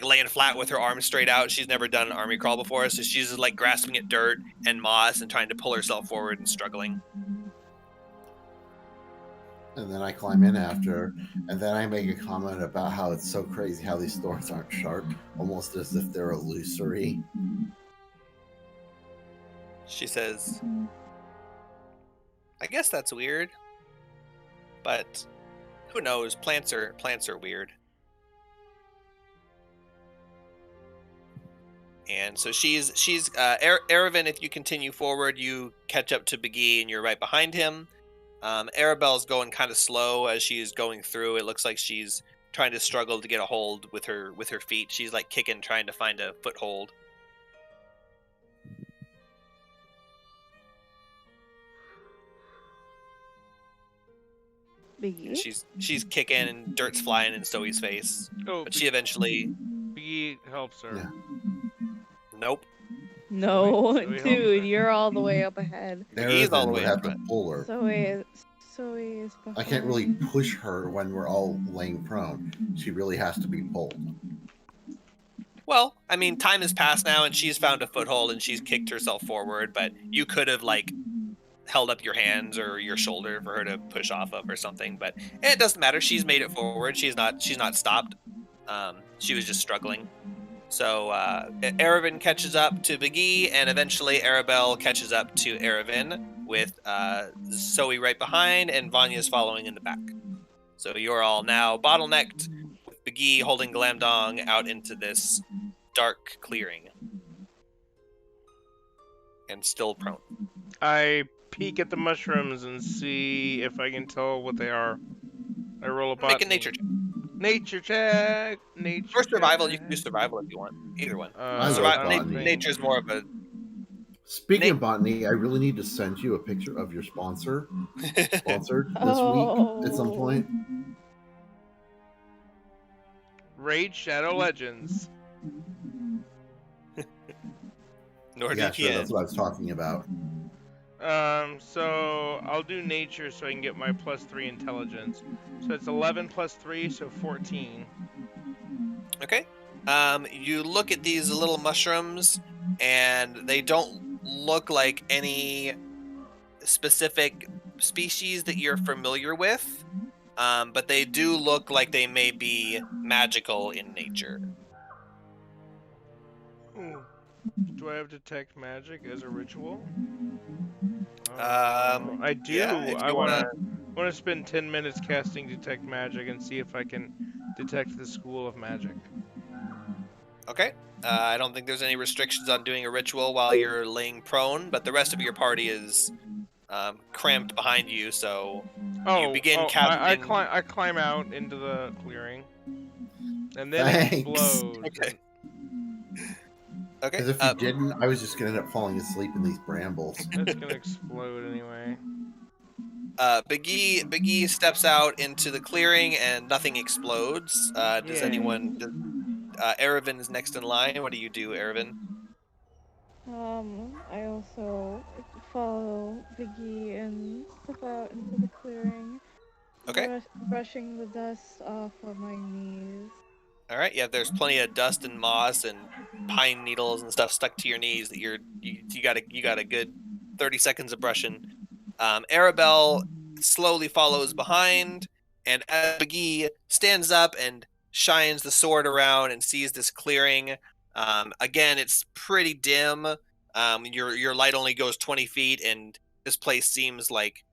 laying flat with her arms straight out. She's never done an army crawl before, so she's just grasping at dirt and moss and trying to pull herself forward and struggling. And then I climb in after her, and then I make a comment about how it's so crazy how these thorns aren't sharp, almost as if they're illusory. She says, "I guess that's weird, but who knows? Plants are weird." And so she's Erevan, if you continue forward, you catch up to Big E and you're right behind him. Arabelle's going kind of slow as she's going through. It looks like she's trying to struggle to get a hold with her feet. She's kicking, trying to find a foothold. Biggie? She's kicking and dirt's flying in Zoe's face. Oh, But she eventually... Biggie helps her. Yeah. Nope. No, Zoe helps her. dude, you're all the way up ahead. He's all the Erevan way would in have to front. pull her. Zoe is behind. I can't really push her when we're all laying prone. She really has to be pulled. Well, I mean, time has passed now, and she's found a foothold, and she's kicked herself forward. But you could have like held up your hands or your shoulder for her to push off of or something. But it doesn't matter. She's made it forward. She's not stopped. She was just struggling. So Erebin catches up to Big E, and eventually Arabelle catches up to Erebin with Zoe right behind, and Vanya's following in the back. So you're all now bottlenecked with Big E holding Glamdong out into this dark clearing. And still prone. I peek at the mushrooms and see if I can tell what they are. I roll a botany. Make a nature check. Nature check. Nature Or survival, check. you can do survival if you want. Either one. I love botany. Nature's more of a... Speaking of botany, I really need to send you a picture of your sponsored this week at some point. Raid Shadow Legends. NordVPN. Yeah, sure, that's what I was talking about. So I'll do nature so I can get my +3 intelligence. So it's 11 + 3, so 14. Okay. You look at these little mushrooms, and they don't look like any specific species that you're familiar with, but they do look like they may be magical in nature. Do I have detect magic as a ritual? I do. Yeah, I want to spend 10 minutes casting detect magic and see if I can detect the school of magic. Okay. I don't think there's any restrictions on doing a ritual while you're laying prone, but the rest of your party is cramped behind you, so you begin casting... I climb out into the clearing, and then explode. Okay. Okay. Because if you didn't, I was just going to end up falling asleep in these brambles. It's going to explode anyway. Big E steps out into the clearing, and nothing explodes. Does anyone... Erebin is next in line. What do you do, Erebin? I also follow Biggie and step out into the clearing. Okay. Brushing the dust off of my knees. All right. Yeah, there's plenty of dust and moss and pine needles and stuff stuck to your knees that you got a good 30 seconds of brushing. Arabelle slowly follows behind, and Biggie stands up and shines the sword around and sees this clearing. Again, it's pretty dim. Your light only goes 20 feet, and this place seems like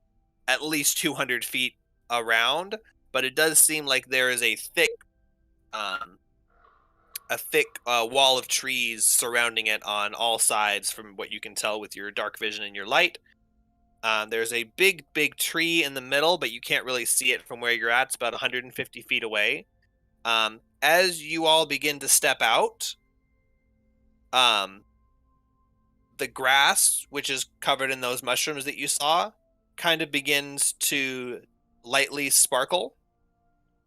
at least 200 feet around. But it does seem like there is a thick wall of trees surrounding it on all sides, from what you can tell with your dark vision and your light. There's a big tree in the middle, but you can't really see it from where you're at. It's about 150 feet away. As you all begin to step out, the grass, which is covered in those mushrooms that you saw, kind of begins to lightly sparkle,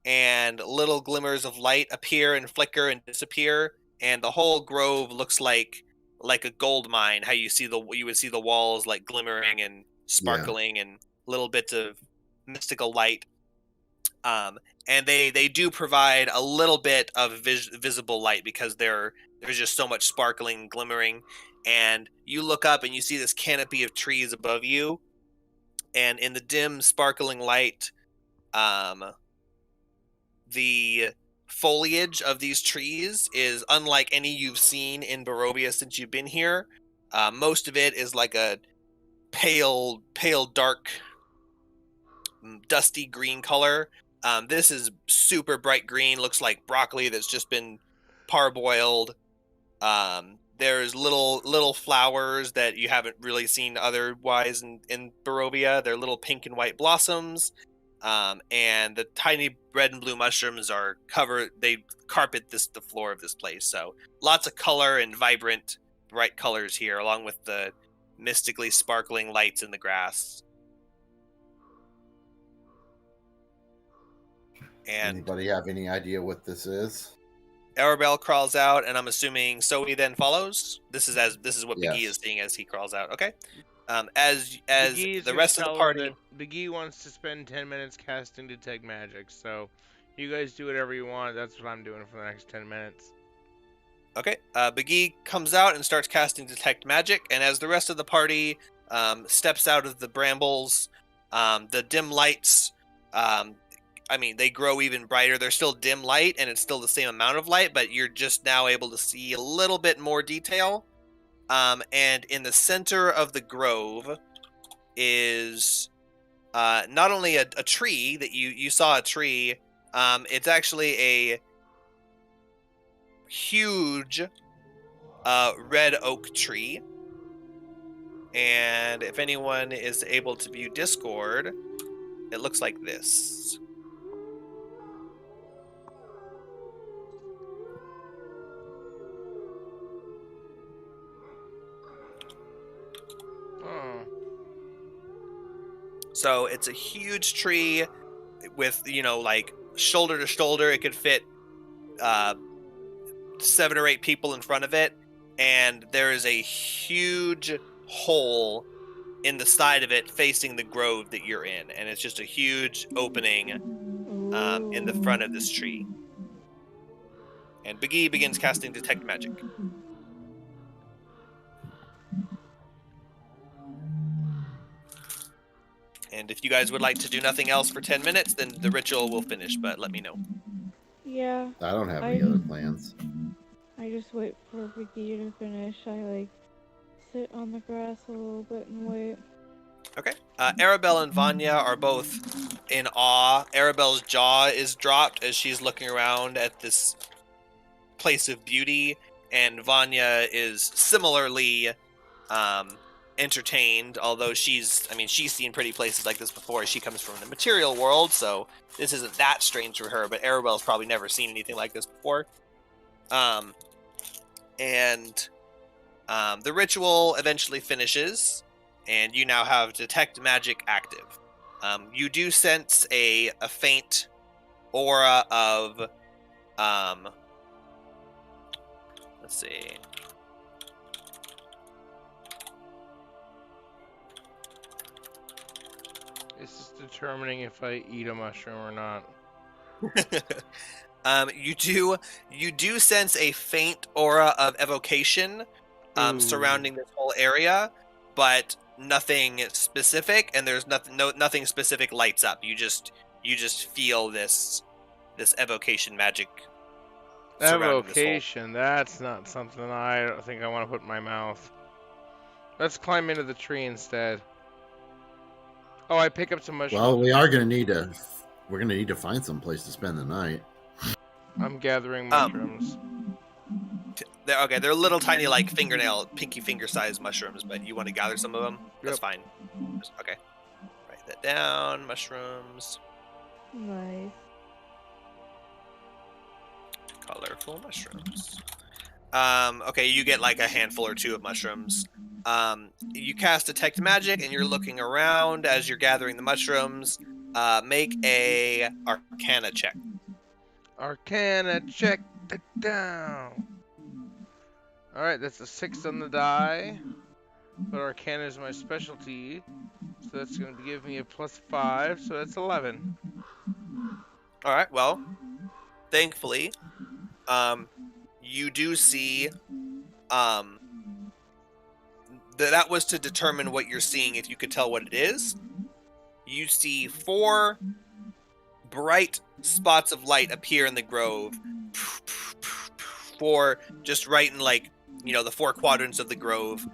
and little glimmers of light appear and flicker and disappear, and the whole grove looks like a gold mine. How you would see the walls like glimmering and sparkling, and little bits of mystical light. And they do provide a little bit of visible light because there's just so much sparkling, glimmering. And you look up and you see this canopy of trees above you, and in the dim, sparkling light, the foliage of these trees is unlike any you've seen in Barovia since you've been here. Most of it is like a pale, dark, dusty green color. This is super bright green, looks like broccoli that's just been parboiled. There's little flowers that you haven't really seen otherwise in Barovia. They're little pink and white blossoms. And the tiny red and blue mushrooms they carpet the floor of this place. So lots of color and vibrant, bright colors here, along with the mystically sparkling lights in the grass. And anybody have any idea what this is? Arabelle crawls out, and I'm assuming Zoe then follows. This is what Yes. Biggie is seeing as he crawls out. Okay. As Begee's the gonna rest of the tell them party. that Begee wants to spend 10 minutes casting detect magic. So, you guys do whatever you want. That's what I'm doing for the next 10 minutes. Okay, Begee comes out and starts casting Detect Magic, and as the rest of the party steps out of the brambles, the dim lights, they grow even brighter. They're still dim light, and it's still the same amount of light, but you're just now able to see a little bit more detail. And in the center of the grove is not only a tree that you saw a tree, it's actually a huge red oak tree. And if anyone is able to view Discord, it looks like this. Oh. So it's a huge tree with, like shoulder to shoulder. It could fit 7 or 8 people in front of it. And there is a huge hole in the side of it facing the grove that you're in. And it's just a huge opening in the front of this tree. And Begee begins casting Detect Magic. And if you guys would like to do nothing else for 10 minutes, then the ritual will finish, but let me know. Yeah. I don't have any other plans. I just wait for Vicky to finish. I sit on the grass a little bit and wait. Okay. Arabelle and Vanya are both in awe. Arabelle's jaw is dropped as she's looking around at this place of beauty, and Vanya is similarly entertained, although she's seen pretty places like this before. She comes from the material world, so this isn't that strange for her, but Arabelle's probably never seen anything like this before. The ritual eventually finishes, and you now have Detect Magic active. You do sense a faint aura of, let's see. It's just determining if I eat a mushroom or not. You do sense a faint aura of evocation surrounding this whole area, but nothing specific, and there's nothing specific lights up. You just feel this evocation magic. Evocation, that's not something I don't think I want to put in my mouth. Let's climb into the tree instead. Oh, I pick up some mushrooms. Well, we're gonna need to find some place to spend the night. I'm gathering mushrooms. They're little tiny, like pinky finger sized mushrooms, but you want to gather some of them? That's fine. Okay. Write that down. Mushrooms. Nice. Colorful mushrooms. Okay, you get like a handful or 2 of mushrooms. You cast Detect Magic, and you're looking around as you're gathering the mushrooms. Make a Arcana check. Arcana check it down. Alright, that's a 6 on the die. But Arcana is my specialty. So that's going to give me a +5, so that's 11. Alright, well, thankfully, you do see, that was to determine what you're seeing, if you could tell what it is. You see 4 bright spots of light appear in the grove. 4 just right in, like, the 4 quadrants of the grove.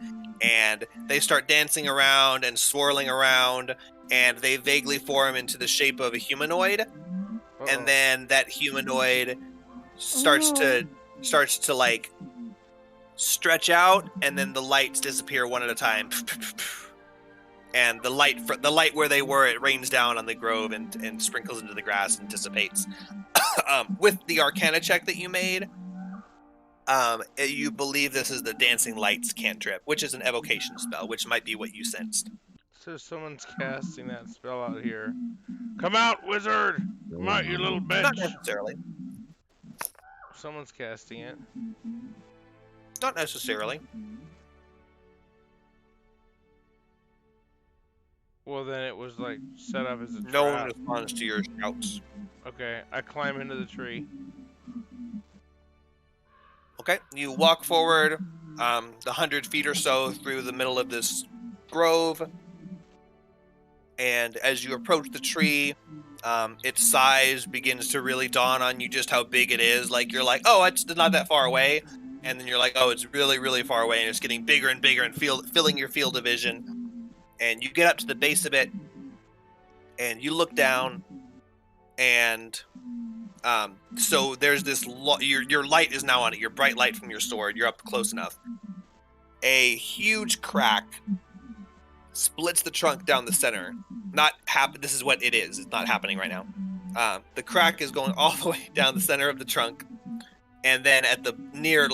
And they start dancing around and swirling around, and they vaguely form into the shape of a humanoid. Uh-oh. And then that humanoid starts to like stretch out, and then the lights disappear one at a time. And the light where they were, it rains down on the grove and sprinkles into the grass and dissipates. With the Arcana check that you made, you believe this is the Dancing Lights cantrip, which is an evocation spell, which might be what you sensed. So someone's casting that spell out here. Come out, wizard! Come out, you little bitch! Not necessarily. Someone's casting it. Not necessarily. Well, then it was like set up as a No one trap. responds to your shouts. Okay, I climb into the tree. Okay, you walk forward the 100 feet or so through the middle of this grove, and as you approach the tree, its size begins to really dawn on you just how big it is. Like, you're like, oh, it's not that far away, and then you're like, oh, it's really, really far away, and it's getting bigger and bigger and filling your field of vision. And you get up to the base of it, and you look down, and so there's this your light is now on it, your bright light from your sword. You're up close enough. A huge crack splits the trunk down the center. This is what it is. It's not happening right now. The crack is going all the way down the center of the trunk, and then at the near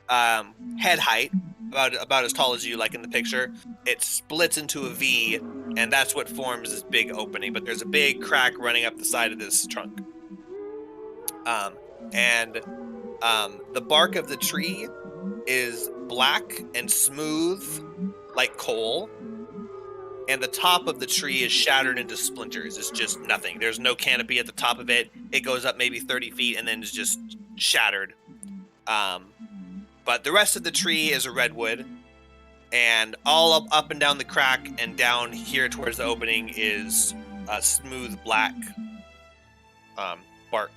head height, about as tall as you, like in the picture, it splits into a V, and that's what forms this big opening. But there's a big crack running up the side of this trunk. The bark of the tree is black and smooth like coal, and the top of the tree is shattered into splinters. It's just nothing. There's no canopy at the top of it. It goes up maybe 30 feet and then is just shattered. But the rest of the tree is a redwood, and all up and down the crack and down here towards the opening is a smooth black bark.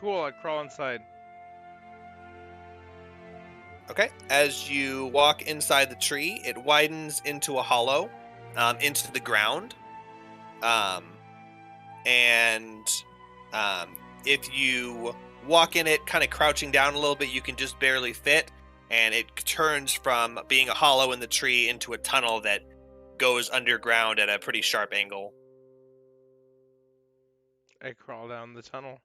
Cool, I crawl inside. Okay, as you walk inside the tree, it widens into a hollow, into the ground. If you walk in it kind of crouching down a little bit, you can just barely fit, and it turns from being a hollow in the tree into a tunnel that goes underground at a pretty sharp angle. I crawl down the tunnel.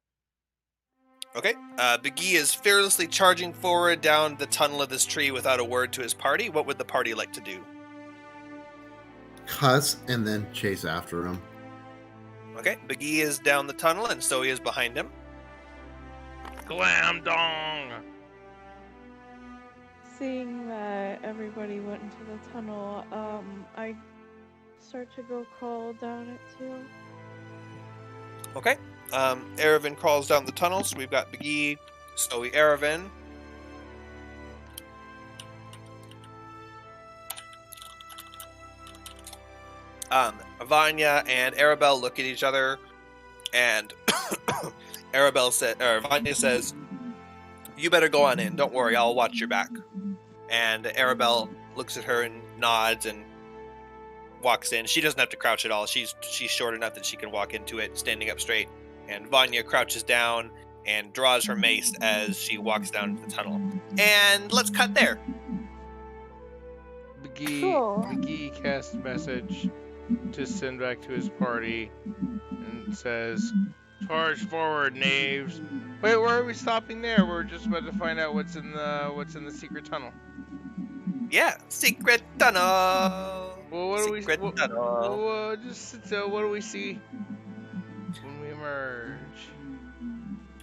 Okay, Biggie is fearlessly charging forward down the tunnel of this tree without a word to his party. What would the party like to do? Cuss and then chase after him. Okay, Biggie is down the tunnel, and so he is behind him. Glam dong! Seeing that everybody went into the tunnel, I start to go crawl down it too. Okay, Erevan crawls down the tunnel, so we've got Biggie, Snowy Erevan. Vanya and Arabelle look at each other, and Vanya says, "You better go on in. Don't worry, I'll watch your back." And Arabelle looks at her and nods and walks in. She doesn't have to crouch at all. She's short enough that she can walk into it standing up straight. And Vanya crouches down and draws her mace as she walks down the tunnel. And let's cut there. McGee casts a message to send back to his party and says, "Charge forward, knaves." Wait, why are we stopping there? We're just about to find out what's in the secret tunnel. Yeah, secret tunnel. Well, what secret do we? tunnel. What do we see when we emerge?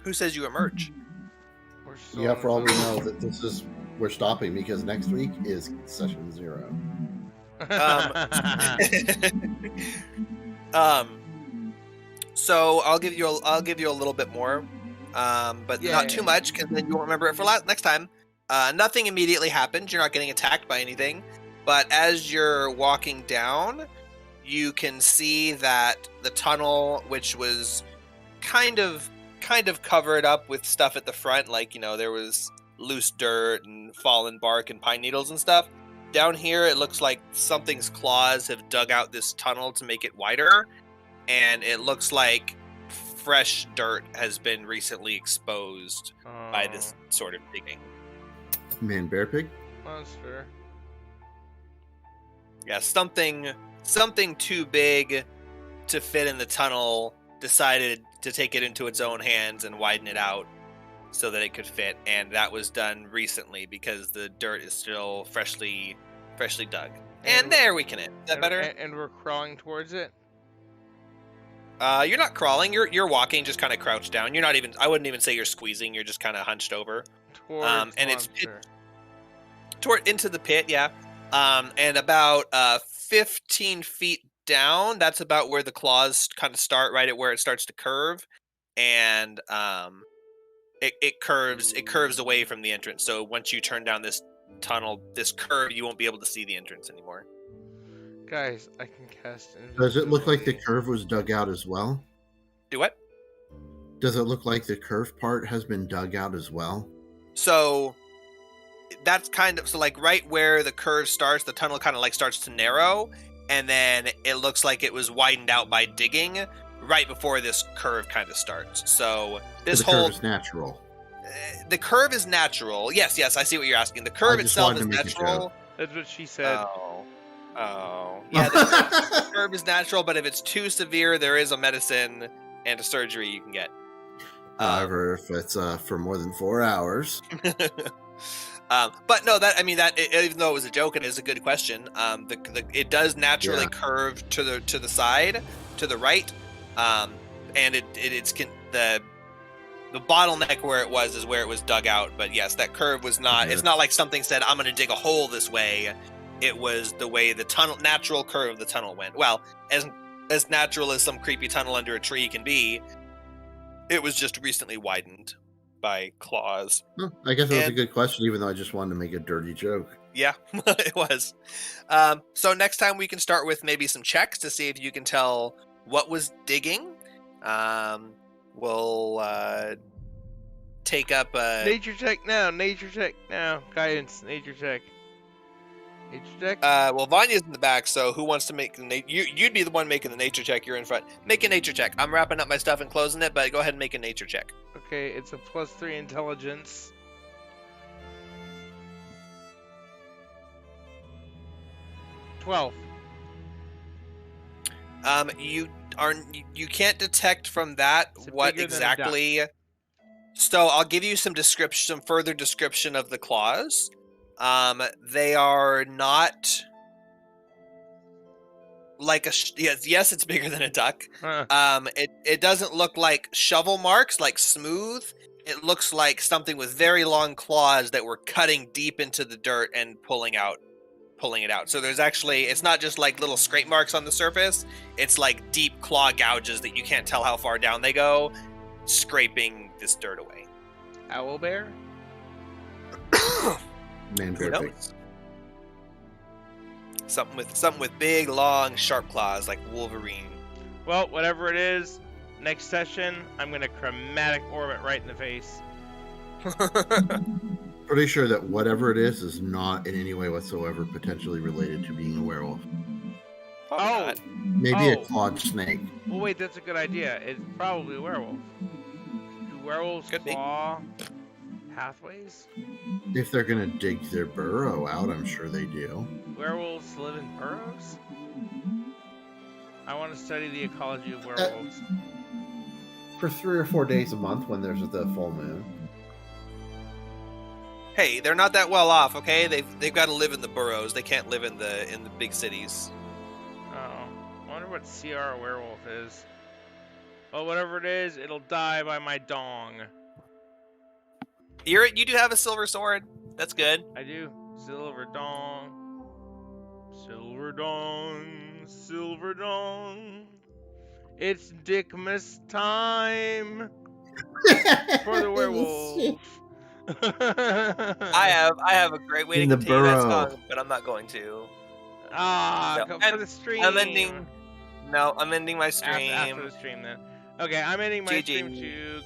Who says you emerge? We're still Yeah, in for all we the- know, that we're stopping because next week is session 0. So I'll give you a little bit more, but not too much, because then you won't remember it for next time. Nothing immediately happens. You're not getting attacked by anything, but as you're walking down, you can see that the tunnel, which was kind of covered up with stuff at the front, like, you know, there was loose dirt and fallen bark and pine needles and stuff. Down here, it looks like something's claws have dug out this tunnel to make it wider, and it looks like fresh dirt has been recently exposed by this sort of digging. Man, bear pig? Monster. Yeah, something too big to fit in the tunnel decided to take it into its own hands and widen it out so that it could fit, and that was done recently because the dirt is still freshly dug. And there we can end. Is that better? And we're crawling towards it. You're not crawling. You're walking, just kind of crouched down. You're not even. I wouldn't even say you're squeezing. You're just kind of hunched over. Towards and monster. it's into the pit. Yeah. And about 15 feet down, that's about where the claws kind of start, right at where it starts to curve, and it curves away from the entrance. So once you turn down this tunnel, this curve, you won't be able to see the entrance anymore. Guys, I can cast Does it look like the invisibility. curve was dug out as well? Do what? Does it look like the curve part has been dug out as well? So that's kind of, so like right where the curve starts, the tunnel kind of like starts to narrow, and then it looks like it was widened out by digging right before this curve kind of starts. So this the whole curve is natural. the curve is natural. Yes, I see what you're asking. The curve just itself wanted is to make a natural. joke. That's what she said. Oh. Yeah, the curve is natural, but if it's too severe, there is a medicine and a surgery you can get. However, if it's for more than 4 hours. But no, that even though it was a joke, it is a good question. It does naturally curve to the side, to the right, and the bottleneck where it was is where it was dug out. But yes, that curve was not. Okay. It's not like something said, "I'm going to dig a hole this way." It was the way the natural curve of the tunnel went. Well, as natural as some creepy tunnel under a tree can be, it was just recently widened by claws. I guess that was a good question, even though I just wanted to make a dirty joke. Yeah, it was. So next time we can start with maybe some checks to see if you can tell what was digging. We'll take up Nature check now. Nature check now. Guidance. Nature check. Nature check. well, Vanya's in the back, so who wants to make you'd be the one making the nature check. You're in front. Make a nature check. I'm wrapping up my stuff and closing it, but go ahead and make a nature check. Okay, it's a +3 intelligence. $12. You can't detect from that Is it what bigger than a duck? exactly. So I'll give you some further description of the claws. They are not like yes, it's bigger than a duck. Huh. It doesn't look like shovel marks, like smooth. It looks like something with very long claws that were cutting deep into the dirt and pulling it out. So there's actually, it's not just like little scrape marks on the surface. It's like deep claw gouges that you can't tell how far down they go, scraping this dirt away. Owl bear? Man, Who bear pig. knows? Something with big, long, sharp claws like Wolverine. Well, whatever it is, next session, I'm going to chromatic orb it right in the face. Pretty sure that whatever it is not in any way whatsoever potentially related to being a werewolf. Probably Oh. not. Maybe a Oh. clawed snake. Well, wait, that's a good idea. It's probably a werewolf. Do werewolves Could be. claw pathways? If they're gonna dig their burrow out, I'm sure they do. Werewolves live in burrows? I want to study the ecology of werewolves. For 3 or 4 days a month when there's the full moon. Hey, they're not that well off, okay? They've got to live in the burrows. They can't live in the big cities. Oh, I wonder what CR a werewolf is. Well, whatever it is, it'll die by my dong. You do have a silver sword. That's good. I do. Silver dong. Silver dong. Silver dong. It's Dickmas time for the werewolf. I have a great way to In the continue that burrow. song, but I'm not going to. Ah, No, come and for the stream. I'm ending my stream. After the stream then. Okay, I'm ending my GG. stream too.